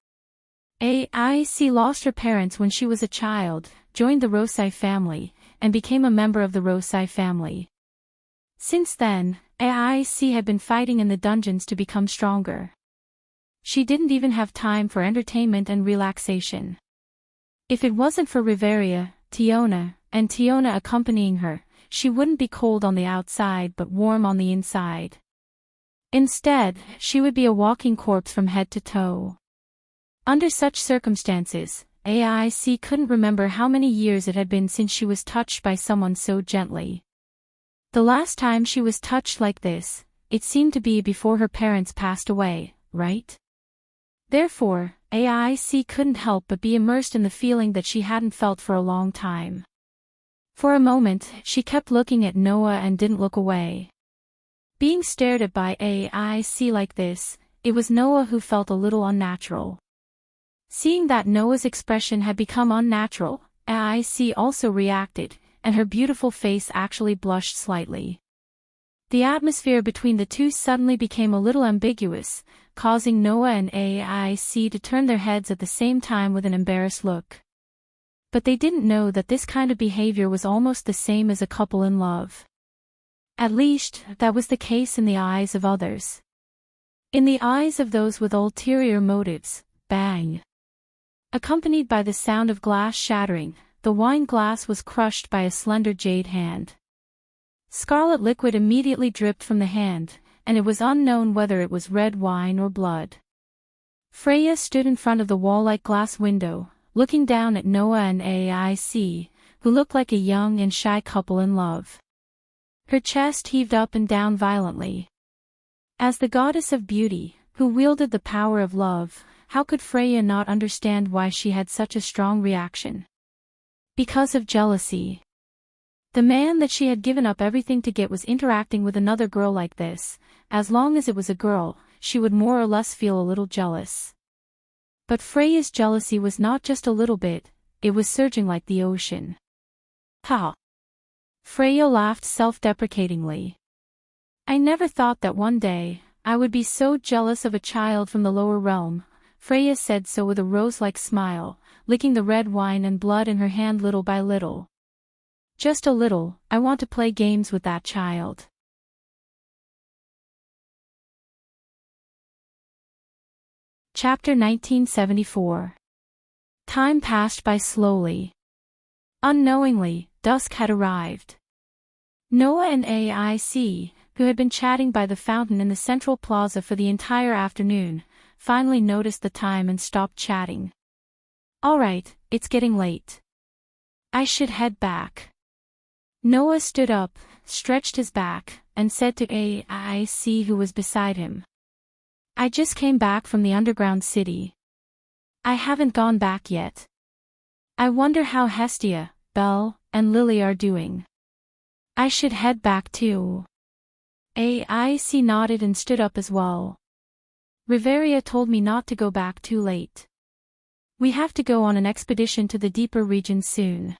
AIC lost her parents when she was a child, joined the Rosai family, and became a member of the Rosai family. Since then, AIC had been fighting in the dungeons to become stronger. She didn't even have time for entertainment and relaxation. If it wasn't for Riveria, Tiona, and Tiona accompanying her, she wouldn't be cold on the outside but warm on the inside. Instead, she would be a walking corpse from head to toe. Under such circumstances, AIC couldn't remember how many years it had been since she was touched by someone so gently. The last time she was touched like this, it seemed to be before her parents passed away, right? Therefore, AIC couldn't help but be immersed in the feeling that she hadn't felt for a long time. For a moment, she kept looking at Noah and didn't look away. Being stared at by AIC like this, it was Noah who felt a little unnatural. Seeing that Noah's expression had become unnatural, AIC also reacted, and her beautiful face actually blushed slightly. The atmosphere between the two suddenly became a little ambiguous, causing Noah and AIC to turn their heads at the same time with an embarrassed look. But they didn't know that this kind of behavior was almost the same as a couple in love. At least, that was the case in the eyes of others. In the eyes of those with ulterior motives, bang! Accompanied by the sound of glass shattering, the wine glass was crushed by a slender jade hand. Scarlet liquid immediately dripped from the hand, and it was unknown whether it was red wine or blood. Freya stood in front of the wall-like glass window, looking down at Noah and AIC, who looked like a young and shy couple in love. Her chest heaved up and down violently. As the goddess of beauty, who wielded the power of love, how could Freya not understand why she had such a strong reaction? Because of jealousy. The man that she had given up everything to get was interacting with another girl like this. As long as it was a girl, she would more or less feel a little jealous. But Freya's jealousy was not just a little bit, it was surging like the ocean. Ha! Freya laughed self-deprecatingly. I never thought that one day, I would be so jealous of a child from the lower realm. Freya said so with a rose-like smile, licking the red wine and blood in her hand little by little. Just a little, I want to play games with that child. Chapter 1974. Time passed by slowly. Unknowingly, dusk had arrived. Noah and AIC, who had been chatting by the fountain in the central plaza for the entire afternoon, finally noticed the time and stopped chatting. All right, it's getting late. I should head back. Noah stood up, stretched his back, and said to AIC who was beside him. I just came back from the underground city. I haven't gone back yet. I wonder how Hestia, Belle, and Lily are doing. I should head back too. AIC nodded and stood up as well. Riveria told me not to go back too late. We have to go on an expedition to the deeper regions soon.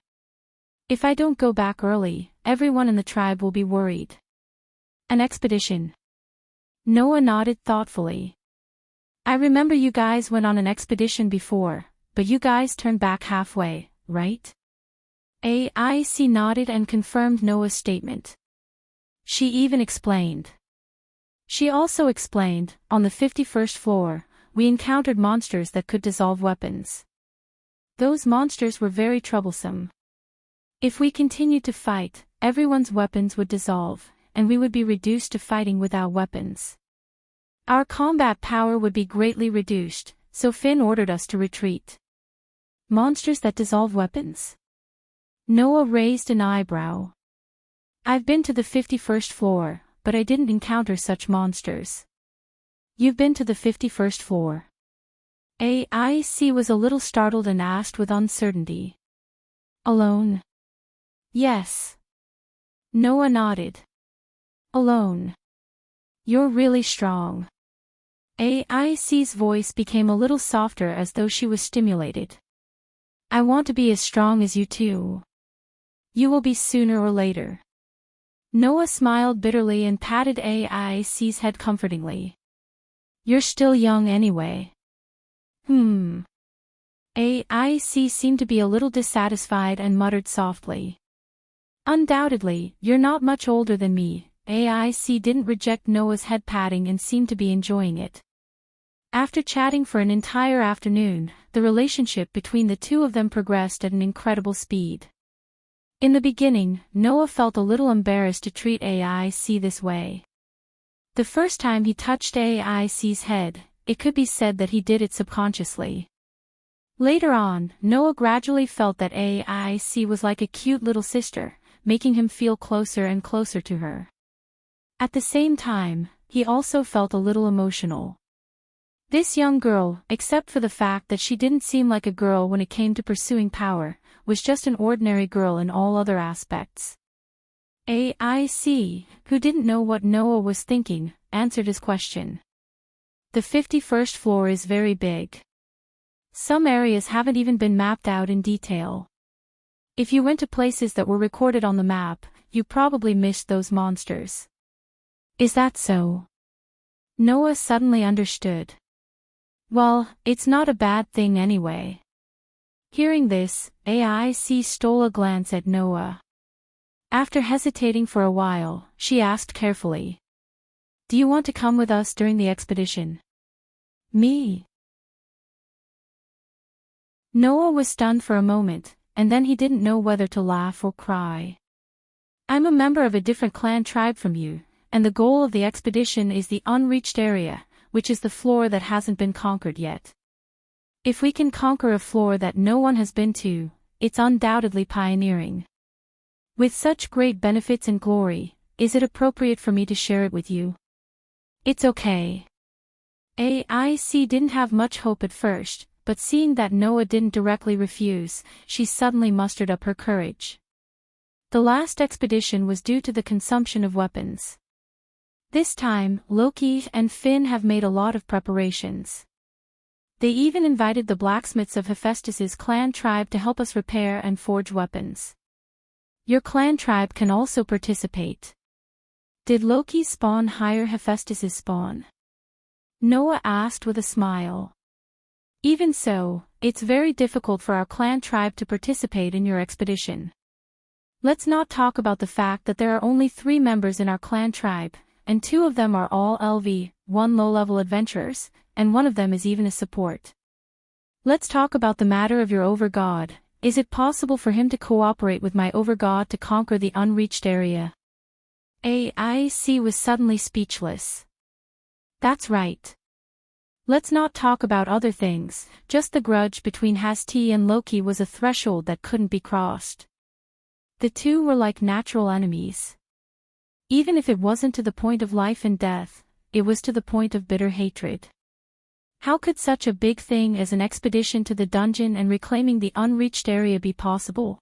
If I don't go back early, everyone in the tribe will be worried. An expedition? Noah nodded thoughtfully. I remember you guys went on an expedition before, but you guys turned back halfway, right? AIC nodded and confirmed Noah's statement. She even explained. She also explained, on the 51st floor, we encountered monsters that could dissolve weapons. Those monsters were very troublesome. If we continued to fight, everyone's weapons would dissolve, and we would be reduced to fighting without weapons. Our combat power would be greatly reduced, so Finn ordered us to retreat. Monsters that dissolve weapons? Noah raised an eyebrow. I've been to the 51st floor, but I didn't encounter such monsters. You've been to the 51st floor? AIC was a little startled and asked with uncertainty. Alone? Yes. Noah nodded. Alone. You're really strong. AIC's voice became a little softer as though she was stimulated. I want to be as strong as you too. You will be sooner or later. Noah smiled bitterly and patted AIC's head comfortingly. You're still young anyway. AIC seemed to be a little dissatisfied and muttered softly. Undoubtedly, you're not much older than me. AIC didn't reject Noah's head patting and seemed to be enjoying it. After chatting for an entire afternoon, the relationship between the two of them progressed at an incredible speed. In the beginning, Noah felt a little embarrassed to treat AIC this way. The first time he touched AIC's head, it could be said that he did it subconsciously. Later on, Noah gradually felt that AIC was like a cute little sister, making him feel closer and closer to her. At the same time, he also felt a little emotional. This young girl, except for the fact that she didn't seem like a girl when it came to pursuing power, was just an ordinary girl in all other aspects. AIC, who didn't know what Noah was thinking, answered his question. The 51st floor is very big. Some areas haven't even been mapped out in detail. If you went to places that were recorded on the map, you probably missed those monsters. Is that so? Noah suddenly understood. Well, it's not a bad thing anyway. Hearing this, AIC stole a glance at Noah. After hesitating for a while, she asked carefully. Do you want to come with us during the expedition? Me? Noah was stunned for a moment, and then he didn't know whether to laugh or cry. I'm a member of a different clan tribe from you, and the goal of the expedition is the unreached area, which is the floor that hasn't been conquered yet. If we can conquer a floor that no one has been to, it's undoubtedly pioneering. With such great benefits and glory, is it appropriate for me to share it with you? It's okay. AIC didn't have much hope at first, but seeing that Noah didn't directly refuse, she suddenly mustered up her courage. The last expedition was due to the consumption of weapons. This time, Loki and Finn have made a lot of preparations. They even invited the blacksmiths of Hephaestus's clan tribe to help us repair and forge weapons. Your clan tribe can also participate. Did Loki's spawn hire Hephaestus's spawn? Noah asked with a smile. Even so, it's very difficult for our clan tribe to participate in your expedition. Let's not talk about the fact that there are only 3 members in our clan tribe, and 2 of them are all LV, 1 low-level adventurers, and 1 of them is even a support. Let's talk about the matter of your overgod. Is it possible for him to cooperate with my overgod to conquer the unreached area? AIC was suddenly speechless. That's right. Let's not talk about other things, just the grudge between Hasti and Loki was a threshold that couldn't be crossed. The 2 were like natural enemies. Even if it wasn't to the point of life and death, it was to the point of bitter hatred. How could such a big thing as an expedition to the dungeon and reclaiming the unreached area be possible?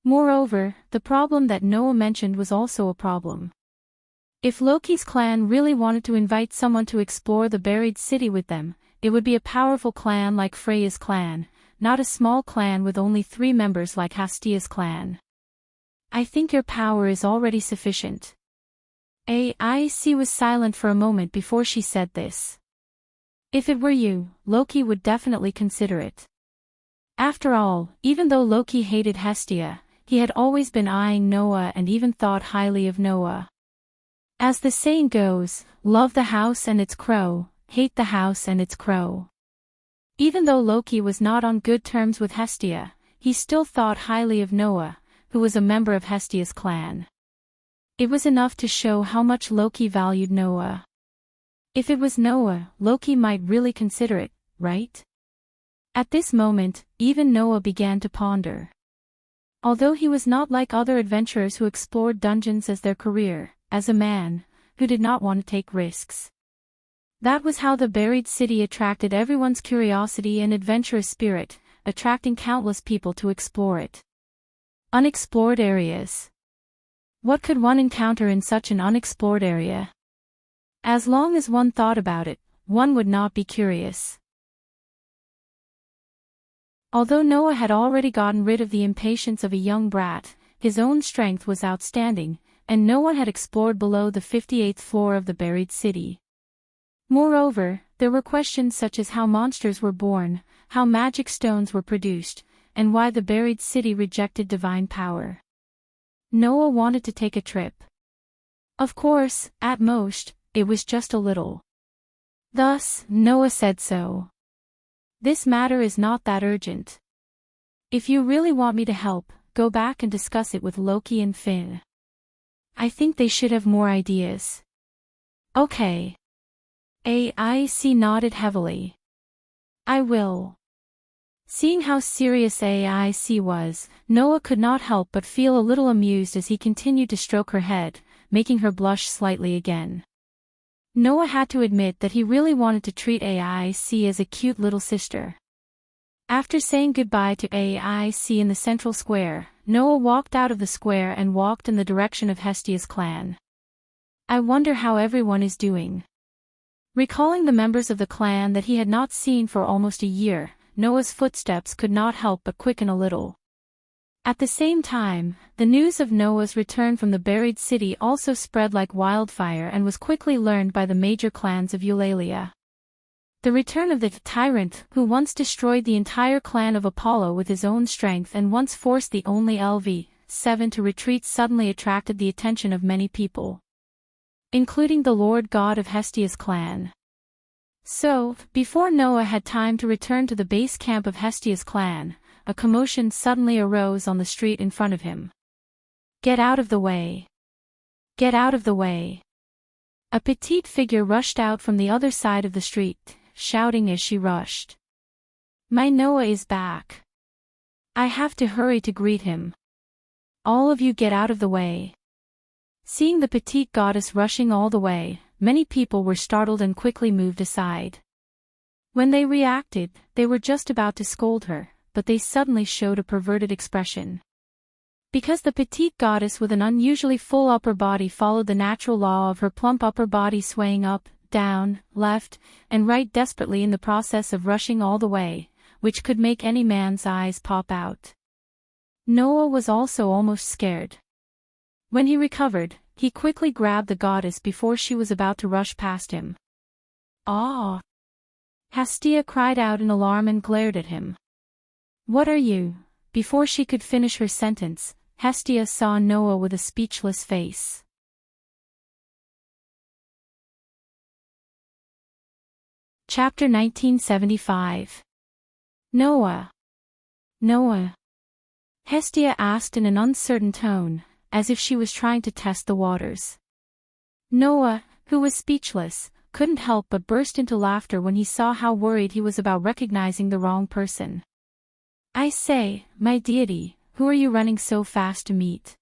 Moreover, the problem that Noah mentioned was also a problem. If Loki's clan really wanted to invite someone to explore the buried city with them, it would be a powerful clan like Freya's clan, not a small clan with only 3 members like Hastia's clan. I think your power is already sufficient. Aic was silent for a moment before she said this. If it were you, Loki would definitely consider it. After all, even though Loki hated Hestia, he had always been eyeing Noah and even thought highly of Noah. As the saying goes, love the house and its crow, hate the house and its crow. Even though Loki was not on good terms with Hestia, he still thought highly of Noah, who was a member of Hestia's clan. It was enough to show how much Loki valued Noah. If it was Noah, Loki might really consider it, right? At this moment, even Noah began to ponder. Although he was not like other adventurers who explored dungeons as their career, as a man who did not want to take risks. That was how the buried city attracted everyone's curiosity and adventurous spirit, attracting countless people to explore it. Unexplored areas. What could one encounter in such an unexplored area? As long as one thought about it, one would not be curious. Although Noah had already gotten rid of the impatience of a young brat, his own strength was outstanding, and no one had explored below the 58th floor of the buried city. Moreover, there were questions such as how monsters were born, how magic stones were produced, and why the buried city rejected divine power. Noah wanted to take a trip. Of course, at most, it was just a little. Thus, Noah said so. This matter is not that urgent. If you really want me to help, go back and discuss it with Loki and Finn. I think they should have more ideas. Okay. Aic nodded heavily. I will. Seeing how serious Aic was, Noah could not help but feel a little amused as he continued to stroke her head, making her blush slightly again. Noah had to admit that he really wanted to treat Aic as a cute little sister. After saying goodbye to Aic in the central square, Noah walked out of the square and walked in the direction of Hestia's clan. I wonder how everyone is doing. Recalling the members of the clan that he had not seen for almost a year, Noah's footsteps could not help but quicken a little. At the same time, the news of Noah's return from the buried city also spread like wildfire and was quickly learned by the major clans of Eulalia. The return of the tyrant who once destroyed the entire clan of Apollo with his own strength and once forced the only LV7 to retreat suddenly attracted the attention of many people, including the Lord God of Hestia's clan. So, before Noah had time to return to the base camp of Hestia's clan, a commotion suddenly arose on the street in front of him. Get out of the way! Get out of the way! A petite figure rushed out from the other side of the street, shouting as she rushed. My Noah is back! I have to hurry to greet him. All of you get out of the way! Seeing the petite goddess rushing all the way, many people were startled and quickly moved aside. When they reacted, they were just about to scold her, but they suddenly showed a perverted expression. Because the petite goddess with an unusually full upper body followed the natural law of her plump upper body swaying up, down, left, and right desperately in the process of rushing all the way, which could make any man's eyes pop out. Noah was also almost scared. When he recovered, he quickly grabbed the goddess before she was about to rush past him. Ah! Hestia cried out in alarm and glared at him. What are you? Before she could finish her sentence, Hestia saw Noah with a speechless face. Chapter 1975. Noah. Noah. Hestia asked in an uncertain tone, as if she was trying to test the waters. Noah, who was speechless, couldn't help but burst into laughter when he saw how worried he was about recognizing the wrong person. I say, my deity, who are you running so fast to meet?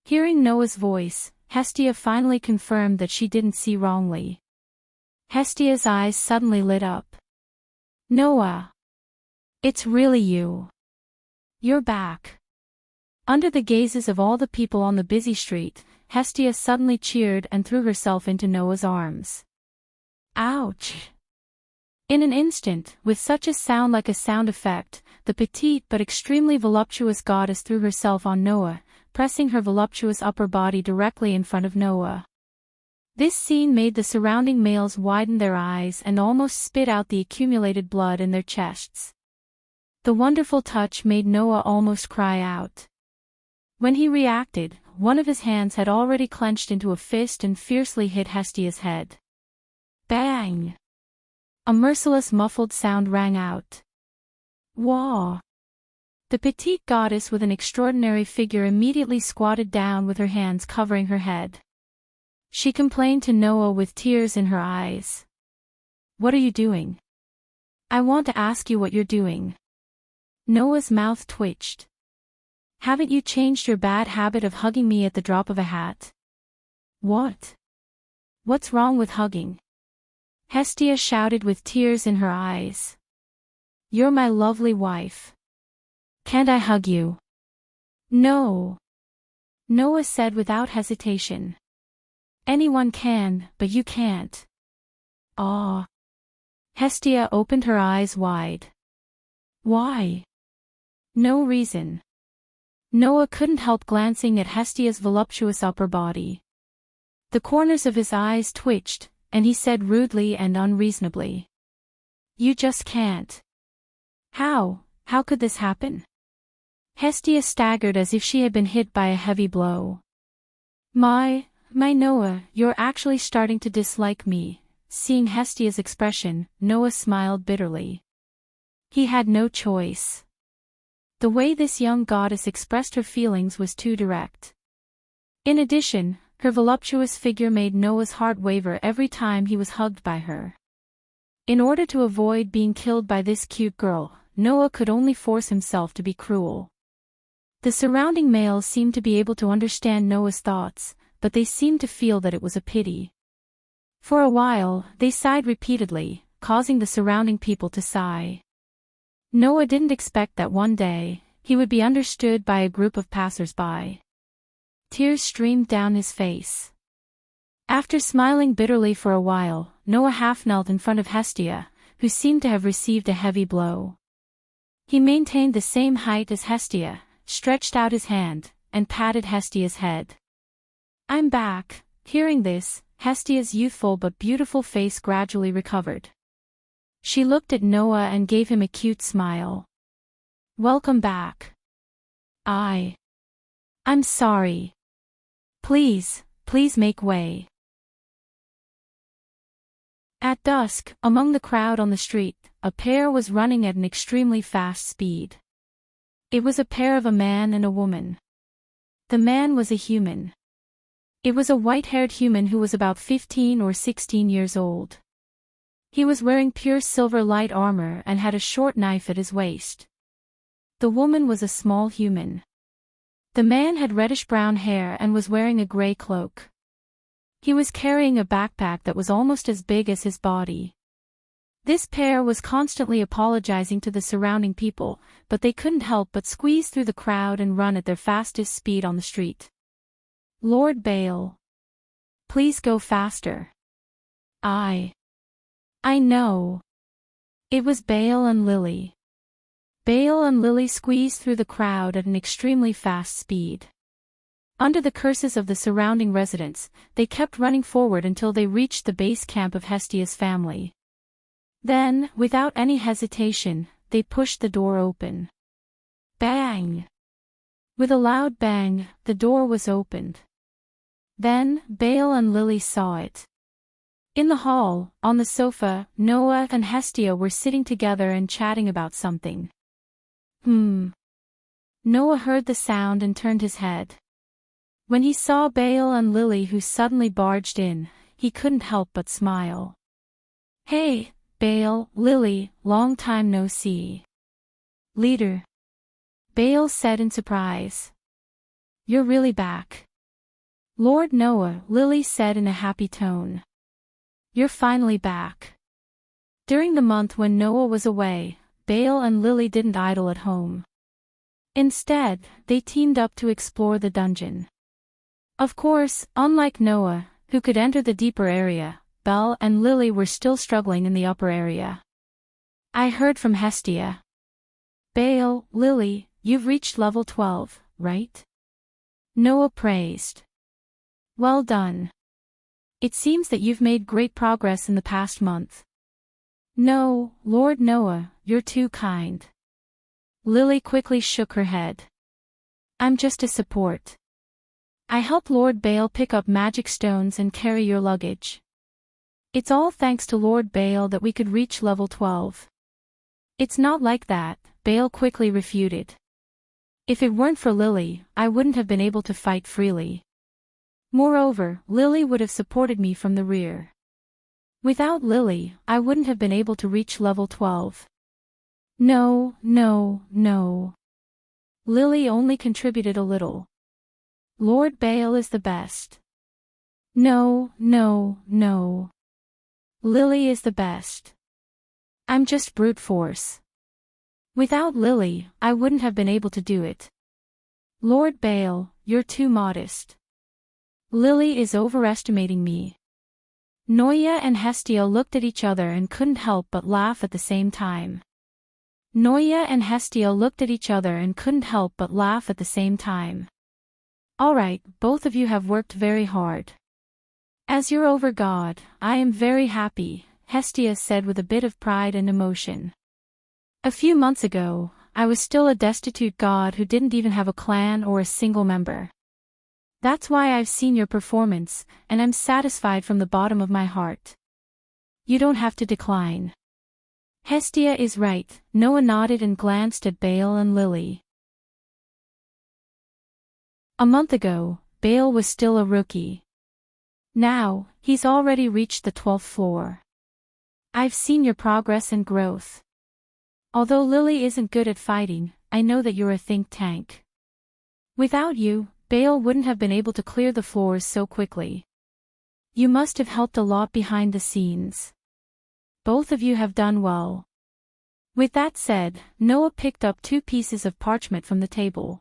Hearing Noah's voice, Hestia finally confirmed that she didn't see wrongly. Hestia's eyes suddenly lit up. Noah! It's really you! You're back! Under the gazes of all the people on the busy street, Hestia suddenly cheered and threw herself into Noah's arms. Ouch! In an instant, with such a sound like a sound effect, the petite but extremely voluptuous goddess threw herself on Noah, pressing her voluptuous upper body directly in front of Noah. This scene made the surrounding males widen their eyes and almost spit out the accumulated blood in their chests. The wonderful touch made Noah almost cry out. When he reacted, one of his hands had already clenched into a fist and fiercely hit Hestia's head. Bang! A merciless muffled sound rang out. Wah! The petite goddess with an extraordinary figure immediately squatted down with her hands covering her head. She complained to Noah with tears in her eyes. What are you doing? I want to ask you what you're doing. Noah's mouth twitched. Haven't you changed your bad habit of hugging me at the drop of a hat? What? What's wrong with hugging? Hestia shouted with tears in her eyes. You're my lovely wife. Can't I hug you? No. Noah said without hesitation. Anyone can, but you can't. Ah. Hestia opened her eyes wide. Why? No reason. Noah couldn't help glancing at Hestia's voluptuous upper body. The corners of his eyes twitched, and he said rudely and unreasonably. You just can't. How could this happen? Hestia staggered as if she had been hit by a heavy blow. My Noah, you're actually starting to dislike me. Seeing Hestia's expression, Noah smiled bitterly. He had no choice. The way this young goddess expressed her feelings was too direct. In addition, her voluptuous figure made Noah's heart waver every time he was hugged by her. In order to avoid being killed by this cute girl, Noah could only force himself to be cruel. The surrounding males seemed to be able to understand Noah's thoughts, but they seemed to feel that it was a pity. For a while, they sighed repeatedly, causing the surrounding people to sigh. Noah didn't expect that one day, he would be understood by a group of passers-by. Tears streamed down his face. After smiling bitterly for a while, Noah half-knelt in front of Hestia, who seemed to have received a heavy blow. He maintained the same height as Hestia, stretched out his hand, and patted Hestia's head. I'm back. Hearing this, Hestia's youthful but beautiful face gradually recovered. She looked at Noah and gave him a cute smile. Welcome back. I'm sorry. Please make way. At dusk, among the crowd on the street, a pair was running at an extremely fast speed. It was a pair of a man and a woman. The man was a human. It was a white-haired human who was about 15 or 16 years old. He was wearing pure silver light armor and had a short knife at his waist. The woman was a small human. The man had reddish-brown hair and was wearing a gray cloak. He was carrying a backpack that was almost as big as his body. This pair was constantly apologizing to the surrounding people, but they couldn't help but squeeze through the crowd and run at their fastest speed on the street. Lord Baal. Please go faster. I know. It was Baal and Lily. Baal and Lily squeezed through the crowd at an extremely fast speed. Under the curses of the surrounding residents, they kept running forward until they reached the base camp of Hestia's family. Then, without any hesitation, they pushed the door open. Bang! With a loud bang, the door was opened. Then, Baal and Lily saw it. In the hall, on the sofa, Noah and Hestia were sitting together and chatting about something. Noah heard the sound and turned his head. When he saw Baal and Lily who suddenly barged in, he couldn't help but smile. Hey, Baal, Lily, long time no see. Leader. Baal said in surprise. You're really back. Lord Noah, Lily said in a happy tone. You're finally back. During the month when Noah was away, Baal and Lily didn't idle at home. Instead, they teamed up to explore the dungeon. Of course, unlike Noah, who could enter the deeper area, Baal and Lily were still struggling in the upper area. I heard from Hestia. Baal, Lily, you've reached level 12, right? Noah praised. Well done. It seems that you've made great progress in the past month. No, Lord Noah, you're too kind. Lily quickly shook her head. I'm just a support. I help Lord Baal pick up magic stones and carry your luggage. It's all thanks to Lord Baal that we could reach level 12. It's not like that, Baal quickly refuted. If it weren't for Lily, I wouldn't have been able to fight freely. Moreover, Lily would have supported me from the rear. Without Lily, I wouldn't have been able to reach level 12. No. Lily only contributed a little. Lord Baal is the best. No. Lily is the best. I'm just brute force. Without Lily, I wouldn't have been able to do it. Lord Baal, you're too modest. Lily is overestimating me. Noia and Hestia looked at each other and couldn't help but laugh at the same time. Alright, both of you have worked very hard. As your over god, I am very happy, Hestia said with a bit of pride and emotion. A few months ago, I was still a destitute god who didn't even have a clan or a single member. That's why I've seen your performance, and I'm satisfied from the bottom of my heart. You don't have to decline. Hestia is right, Noah nodded and glanced at Baal and Lily. A month ago, Baal was still a rookie. Now, he's already reached the 12th floor. I've seen your progress and growth. Although Lily isn't good at fighting, I know that you're a think tank. Without you, Baal wouldn't have been able to clear the floors so quickly. You must have helped a lot behind the scenes. Both of you have done well. With that said, Noah picked up 2 pieces of parchment from the table.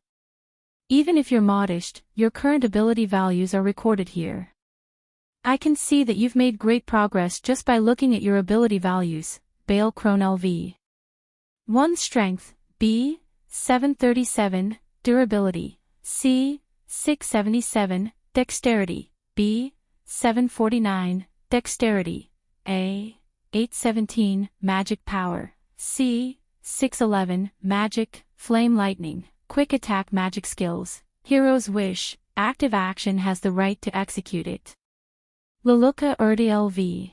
Even if you're modest, your current ability values are recorded here. I can see that you've made great progress just by looking at your ability values, Baal Crone LV. 1 Strength, B, 737, Durability, C, 677, Dexterity, B, 749, Dexterity, A, 817, Magic Power, C, 611, Magic, Flame Lightning, Quick Attack Magic Skills, Hero's Wish, Active Action has the right to execute it. Leluka Urdi LV.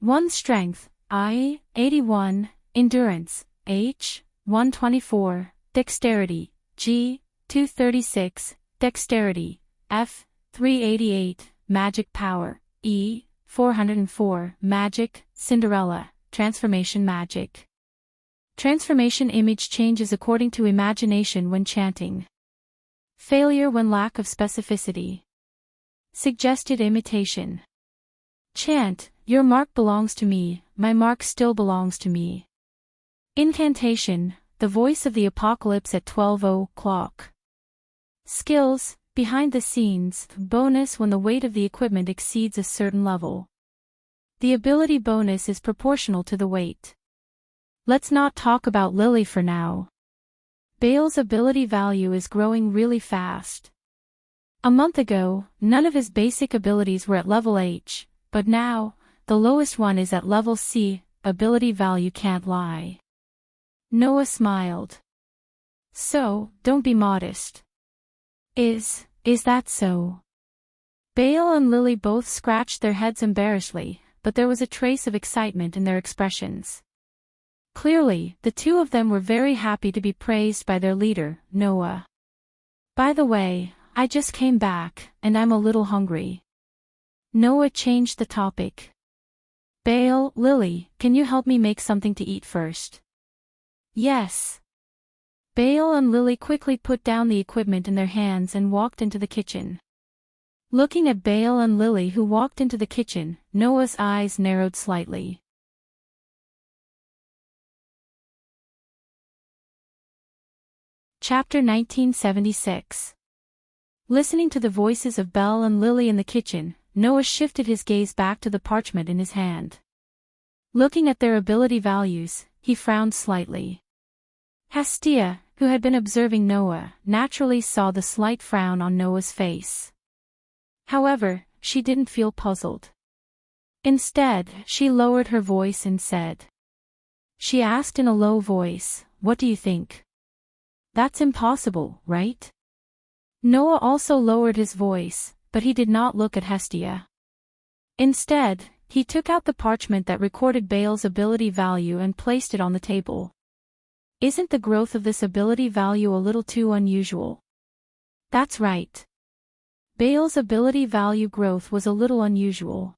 1 Strength, I, 81, Endurance, H, 124, Dexterity, G, 236, Dexterity, F, 388, Magic Power, E, 404, Magic, Cinderella, Transformation Magic. Transformation image changes according to imagination when chanting. Failure when lack of specificity. Suggested imitation. Chant, your mark belongs to me, my mark still belongs to me. Incantation, the voice of the apocalypse at 12 o'clock. Skills, behind the scenes, bonus when the weight of the equipment exceeds a certain level. The ability bonus is proportional to the weight. Let's not talk about Lily for now. Baal's ability value is growing really fast. A month ago, none of his basic abilities were at level H, but now, the lowest one is at level C, ability value can't lie. Noah smiled. So, don't be modest. Is that so? Baal and Lily both scratched their heads embarrassedly, but there was a trace of excitement in their expressions. Clearly, the two of them were very happy to be praised by their leader, Noah. By the way, I just came back, and I'm a little hungry. Noah changed the topic. Baal, Lily, can you help me make something to eat first? Yes. Baal and Lily quickly put down the equipment in their hands and walked into the kitchen. Looking at Baal and Lily who walked into the kitchen, Noah's eyes narrowed slightly. Chapter 1976. Listening to the voices of Baal and Lily in the kitchen, Noah shifted his gaze back to the parchment in his hand. Looking at their ability values, he frowned slightly. Hestia, who had been observing Noah, naturally saw the slight frown on Noah's face. However, she didn't feel puzzled. Instead, she lowered her voice and said. She asked in a low voice, "What do you think?" "That's impossible, right?" Noah also lowered his voice, but he did not look at Hestia. Instead, he took out the parchment that recorded Baal's ability value and placed it on the table. "Isn't the growth of this ability value a little too unusual?" "That's right." Baal's ability value growth was a little unusual.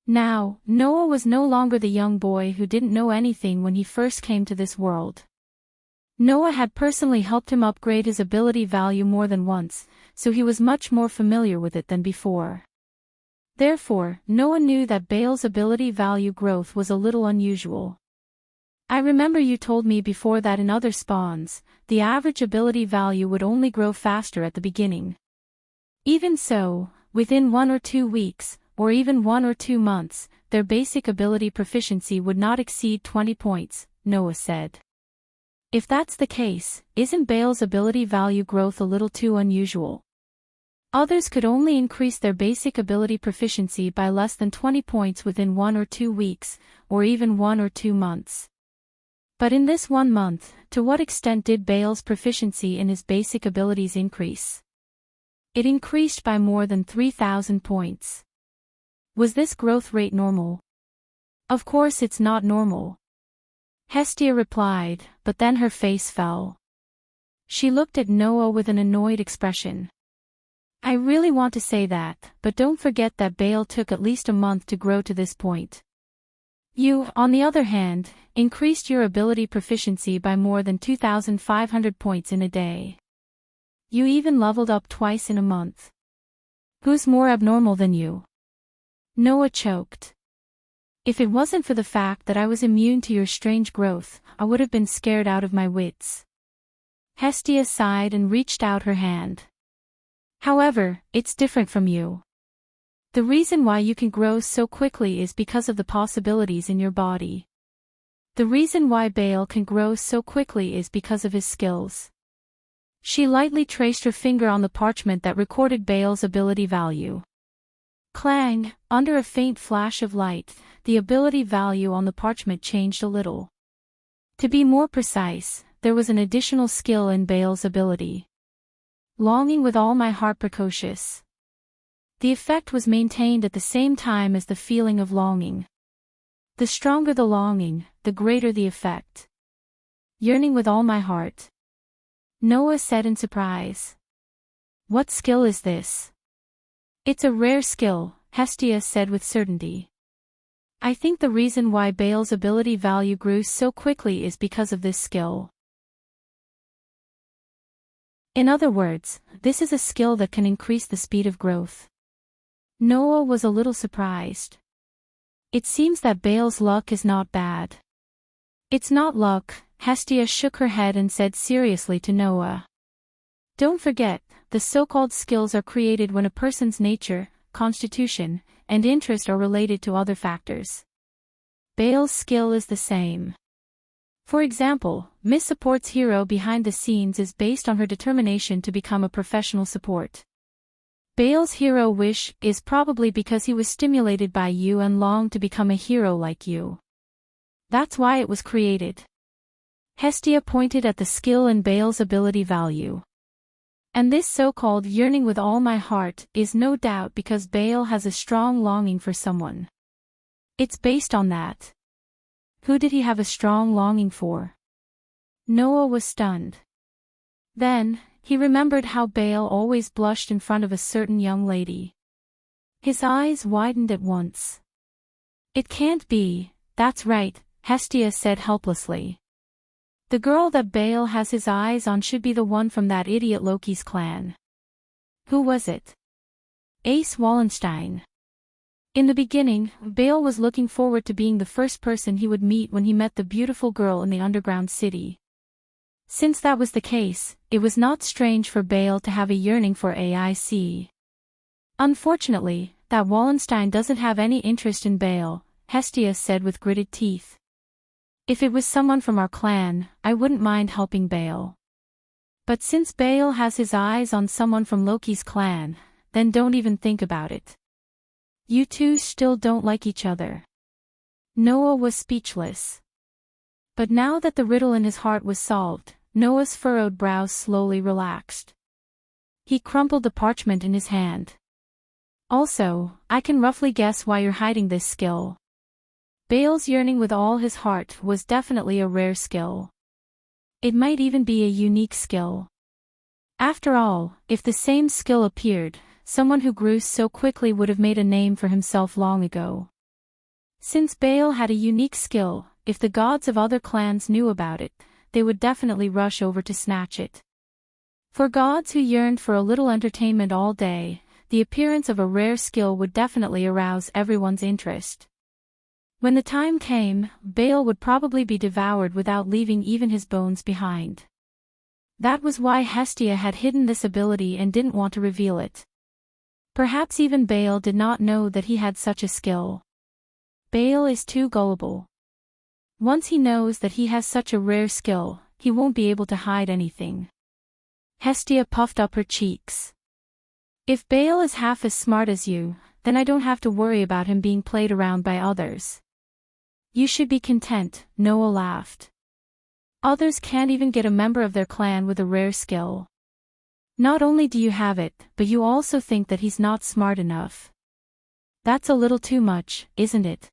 Now, Noah was no longer the young boy who didn't know anything when he first came to this world. Noah had personally helped him upgrade his ability value more than once, so he was much more familiar with it than before. Therefore, Noah knew that Baal's ability value growth was a little unusual. "I remember you told me before that in other spawns, the average ability value would only grow faster at the beginning. Even so, within 1 or 2 weeks, or even 1 or 2 months, their basic ability proficiency would not exceed 20 points, Noah said. "If that's the case, isn't Baal's ability value growth a little too unusual? Others could only increase their basic ability proficiency by less than 20 points within 1 or 2 weeks, or even 1 or 2 months. But in this 1 month, to what extent did Baal's proficiency in his basic abilities increase? It increased by more than 3,000 points. Was this growth rate normal? Of course it's not normal. Hestia replied, but then her face fell. She looked at Noah with an annoyed expression. I really want to say that, but don't forget that Baal took at least a month to grow to this point. You, on the other hand, increased your ability proficiency by more than 2,500 points in a day. You even leveled up twice in a month. Who's more abnormal than you? Noah choked. If it wasn't for the fact that I was immune to your strange growth, I would have been scared out of my wits. Hestia sighed and reached out her hand. However, it's different from you. The reason why you can grow so quickly is because of the possibilities in your body. The reason why Baal can grow so quickly is because of his skills. She lightly traced her finger on the parchment that recorded Baal's ability value. Clang, under a faint flash of light, the ability value on the parchment changed a little. To be more precise, there was an additional skill in Baal's ability. Longing with all my heart precocious. The effect was maintained at the same time as the feeling of longing. The stronger the longing, the greater the effect. Yearning with all my heart. Noah said in surprise. What skill is this? It's a rare skill, Hestia said with certainty. I think the reason why Baal's ability value grew so quickly is because of this skill. In other words, this is a skill that can increase the speed of growth. Noah was a little surprised. It seems that Baal's luck is not bad. It's not luck, Hestia shook her head and said seriously to Noah. Don't forget, the so-called skills are created when a person's nature, constitution, and interest are related to other factors. Baal's skill is the same. For example, Miss Support's hero behind the scenes is based on her determination to become a professional support. Baal's hero wish is probably because he was stimulated by you and longed to become a hero like you. That's why it was created. Hestia pointed at the skill in Baal's ability value. And this so-called yearning with all my heart is no doubt because Baal has a strong longing for someone. It's based on that. Who did he have a strong longing for? Noah was stunned. Then, he remembered how Baal always blushed in front of a certain young lady. His eyes widened at once. It can't be, that's right, Hestia said helplessly. The girl that Baal has his eyes on should be the one from that idiot Loki's clan. Who was it? Ace Wallenstein. In the beginning, Baal was looking forward to being the first person he would meet when he met the beautiful girl in the underground city. Since that was the case, it was not strange for Baal to have a yearning for AIC. Unfortunately, that Wallenstein doesn't have any interest in Baal, Hestia said with gritted teeth. If it was someone from our clan, I wouldn't mind helping Baal. But since Baal has his eyes on someone from Loki's clan, then don't even think about it. You two still don't like each other." Noah was speechless. But now that the riddle in his heart was solved, Noah's furrowed brows slowly relaxed. He crumpled the parchment in his hand. "Also, I can roughly guess why you're hiding this skill." Baal's yearning with all his heart was definitely a rare skill. It might even be a unique skill. After all, if the same skill appeared, someone who grew so quickly would have made a name for himself long ago. Since Baal had a unique skill, if the gods of other clans knew about it, they would definitely rush over to snatch it. For gods who yearned for a little entertainment all day, the appearance of a rare skill would definitely arouse everyone's interest. When the time came, Baal would probably be devoured without leaving even his bones behind. That was why Hestia had hidden this ability and didn't want to reveal it. Perhaps even Baal did not know that he had such a skill. Baal is too gullible. Once he knows that he has such a rare skill, he won't be able to hide anything. Hestia puffed up her cheeks. "If Baal is half as smart as you, then I don't have to worry about him being played around by others." "You should be content," Noah laughed. "Others can't even get a member of their clan with a rare skill. Not only do you have it, but you also think that he's not smart enough. That's a little too much, isn't it?"